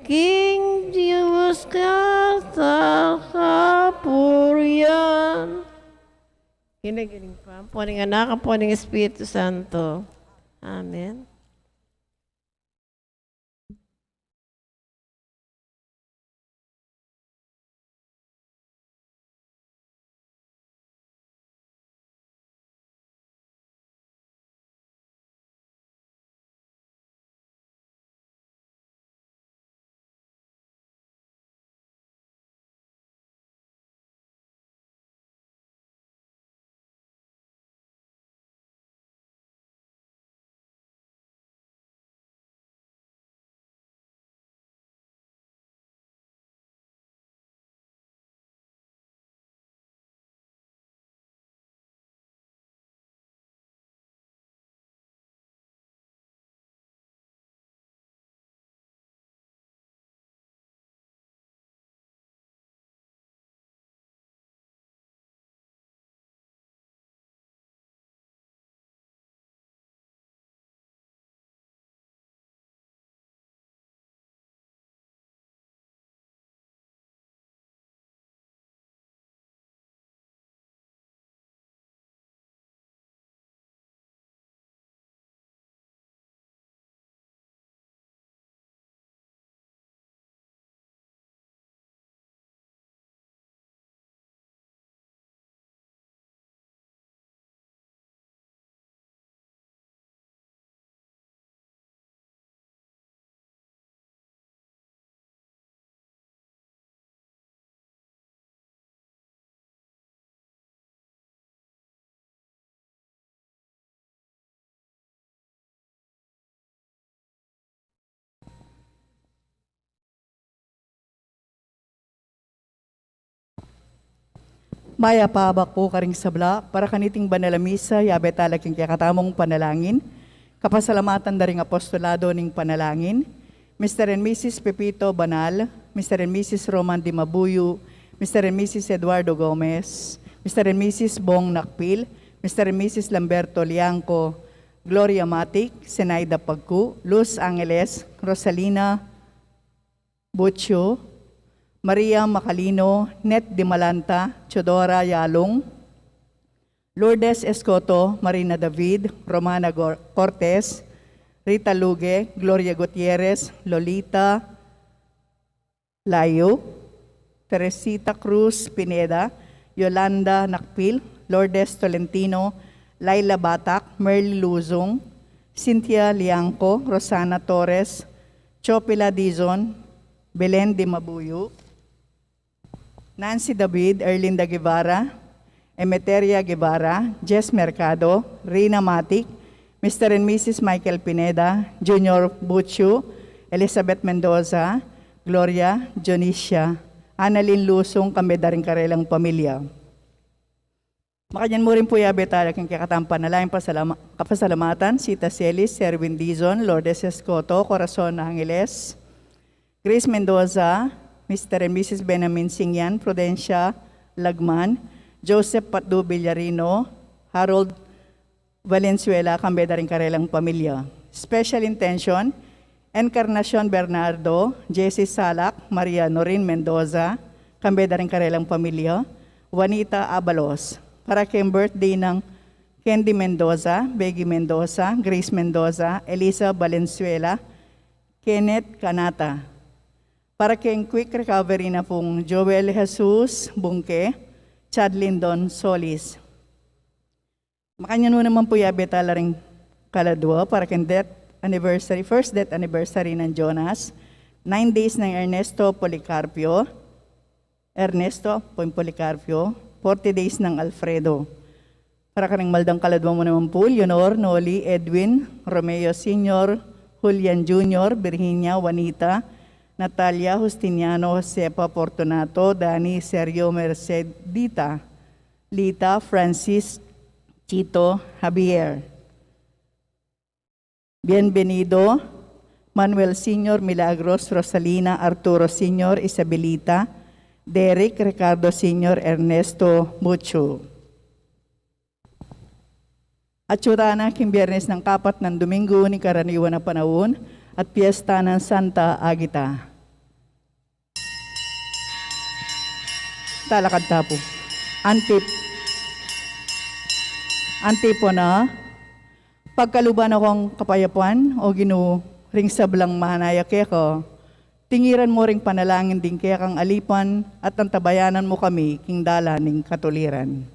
King Diyos ka sa kapurian. Ginigiling pa. Puning anak, ang puning Espiritu Santo. Amen. Maya paabak po karing sabla, para kaniting banalamisa, yabe talaking kakatamong panalangin, kapasalamatan daring apostolado ning panalangin, Mr. and Mrs. Pepito Banal, Mr. and Mrs. Roman Di Mabuyo, Mr. and Mrs. Eduardo Gomez, Mr. and Mrs. Bong Nakpil, Mr. and Mrs. Lamberto Liangco, Gloria Matic, Senaida Pagku, Luz Angeles, Rosalina Butcho, Maria Macalino, Net Di Malanta, Chodora Yalong, Lourdes Escoto, Marina David, Romana Cortez, Rita Luge, Gloria Gutierrez, Lolita Layo, Teresita Cruz Pineda, Yolanda Nakpil, Lourdes Tolentino, Laila Batak, Merly Luzong, Cynthia Liangco, Rosana Torres, Chopila Dizon, Belen Di Mabuyo, Nancy David, Erlinda Guevara, Emeteria Guevara, Jess Mercado, Rina Matic, Mr. and Mrs. Michael Pineda, Junior Butchu, Elizabeth Mendoza, Gloria Jonicia, Annalyn Lusong, kami daring karelang pamilya. Makanyan mo rin po yabe tayo kang kakatampan na lang kapasalamatan, Sita Celis, Serwin Dizon, Lourdes Escoto, Corazon Angeles, Grace Mendoza, Mr. and Mrs. Benamin Singyan, Prudencia Lagman, Joseph Patdu Villarino, Harold Valenzuela, kambeda rin karelang pamilya. Special intention, Encarnacion Bernardo, Jessie Salak, Maria Norin Mendoza, kambeda rin karelang pamilya. Juanita Abalos, para kay birthday ng Candy Mendoza, Begy Mendoza, Grace Mendoza, Elisa Valenzuela, Kenneth Canata. Para kayong quick recovery na pong Joel Jesus Bungke, Chad Lindon Solis. Makanya naman po yabe tala rin kaladwa para kayong first death anniversary ng Jonas, 9 days ng Ernesto Policarpio, 40 days ng Alfredo. Para kayong maldang kaladwa mo naman po, Leonor, Noli, Edwin, Romeo Sr., Julian Jr., Virginia, Juanita, Natalia Justiniano, Josepa Fortunato, Dani Sergio Merced Dita, Lita Francis Chito Javier. Bienvenido, Manuel Sr. Milagros, Rosalina Arturo Sr. Isabelita, Derek Ricardo Sr. Ernesto Mucho. At syudana king biyernes ng kapat ng Domingo ni karaniwan na panahon at piyesta ng Santa Agita. Talakad tapo. Antipona, pagkaluban akong kapayapan o Ginoo ring sablang mahanaya keko, tingiran mo ring panalangin din kaya kang alipan at antabayanan mo kami king dala ning katuliran.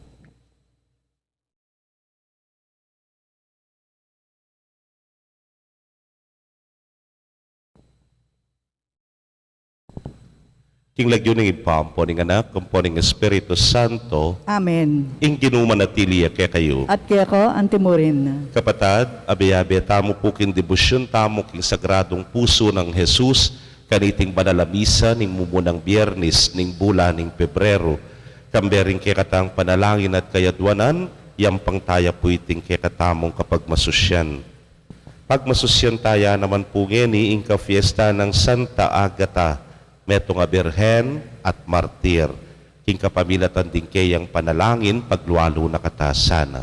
King lagyo ng ipampo ng anak, kumpo ng Espiritu Santo, Amen. ing ginumanatili kaya kayo. At kaya ko, antimurin. Kapatad, abe-abe tamo po king debosyon, tamo king sagradong puso ng Jesus, kaniting banalamisa ning mumunang biyernes ning bula ning Pebrero, kambering kaya katang panalangin at kayadwanan, yang pangtaya po iting kaya katamong kapag masusyan. Pag masusyan taya naman po ngeni, ing ka-fiesta ng Santa Agata, metong a birhen at martir, king kapamilatan din kayang panalangin paglualo na katasana.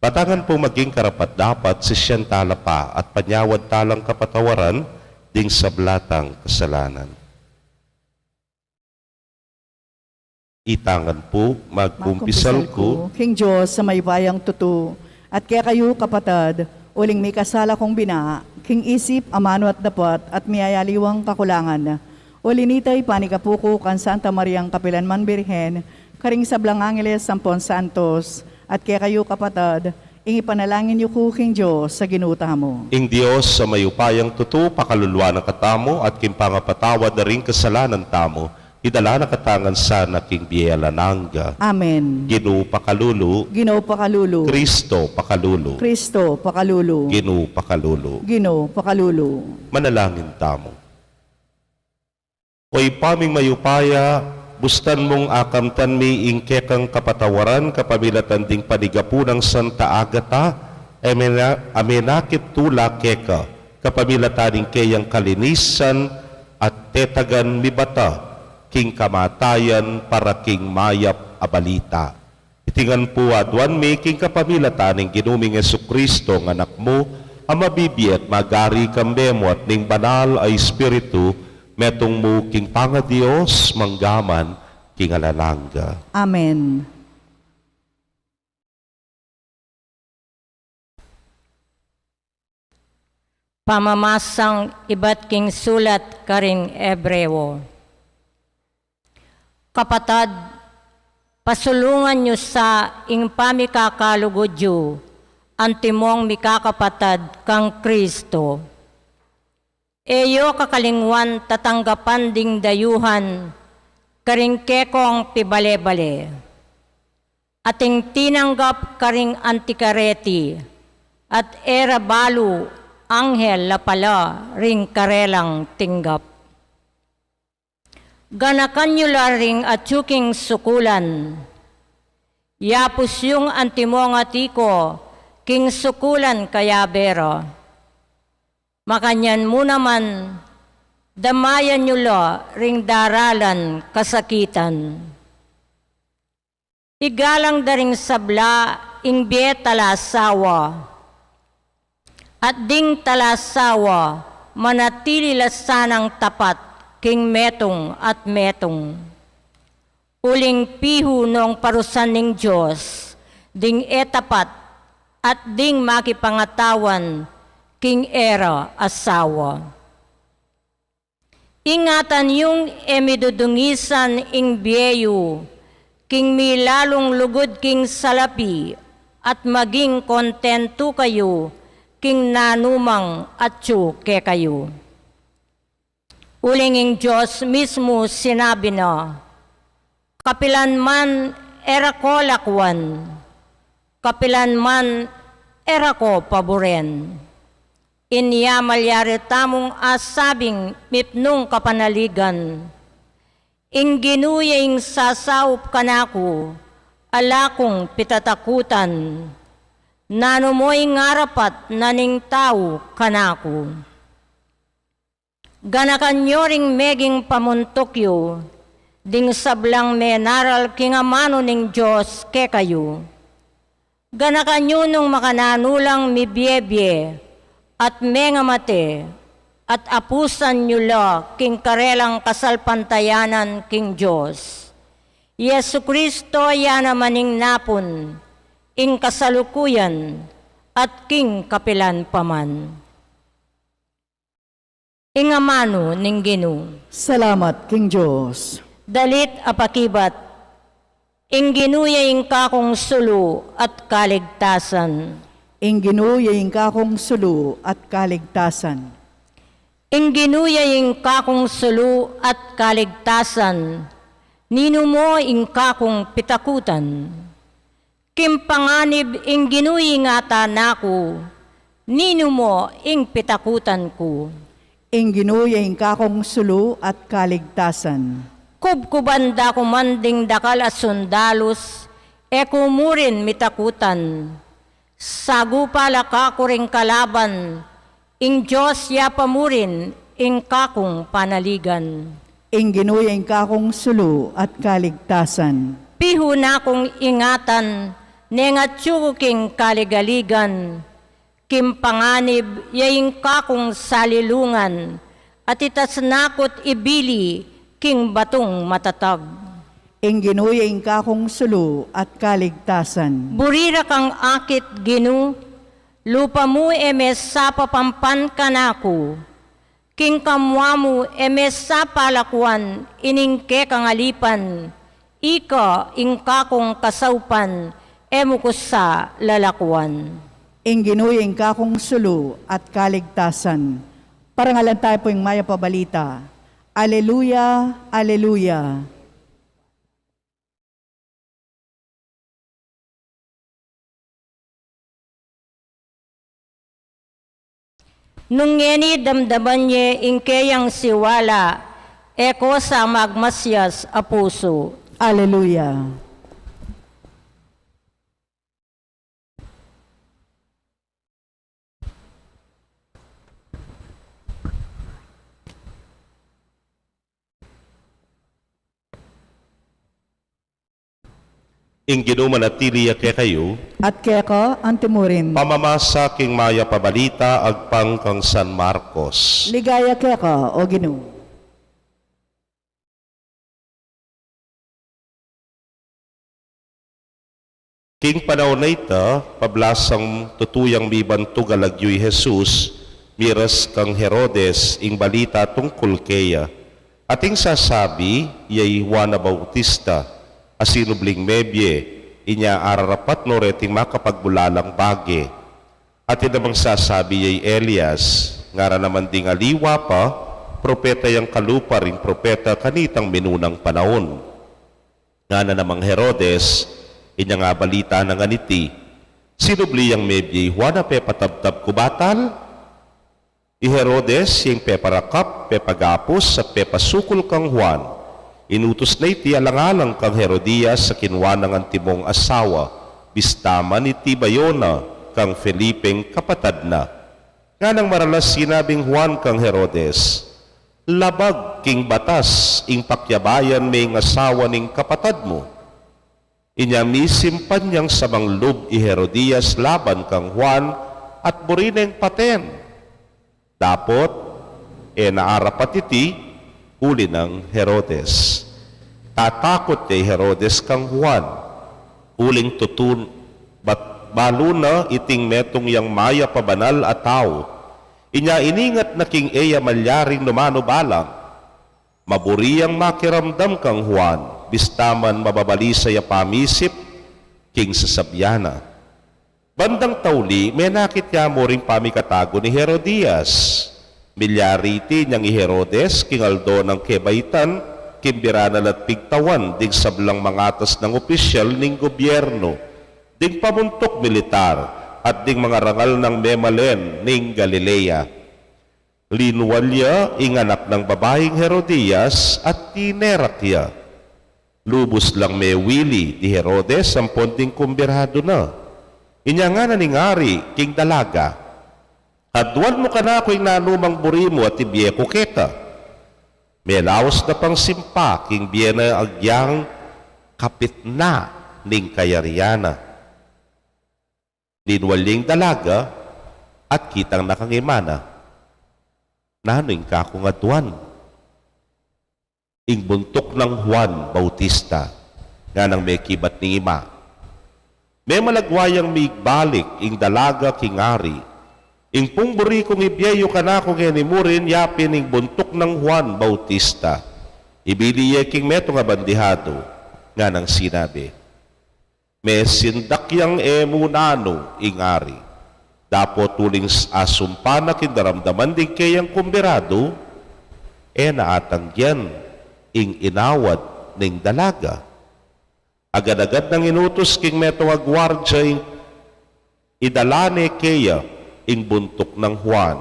Batangan po maging karapat dapat si siyan tala pa at panyawad talang kapatawaran ding sablatang kasalanan. Itangan po, magkumpisal ko, King Diyos sa may bayang tutu, at kaya kayo kapatad, uling may kasala kong bina, king isip, amano at dapat, at miyayaliwang kakulangan. Ulinitay panikapuko kan Santa Mariang Kapilanman Birhen, karing sablang Angeles Sampon Santos, at kaya kayo kapatad, ingi panalangin niyo ko king Diyos sa ginuta mo. ing Diyos sa mayupayang tutu, pakaluluwa ng katamo at kimpangapatawad na rin kasalanan tamo, idala na katangan sana king biyalananga. Amen. Ginoo pakalulu, Ginoo pakalulu. Kristo pakalulu, Kristo pakalulu. Ginoo pakalulu. Ginoo pakalulu. Manalangin tamo. Oy paming mayupaya, bustan mong akamtan mi ingkekang kapatawaran kapamilatan ding panigapunang Santa Agata, amenakit tula keka, kapamilatan ding kayang kalinisan at tetagan mibata, king kamatayan para king mayap abalita. Itingan po adwan mi king kapamilatan ning ginuming Jesucristo ng anak mo, ang mabibiyat magari kambemo at ning banal ay Espiritu, metong mo king panga Diyos manggaman king alalangga. Amen. Pamamasang iba't king sulat karing Ebreo. Kapatad, pasulungan nyo sa ing pamikakalugodyo, antimong mikakapatad kang Kristo. Eyo kakalingwan tatanggapan ding dayuhan, karing kekong pibale-bale. Ating tinanggap karing antikareti, at era balu, anghel lapala, ring karelang tinggap. Ganakan nyo ring atsuking sukulan, yapos yung antimong atiko, king sukulan kaya bero. Makanyan mo naman, damayan nyo ring daralan kasakitan. Igalang daring sabla, ing talasawa, at ding talasawa, manatili lasanang tapat, king metong at metong. Uling pihu nung parusan ning Diyos, ding etapat, at ding makipangatawan, king era asawa. Ingatan yung emidudungisan ing biyeyo, king milalong lugod king salapi, at maging kontento kayo, king nanumang atyo ke kayo. Uling ing Diyos mismo sinabi na, kapilan man era ko lakwan, kapilan man era ko paboren. Inya malyari tamong asabing mipnong kapanaligan. Ing ginuyeng sasaup kanako, alakong pitatakutan. Nano mo'y ngarapat naning tao kanako. Ganakan nyo ring meging pamuntokyo, ding sablang menaral kingamano ning Diyos ke kayo. Ganakanyo nung makananulang mi biye at menga mate, at apusan nyo la king karelang kasalpantayanan king Diyos. Yesu Kristo yana maning napon, ing kasalukuyan, at king kapilan paman. Ingamano ning Ginoo. Salamat, King Diyos. Dalit apakibat, ing ginuyay kakong sulu at kaligtasan. Ing ginuyay kakong sulu at kaligtasan. Ing ginuyay kakong sulu at kaligtasan, nino mo ing kakong pitakutan. Kimpanganib ing ginuyi nga tanako, nino mo ing pitakutan ko. Ing ginuyay kakong sulu at kaligtasan. Kubkubanda kumanding dakal at sundalos, e kumurin mitakutan. Sagupala kakuring kalaban, ing Diyos ya pamurin, ing kakong panaligan. Ing ginuyay kakong sulu at kaligtasan. Piho na kong ingatan, nengatsuking kaligaligan, kimpanganib yaing kakong salilungan, at itasnakot ibili, king batong matatag. Ing ginuyay kakong sulu at kaligtasan. Burira kang akit Ginu, lupa mo emes sa papampan kanako. King kamwa mo emes sa palakuan, iningke kang alipan. Ika ing kakong kasaupan, emukos sa lalakuan. Ing ginuyay kakong sulu at kaligtasan. Parangalan tayo po yung maya pabalita. Aleluya, aleluya. Nung ngeni damdaman niya ingkeyang siwala, eko sa magmasyas a puso. Aleluya. Ing ginumanatili ke kayo, At kaya ang timurin. pamamasa king maya pabalita agpang kang San Marcos. Ligaya kaya o Ginoo. King panahon na ita, pablasang tutuyang bibantuga lagyoy Jesus, miras kang Herodes, ing balita tungkol keya. Ating sasabi, yay Juana Bautista, asinubling mebye, inya ararapat no reting makapagbulalang bage. At inamang sasabi yay Elias, ngara naman ding aliwa pa, propeta yang kalupa ring propeta kanitang minunang panahon. Nga na namang Herodes, inya nga balita na nga niti, sinubli yang mebye, Juana pe patabtab kubatal, i Herodes yung peparakap, pepagapos, at pepasukol kang Juan. Inutos na iti alangalang kang Herodias sa kinwanang antimong asawa, bistaman iti Bayona kang Felipeng kapatad na. Nga nang maralas sinabing Juan kang Herodes, labag king batas ing pakyabayan may asawa ning kapatad mo. Inyamisimpan niyang samang lub i Herodias laban kang Juan at burineng paten. Dapot, naarapat iti uli ng Herodes. Tatakot kay Herodes kang Juan. Uling tutun, balo na iting metong yang maya pabanal at tao. Inya iningat na king eya malyaring numano balang. Maburiyang makiramdam kang Juan, bistaman mababalisa ya pamisip, king sasabyana. Bandang tauli, may nakitya mo ring pamikatago ni Herodias. Milyariti niyang i Herodes, king Aldo ng Kebaitan, kimbiranan at pigtawan, dig sablang mangatas ng opisyal ning gobyerno, dig pamuntok militar, at ding mga rangal ng Memalen ning Galilea. Linuwalya, inganak ng babaeng Herodias at tinerakya. Lubos lang may wili di Herodes, ang ponting kumbirado na. Inya nga naningari, king dalaga. At duwan mo ka na ako'y nanumang burimo at ibiye ko kita. May laos na pang simpa, king biye na agyang kapit na ning kayariana. Dinwalyeng dalaga at kitang nakangimana. Nanoing kakungatuan. Ing buntok ng Juan Bautista nga nang may kibat ni ima. May malagwayang migbalik ing dalaga kingari. Ing pungburi kong ibiyayo ka na kung enimurin yapin ing buntok ng Juan Bautista. Ibiliye king meto nga bandihado nga nang sinabi. May sindakyang emunano ingari. Dapo tuling asumpana kindaramdaman din kayang kumbirado, naatangyan ing inawad ning dalaga. Agad-agad nang inutos king meto nga gwardya ing idalane kaya ing buntok ng Juan.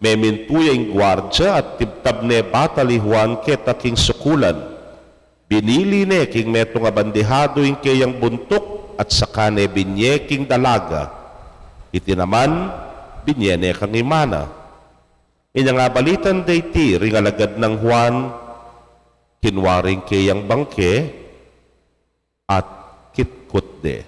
May mintuya ing gwardya at tibtab ne batali Juan keta king sukulan. Binili ne king meto nga bandihado ing kayang buntok at saka ne binye king dalaga. Iti naman, binye ne kang imana. Inya nga balitan dayti ringalagad ng Juan, kinwaring kayang bangke at kitkot de.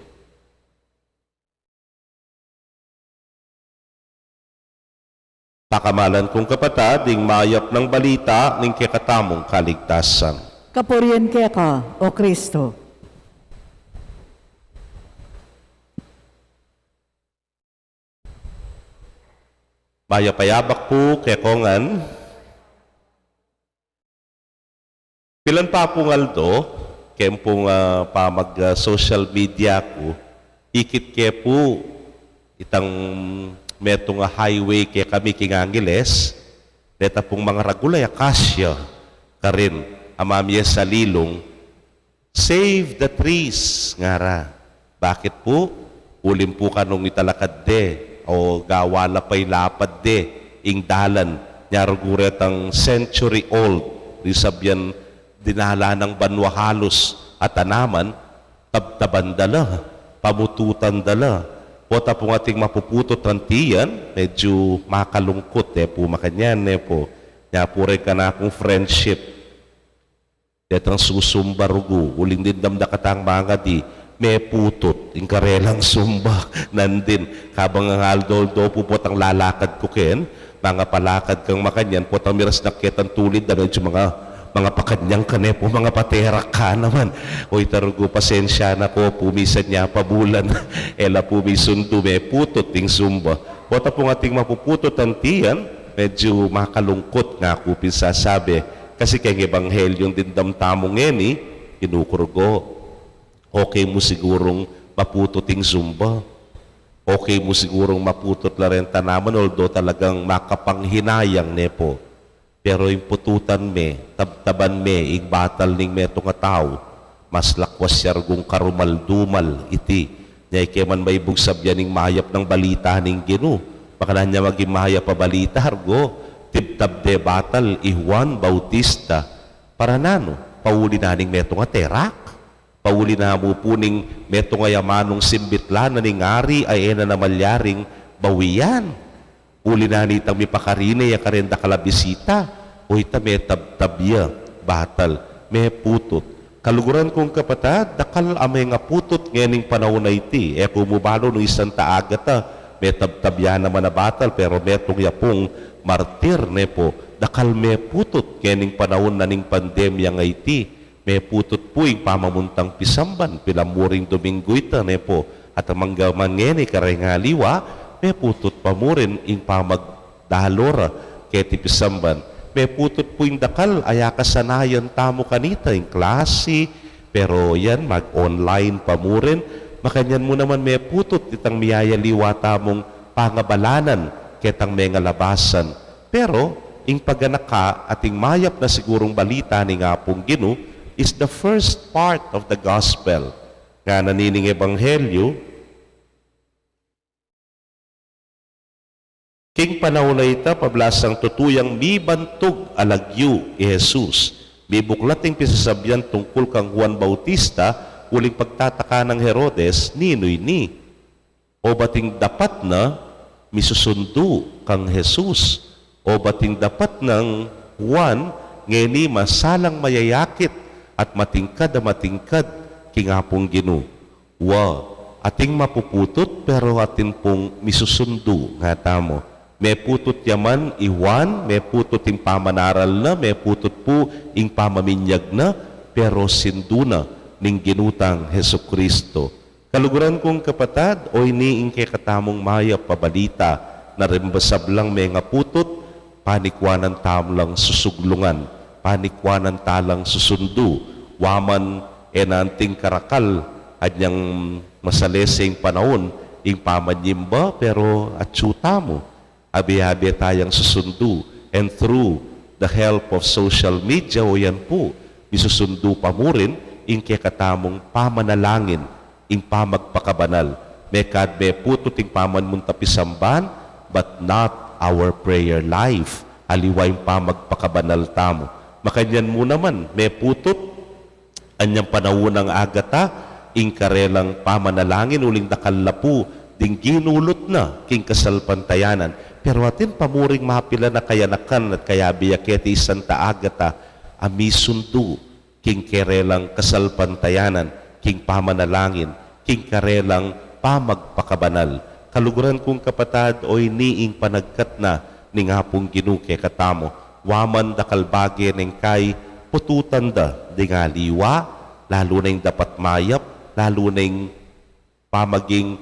Pakamalan kong kapatid, ding mayap ng balita ning kekatamong kaligtasan. Kapurian kaya ka, O Kristo. Mayapayabak po kay Kongan. Pilan pa po ngaldo, kaya pong social media ko, ikit kaya po itang metong highway kaya kami king Angeles, neta pong mga ragulay akasya, karin, amamya sa lilong, save the trees, ngara. Bakit po? Ulim po kanong italakad de, o gawala pa'y lapad de, ing dalan, nyaruguret ang century old, risabyan dinala ng banwa halos at anaman, tabtaban dala, pamututan dala. Pota po ating mapuputot ang tiyan, medyo makalungkot po makanyan po. Nya po rin ka na akong friendship. Detang susumbarugo, uling din damdakatang mga di, may putot, ing karelang sumba, nandin. Kabang ang aldoldo po ang lalakad ko ken, mga palakad kang makanyan, po ang miras na ketang tulid na medyo mga pakanyang kane po, mga paterak ka naman. Uy, tarugo, pasensya na ko, pumisan niya pabulan. Ela pumisundo, may putot ting sumba. Po po ating mapuputot ang tiyan, medyo makalungkot nga ako pinsasabi. Kasi kaya ebanghelyo din damtamong ngeni, kinukurgo. Okay mo sigurong maputoting zumba. Okay mo sigurong maputot la rin tanaman, although talagang makapanghinayang nepo. Pero yung pututan me, tabtaban me, ing batal ning meto nga tao, mas lakwas yargong karumal-dumal iti. Nyay keman may bugsabyan ning mayap ng balita ning Gino. Baka na niya maging mayap pa balita, hargo, tibtab de batal, Juan Bautista. Para nano, pauli na ning meto nga terak. Pauli na mo puning meto nga yamanong simbitlan na ning ari ay na namalyaring bawiyan. Uli na nitang mipakarine ya karenda kalabisita. Uy ta may tabtabya, batal, may putot. Kaluguran kong kapatid, dakal amay nga putot ngayon panahon na iti. Kumubalo no isang taagata, may tabtabya naman na batal, pero metong yapong martir nepo. Dakal may putot ngayon panahon na ning pandemya nga iti. May putot po yung pamamuntang pisamban, pilamuring Domingo ita, nepo, at ang manggamangeni karengaliwa, may putot pa mo rin yung pamagdalora, kaya pisamban. May putot po yung dakal, ayakasanayan tamo kanita, yung klase, pero yan, mag-online pa mo rin, makanyan mo naman may putot, itang miyayaliwa tamong pangabalanan, ketang may ngalabasan. Pero, yung paganak ka, at yung mayap na sigurong balita ni nga pong Gino, is the first part of the gospel. Nga nanining ebanghelyo, king panahon na ita, pablasang tutuyang mibantog alagyo Jesus. May buklating pisasabyan tungkol kang Juan Bautista, uling pagtataka ng Herodes, ninoy ni. O bating dapat na misusundo kang Jesus. O bating dapat ng Juan, ngeni masalang mayayakit, at matingkad na matingkad kingapong Gino. ating mapuputot pero atin pong misusundo nga tamo. May putot yaman iwan, may putot ing pamanaral na, may putot po ing pamaminyag na, pero sindu na ning ginutang Hesu Kristo. Kaluguran kong kapatad, o iniing kay katamong maya pabalita na rimbasab lang may nga putot, panikwanan tam lang susuglungan, panikwanan talang susundo, waman enanting karakal, anyang masalesing panahon, ing pamanyimba, pero atsuta mo, abi-abi tayang susundo, and through the help of social media, o yan po, misusundo pa mo rin, ing kakatamong pamanalangin, ing pamagpakabanal. Mekad me puto ting pamanmuntapisamban, but not our prayer life. Aliwa yung pamagpakabanal tamo. Makanyan mo naman, may putot, anyang panahunang agata, ing karelang pamanalangin, uling nakalapu, ding ginulot na, king kasalpantayanan. Pero atin pamuring mapila na kayanakan at kaya biyaketi Santa Agata, amisundu, king karelang kasalpantayanan, king pamanalangin, king karelang pamagpakabanal. Kaluguran kong kapatad, oy niing panagkat na, ning hapong ginuke katamo, waman da kalbage ning kay pututan da, di nga liwa, lalo na yung dapat mayap, lalo na yung pamaging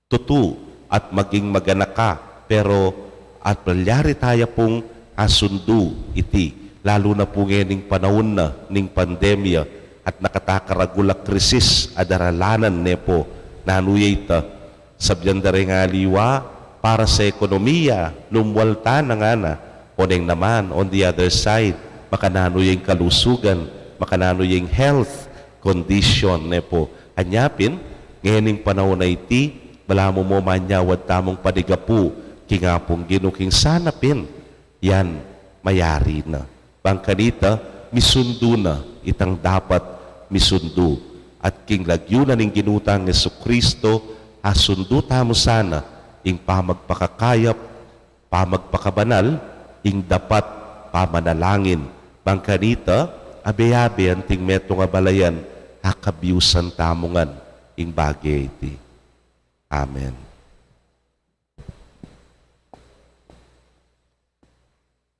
tutu at maging maganaka, pero at malyari tayo pong asundu iti, lalo na po ngayon panahon na ning pandemya at nakatakaragulang krisis adaralanan nepo nanuyay ta sabyan da rin nga liwa para sa ekonomiya lumwalta na nga na oneng naman on the other side makananuyay kalusugan, makananuyay health condition nepo anyapin ngayon panahon na iti bala mo manyawad tamong panigapu kingapong ginuking sanapin yan mayari na bangkanita misundo na itang dapat misundo at king lagyo na ning ginutang ni Kristo asundo tamo sana ing pamagpakakayap pamagpakabanal ing dapat pamanalangin bangkanita abe-abe ang ting meto nga balayan akabyusan tamongan ing bagay iti. Amen.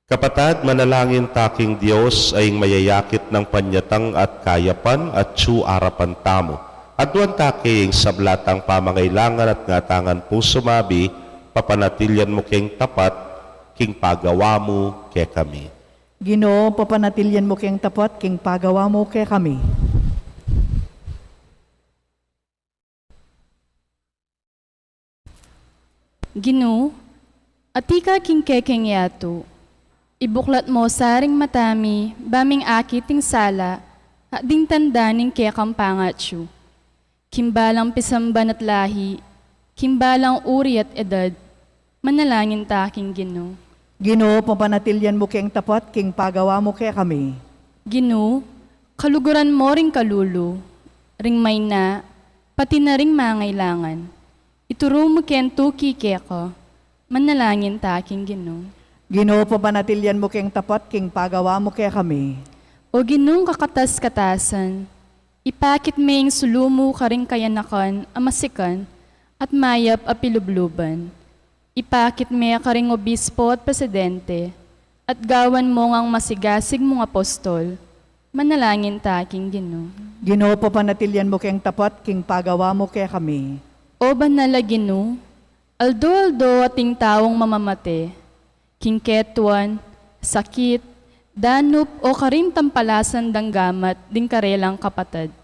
Kapatad, manalangin taking Diyos ay mayayakit ng panyatang at kayapan at arapan tamo. Aduan taking sablatang pamangailangan at ngatangan po sumabi, papanatilyan mo king tapat, king pagawa mo ke kami. Ginoo, papanatilyan mo king tapat, king pagawa mo ke kami. Ginoo, atika king kekeng yato, ibuklat mo saring matami, baming akiting sala, at ding tandaning kekang pangatsu. Kimbalang pisamban at lahi, kimbalang uri at edad, manalangin taking Ginoo. Ginoo, papanatilyan mo king tapat, king pagawa mo ke kami. Ginoo, kaluguran mo ring kalulu, ring may na, pati na ring mangailangan. Ituro mo ken tuki keko, manalangin taking Ginoo. Ginoo, papanatilyan mo king tapat, king pagawa mo ke kami. O Ginoong kakatas-katasan, ipakit maying sulumo ka rin kayanakan, amasikan, at mayap apilubluban. Ipakit may ka ring obispo at presidente, at gawan mo ngang masigasig mong apostol, manalangin taking Ginoo. Ginoo, papanatilyan mo king tapat, king pagawa mo ke kami. O banala Ginoo, aldo-aldo ating taong mamamate, kingketuan, sakit, danup o karin tampalasan danggamat ding karelang kapatad.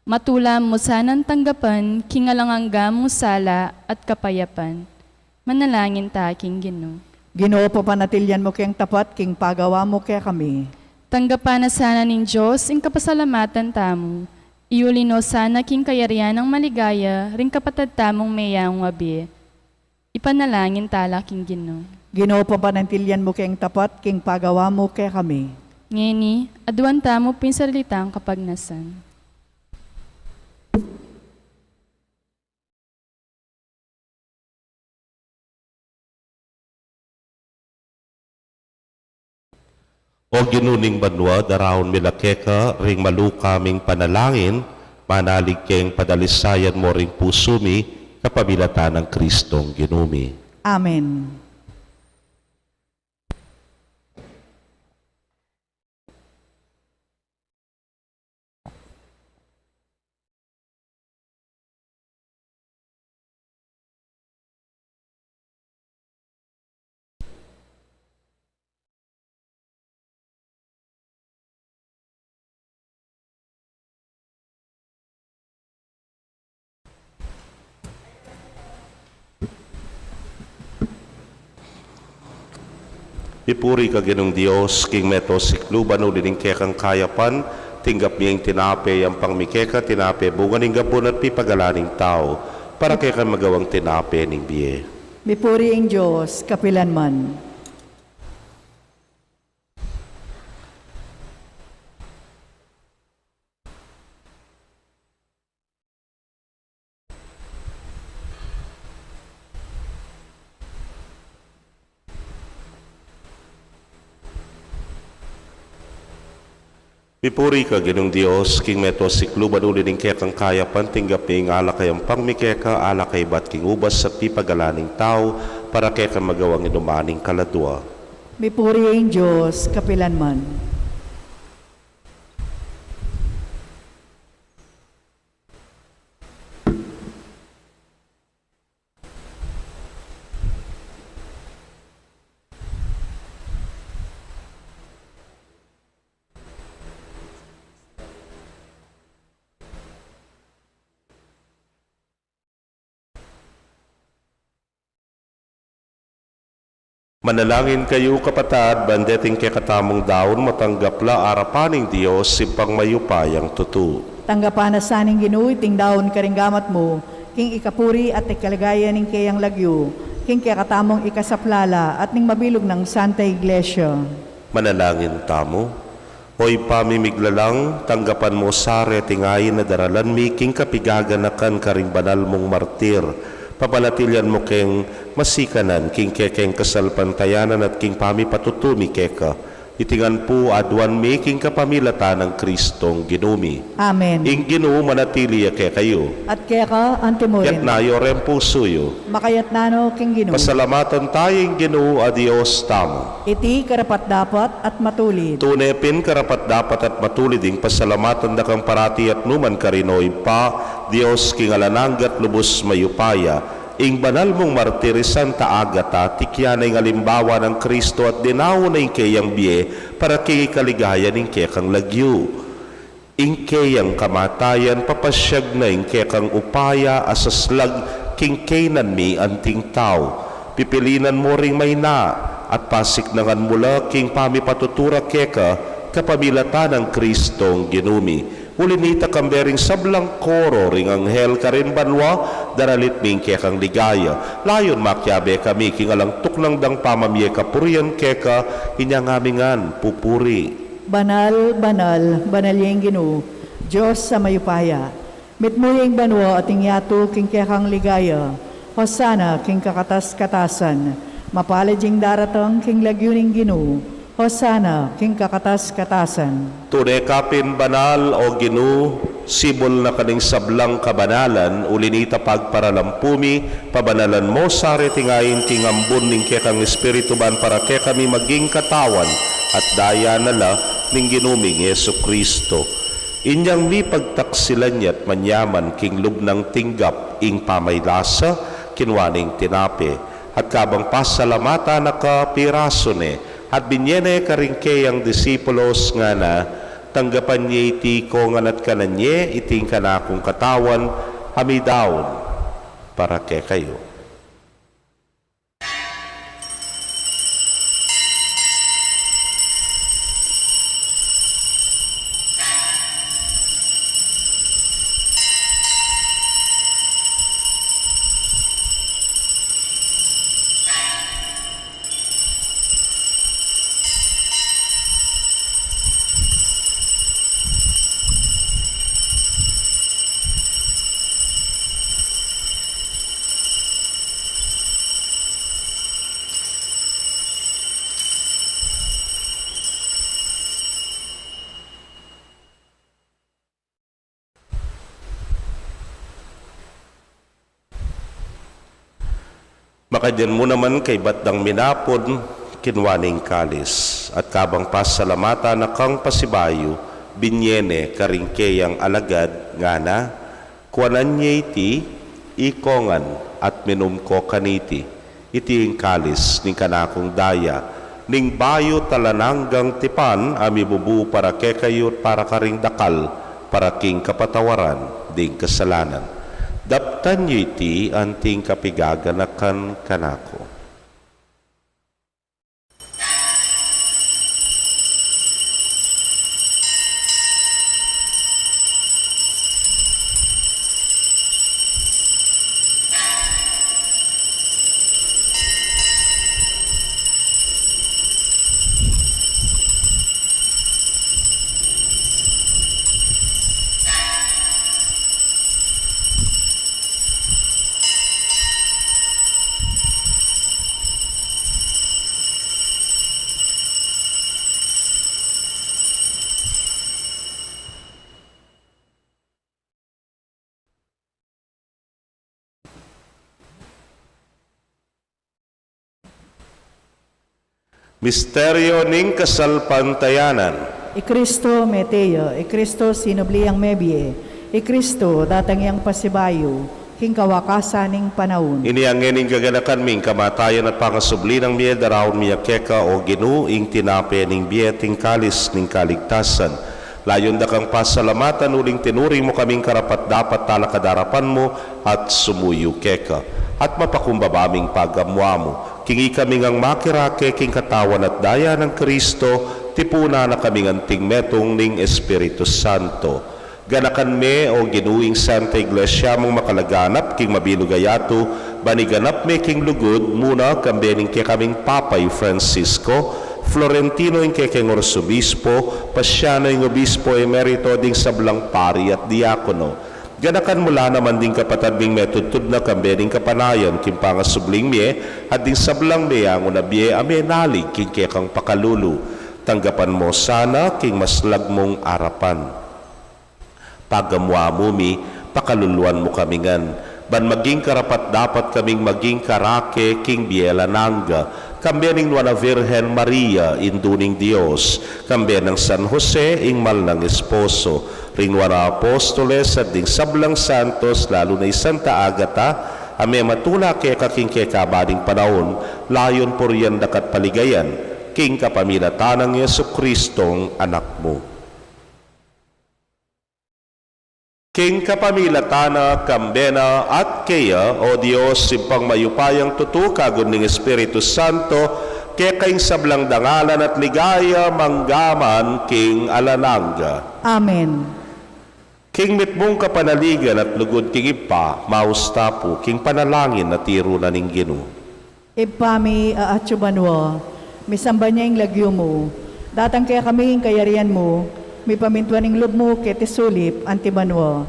Matulam mo sanang tanggapan, kingalangang gamong sala at kapayapan. Manalangin taking Ginoo. Ginoo, papanatilyan mo king tapat, king pagawa mo ke kami. Tanggapan na sana ning Diyos ing kapasalamatan tamo. Iulino sana king kayarian ng maligaya, ring kapatad tamong mayang wabi. Ipanalangin tala king Ginoo. Ginoo, papanatilyan mo king tapat, king pagawa mo ke kami. Ngeni, aduan tamo pinsalitang kapagnasan. O ginuning banwa, darawon milakeka, ring malukaming panalangin, Manalig keng padalisayan mo ring puso mi, kapamilatan ng Kristong ginumi. Amen. Ipuri ka ginong Diyos, king meto sikluban ulining kekang kayapan, tinggap miyang tinape ang pangmikeka, tinape bunga ning gapon at pipagalaning tao, para kekan magawang tinape ning biye. Mipuri ang Diyos, kapilanman. Pipuri ka ginong Diyos, king meto sikluban ulining kekang kayapan, tinggap miyang alakay ang pangmikeka, alakay bat king ubas sa pipagalaning tao, para kekan magawang inumaning kaladwa. Mipuri ang Diyos, kapilanman. Manalangin kayo kapatad, bandeting kekatamong daon, matanggapla arapaning Diyos, simpang mayupayang tutu. Tanggapan na saning Ginoo iting daon karinggamat mo, king ikapuri at ikalagaya ning kayang lagyo, king kakatamong ikasaplala at ning mabilog ng Santa Iglesia. Manalangin tamo. Hoy pamimiglalang, tanggapan mo sare tingayin na daralan mi, king kapigaganakan karing banal mong martir. Papalatilyan mo keng masikanan, king kekeng kasalpantayanan at king pamipatutumi keka. Itingan po adwan mi, king kapamilatan ng Kristong ginumi. Amen. Ing Ginoo manatili ke kayo. At kaya ka, antimorin, Ket nayo ren pusuyo. makayat nano king Ginoo. Pasalamatan tayong Ginoo a Dios tamo. Iti karapat dapat at matulid. Tunepin karapat dapat at matuliding pasalamatan da kang parati at numan karinoy pa, Dios king alananggat lubos mayupaya, ing banal mong martirisan ta agata, tikyan ng alimbawa ng Kristo at dinawo na ing kayang biye, para kikaligaya ng kekang lagyo. Ing kayang kamatayan, papasyag na ing kekang upaya, asaslag king kainan mi anting tao. Pipilinan mo ring may na, at pasiknangan mula king pamipatutura keka, kapamilatan ng Kristong ginumi. Ulinita kambering sablang koro ring anghel karin banwa, daralit ming kekang ligaya. Layon makyabe kami kingalang tuknang dang pamamye kapurian keka, inyangamingan pupuri. Banal, banal, banal yung Ginoo, Diyos sa mayupaya. Mitmuyeng banwa at ingyato king kekang ligaya. Hosana king kakatas-katasan. Mapalad yung daratang king lagyuning Ginoo. Hosana king kakatas-katasan. Tunay kapin banal o Ginoo, sibol na kaning sablang kabanalan, ulinita pagparalampumi, pabanalan mo sari tingayin king ambon ning kekang espiritu ban, para ke kami maging katawan at daya nala ning ginuming Yesu Kristo. Inyang mi pagtaksilan yat manyaman king lubnang tinggap ing pamaylasa, kinwaning tinape, at kabang pasalamata nakapirasone, at binyene karingke ang disipulos nga na, tanggapan niya iti ko nga nat kananye, iting kanakong katawan, hamidaon, para ke kayo. Pakadyan mo naman kay batdang minapod, kinwaning kalis. At kabang pasalamata na kang pasibayo, binyene karingkeyang alagad nga na, kuanan niya iti, ikongan at minum ko kaniti. Iti ang kalis ning kanakong daya, ning bayo talananggang tipan, ami bubu para kekayot para karing dakal, para king kapatawaran, ding kasalanan. Daptan niyo iti anting kapigaganakan kanako. Misteryo ning kasalpantayanan. Ikristo meteo, Ikristo sinubliang mebie, Ikristo datangyang pasibayo, king kawakasan ning panahon. Iniangin ing gaganakan ming kamatayan at pangasubli ng miye darawon miya keka o ginu ing tinape ning bieting kalis ning kaligtasan. Layon da kang pasalamatan uling tinuring mo kaming karapat dapat talakadarapan mo at sumuyo keka. At mapakumbabaming pagamwa mo. Kingi kami ngang makirake king katawan at daya ng Kristo, tipuna na kami nganting metong ning Espiritu Santo. Ganakan me o ginuing Santa Iglesia mong makalaganap king mabilugayato, baniganap me king lugod muna kambening kay kaming Papay Francisco, Florentino ing kay king Orsobispo, Pasiano ing Obispo Emerito ding sablang pari at diakono. Ganakan mula naman din kapatad ming metutod na kambening kapanayan king pangasubling miye at din sablang meyang unabye ame nalig king kekang pakalulu. Tanggapan mo sana king maslag mong arapan. Pagamwa mo mi, pakaluluan mo kamingan. Ban maging karapat dapat kaming maging karake king biela nangga. Kambening Nuana Virgen Maria, induning Dios. Kambenang San Jose, ing mal ng esposo. Rinwara Apostoles at ding sablang santos, lalo na Santa Agata, ame matula kaya kaking kabading panahon, layon por yan dakat paligayan, king kapamilatan ng Yesu Kristong anak mo. King kapamilatana, kambena at kaya, o Diyos, simpang mayupayang tutukagon ng Espiritu Santo, kaya kaing sablang dangalan at ligaya, manggaman, king alananga. Amen. King mitmong kapanaligan at lugod king ipa, maustapo, king panalangin na tiro na ning Ginoo. Ipami aatsubanwa, misamba niya yung lagyo mo, datang kaya kami yung kayarian mo, may pamintuan ng loob mo kete sulip antibanwa.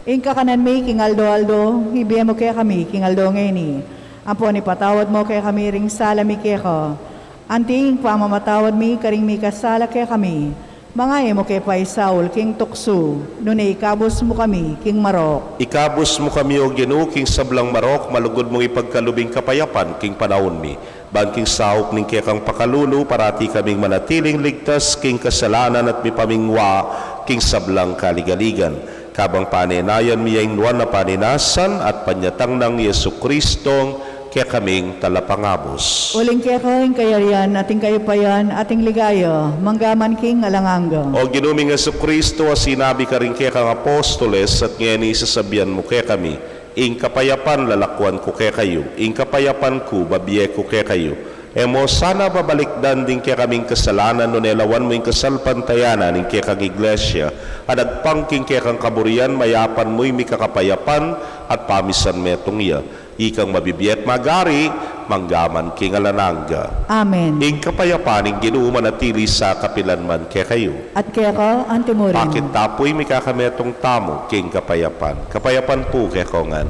Ing kakanan mi king aldo, hibiya mo kaya kami king aldo ngayni. Ampo ni patawad mo kaya kami ring sala mi kaya ka. Anting pamamatawad mi karing mi kasala kaya kami. Mga mo kay Pai Saul, king tukso, nunay ikabos mo kami, king Marok. Ikabos mo kami o Ginoo, king sablang Marok, malugod mong ipagkalubing kapayapan, king panahon mi. Bangking sahop ning kekang pakalulu, parati kaming manatiling ligtas, king kasalanan at mi pamingwa, king sablang kaligaligan. Kabang panenayan mi yung nuwan na paninasan at panyatang ng Yesu Kristong, kaya kaming talapangabos. Uling kaya kawing kayarian, ating kayupayan, ating ligaya, manggaman king alanganga. O ginuming Yesu Kristo, sinabi ka rin kaya kang apostoles, at ngayon isasabihan mo kaya kami, ing kapayapan lalakwan ko kaya kayo, ing kapayapan ko babiye ko kaya kayo. Emo sana babalikdan din kaya kaming kasalanan, no nelawan mo yung kasalpantayanan, ing kaya kang iglesia, at agpangking kaya kang kaburian, mayapan mo'y may kakapayapan, at pamisan metong iya. Ikang mabibiyat magari, manggaman king alananga. Amen. Ing kapayapaning Ginoo manatili sa kapilanman kaya kayo. At kaya ka, antimurin. Bakit tapoy may kakametong tamo king kapayapan? Kapayapan po kaya kongan.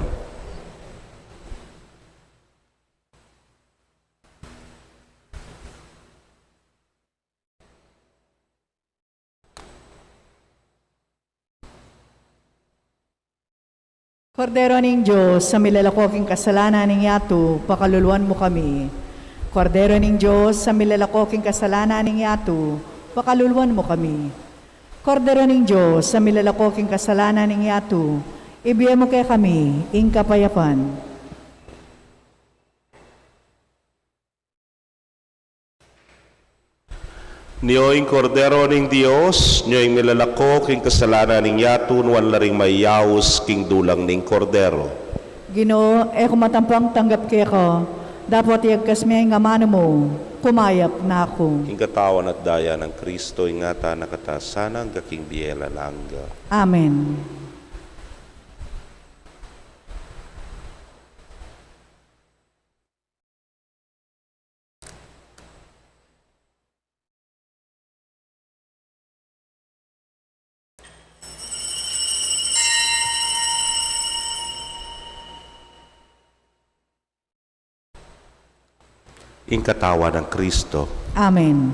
Kordero ning Diyos, sa milalakoking kasalanan ng yato, pakaluluan mo kami. Kordero ning Diyos, sa milalakoking kasalanan ng yato, pakaluluan mo kami. Kordero ning Diyos, sa milalakoking kasalanan ng yato, ibigay mo kay kami, ing kapayapan. Niyo'y kordero ning Dios, niyo'y milalako king kasalanan ning yatun, wan laring mayawos king dulang ning kordero. Ginoo, kumatampang tanggap kay ko, dapat iagkas may nga mano mo, kumayap na ako. King katawan at daya ng Kristo, ingata nakatasana ang gaking biyela langga. Amen. Ing katawan ng Kristo, Amen.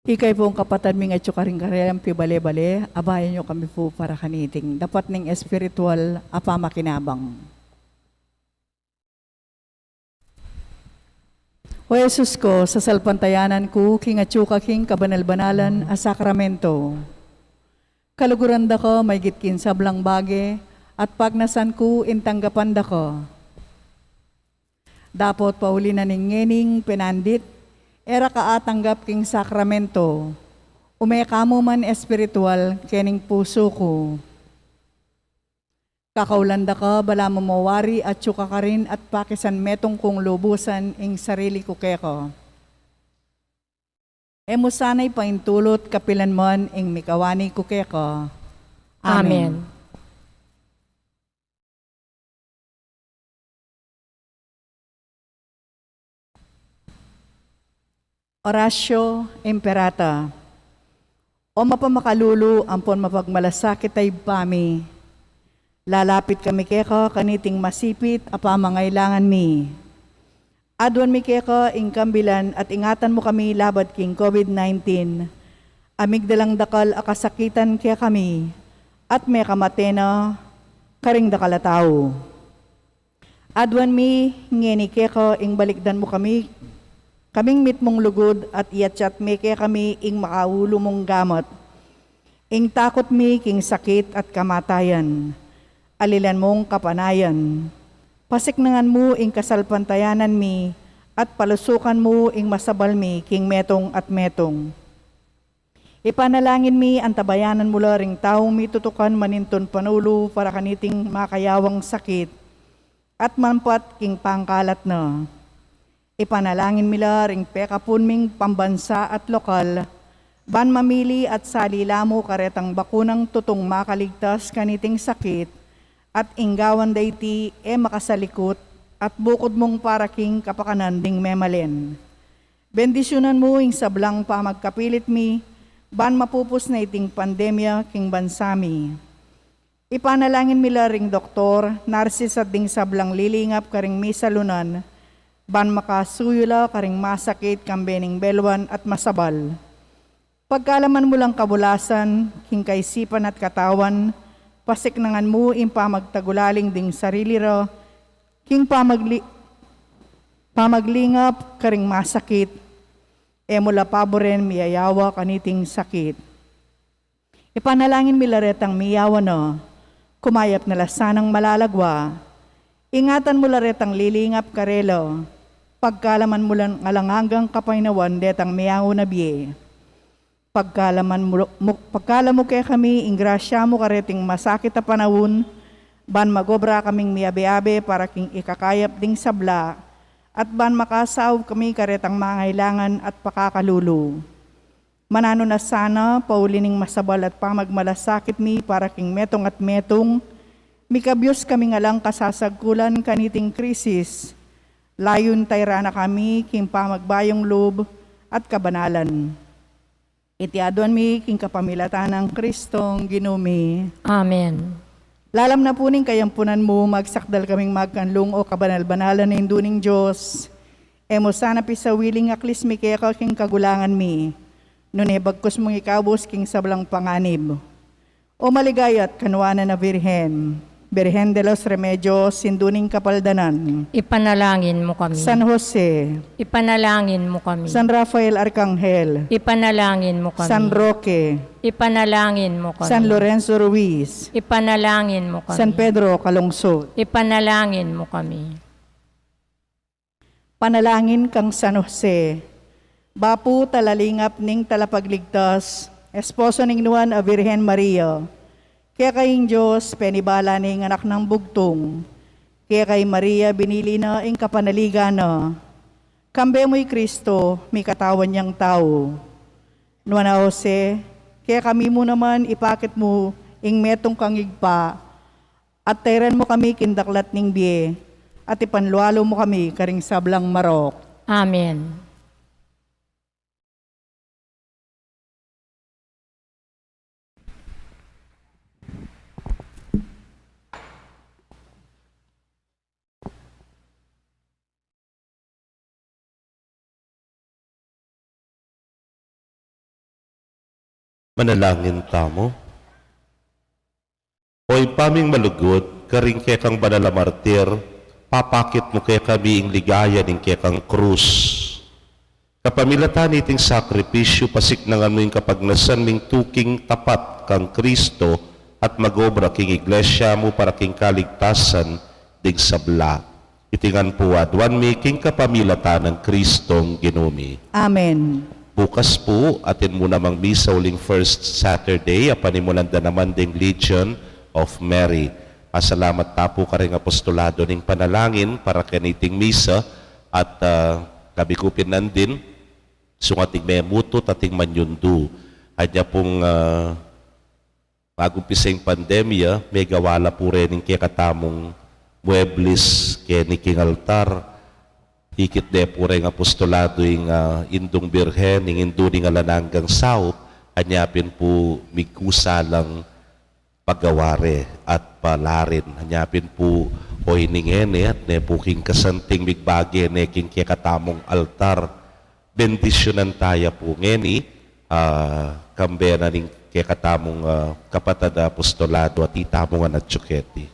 Ikay pong kapatid ming at karing karyang pibale-bale, abayan nyo kami po para kaniting. Dapat ning espiritual apamakinabang. O Jesus ko, sa salpantayanan ko, king atsuka king kabanal-banalan a sakramento. Kaluguran da ko, may gitkin sablang bage, at pagnasan ko, intanggapan da ko. Dapat pauli na ninggening penandit, era kaatanggap king sakramento, umekamo man espiritual kening puso ko. Kakaulanda ka, bala mo mawari at syuka ka rin at pakisan metong kong lubusan ing sarili ko keko. Emo sanay paintulot kapilan mon ing mikawani ko keko. Amen. Orasyo Imperata. O mapamakalulu, ampon mapagmalasakit ay pami. Lalapit kami keko kaniting masipit apa mangailangan mi. Adwan mi keko ing kambilan at ingatan mo kami labat king COVID-19. Amig dalang dakal akasakitan kaya kami at may kamatena karing dakalataw. Adwan mi ngeni keko ing balikdan mo kami kaming mit mong lugod at iatchat mi kaya kami ing makaulo mong gamot. Ing takot mi king sakit at kamatayan. Alilan mong kapanayan. Pasiknangan mo ing kasalpantayanan mi at palusukan mo ing masabal mi king metong at metong. Ipanalangin mi ang tabayanan mula ring taong mi tutukan maninton panulo para kaniting makayawang sakit at manpat king pangkalat na. Ipanalangin mila ring pekapun ming pambansa at lokal, ban mamili at salila mo karetang bakunang tutong makaligtas kaniting sakit, at inggawan dayti makasalikot at bukod mong paraking kapakanan ding memalen. Bendisyonan mo ing sablang pa magkapilit mi, ban mapupos na iting pandemya king bansami. Ipanalangin mila ring doktor, narsis at ding sablang lilingap karing misalunan, ban makasuyula karing masakit kambening belwan at masabal. Pagkalaman mo lang kabulasan, king kaisipan at katawan, pasiknangan mo impa magtagulaling ding sarili ro, king pamaglingap karing masakit, mula paboren miyayawa kaniting sakit. Ipanalangin milaretang miyawa no, kumayap na lasanang malalagwa, ingatan mo laretang lilingap karelo, pagkalaman mo lang alangagang kapainawan detang miyaw na biye. Pagkala mo kaya kami, ingrasya mo kareting masakit na panahon, ban magobra kaming miyabe-abe para king ikakayap ding sabla, at ban makasaw kami karetang mangailangan at pakakalulo. Manano na sana, paulining masabal at pamagmalasakit mi para king metong at metong, mikabyos kami nga lang kasasagkulan kaniting krisis, layon tayrana kami king pamagbayong loob at kabanalan. Itiadwan mi king kapamilatan ng Kristong ginumi. Amen. Lalam na po ning kayampunan mo, magsakdal kaming magkanlong o kabanal-banalan na induning Diyos. Emo sana pisawiling aklis mi kaya king kagulangan mi. Nune bagkos mong ikabos king sablang panganib. O maligayat kanuana na Virhen. Virhen de los Remedios, sinduning kapaldanan. Ipanalangin mo kami. San Jose. Ipanalangin mo kami. San Rafael Arcangel. Ipanalangin mo kami. San Roque. Ipanalangin mo kami. San Lorenzo Ruiz. Ipanalangin mo kami. San Pedro Calungsod. Ipanalangin mo kami. Panalangin kang San Jose. Bapu talalingap ning talapagligtas, esposo ning nuan a Virhen Maria. Kaya kayong Diyos, penibala ning anak ng bugtong. Kaya kay Maria, binili na ing kapanaligan na. Kambe mo'y Kristo, may katawan niyang tao. Nuan na Jose, kaya kami mo naman ipakit mo ing metong kangigpa, at tayran mo kami kindaklat ning biye, at ipanlualo mo kami karing sablang marok. Amen. Manalangin tamo. Oy paming malugod, karing kaya kang banala martir, papakit mo kaya kami ing ligaya ning kaya kang krus. Kapamilatan iting sakripisyo, pasiknangan mo yung kapagnasan ming tuking tapat kang Kristo at magobra king iglesia mo para king kaligtasan dig sabla. Itingan po adwan mi king kapamilatan ng Kristong ginumi. Amen. Bukas po, atin mo namang misa uling first Saturday, apanimulanda naman ding Legion of Mary. Pasalamat ta po karing apostolado ning panalangin para kaniting misa at kabikupin nandin, sungating memutot ating manyundu. Adya pong pag-umpisa yung pandemya, may gawala po rin yung katamong muebles kaya ni King Altar. Hikit de po rin apostolado yung indong birhen, yung induning alananggang sao, anyapin po mikusalang pagawari at palarin. Hanyapin po o hiningene at ne po king kasanting migbagi ne king kikatamong altar. Bendisyonan tayo po ngeni kambena ning kikatamong kapatid apostolado at itamong anatsuketi.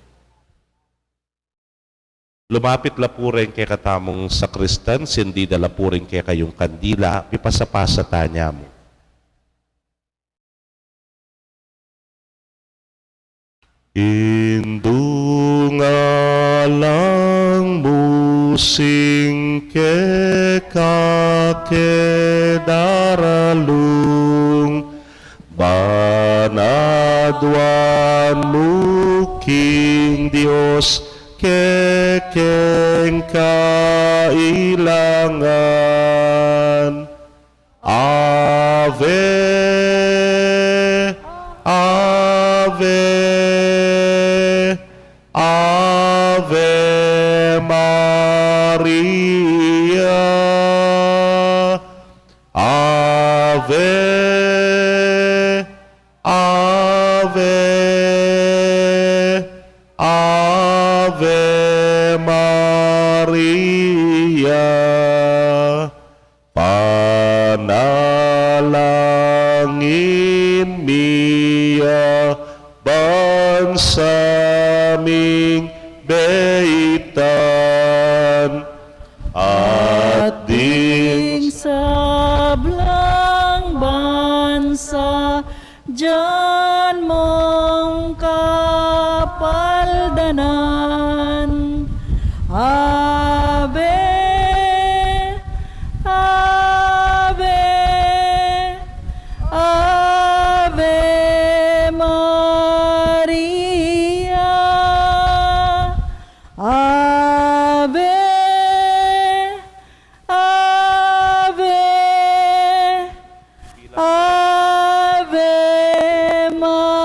Lumapit la po rin kay katamong sakristan, sindi dala po rin kay kayong kandila, pipasapasa tanya mo. Indungalang musing ke kakedaralung banadwan muking Dios kekeng kailangan. Ave, Ave, Ave Maria. Ave, Ave, Ave Maria. Panalangin miya bansaming beitan at ding sablang bansa, dyan mong kapaldanan. Ave, Ave, Ave Maria. Ave, Ave, Ave Maria.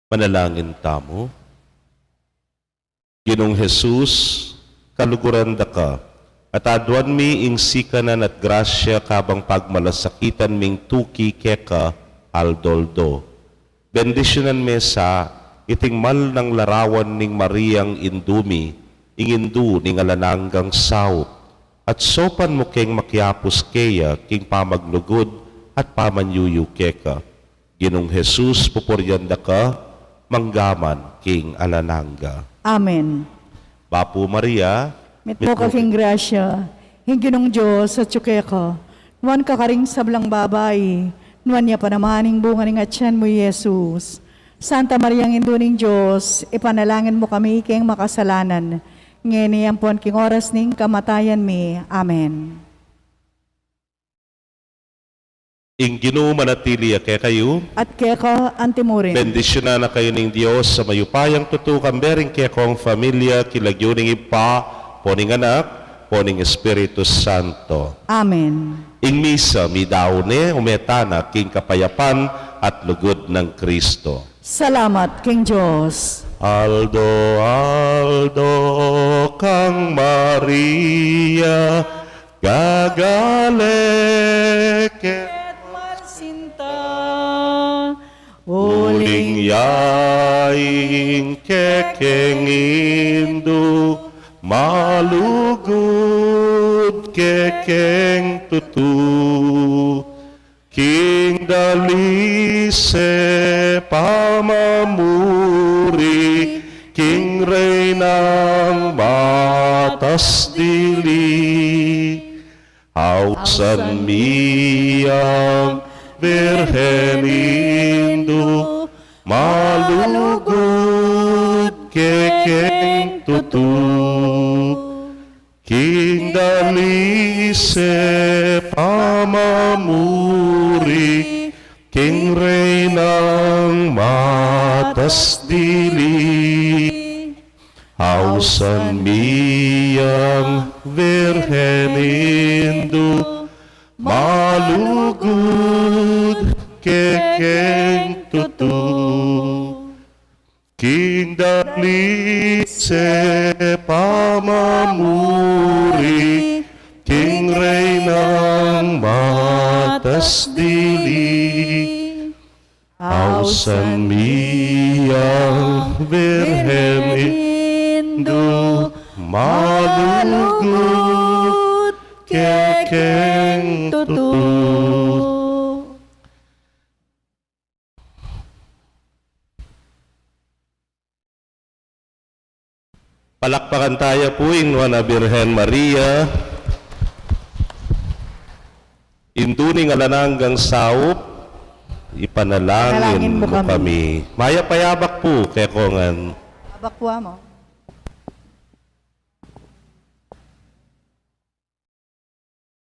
Manalangin tamo. Ginong Jesus, kaluguran da ka, at adwan mi ing sikanan at grasya kabang pagmalasakitan ming tuki keka aldoldo. Bendisyonan me sa iting mal ng larawan ning Mariang indumi, ingindu ning alananggang saut, at sopan mo keng makiapos keya king pamaglugod at pamanyuyu keka. Ginong Jesus, pupuryanda ka, manggaman king alananga. Amen. Bapo Maria, Mit mo kaking grasya, hinginong Diyos sa tsukeko, nuwan ka karing sablang babae, nuwan niya panamaning bunga ng atyan mo, Jesus. Santa Maria, ang induning Diyos, ipanalangin mo kami king makasalanan, ngayon pon king oras ning kamatayan mi. Amen. ing Ginoo manatili kay kayo, At keko antimurin. bendisyonan na kayo ng Diyos sa mayupayang tutukang bering kaya kong familia, kilagyo ning ipa, poning anak, poning Espiritu Santo. Amen. Ing misa, midaone, umetana, king kapayapan at lugod ng Kristo. Salamat, King Diyos. Aldo, Aldo, kang Maria, gagaleke, uling yaing kekengindu, malugod keke keng tutu, king dalise pamamuri, king reynang batas dili, hausan miyang Virgen Indu, malugod kekeng tutu, king dalise pamamuri, king reynang matas dili, hausan miyang Virgen Indu, malugod kekeng tutu, king dalise pamamuri, king reynang matas dili, hausan miyang Virgen Indu, malugod kekeng tutu. Palakpakan tayo po ingwa na Birhen Maria. Induning alananggang saup, ipanalangin mo kami. Maya payabak po, kaya kongan. Abakwa mo.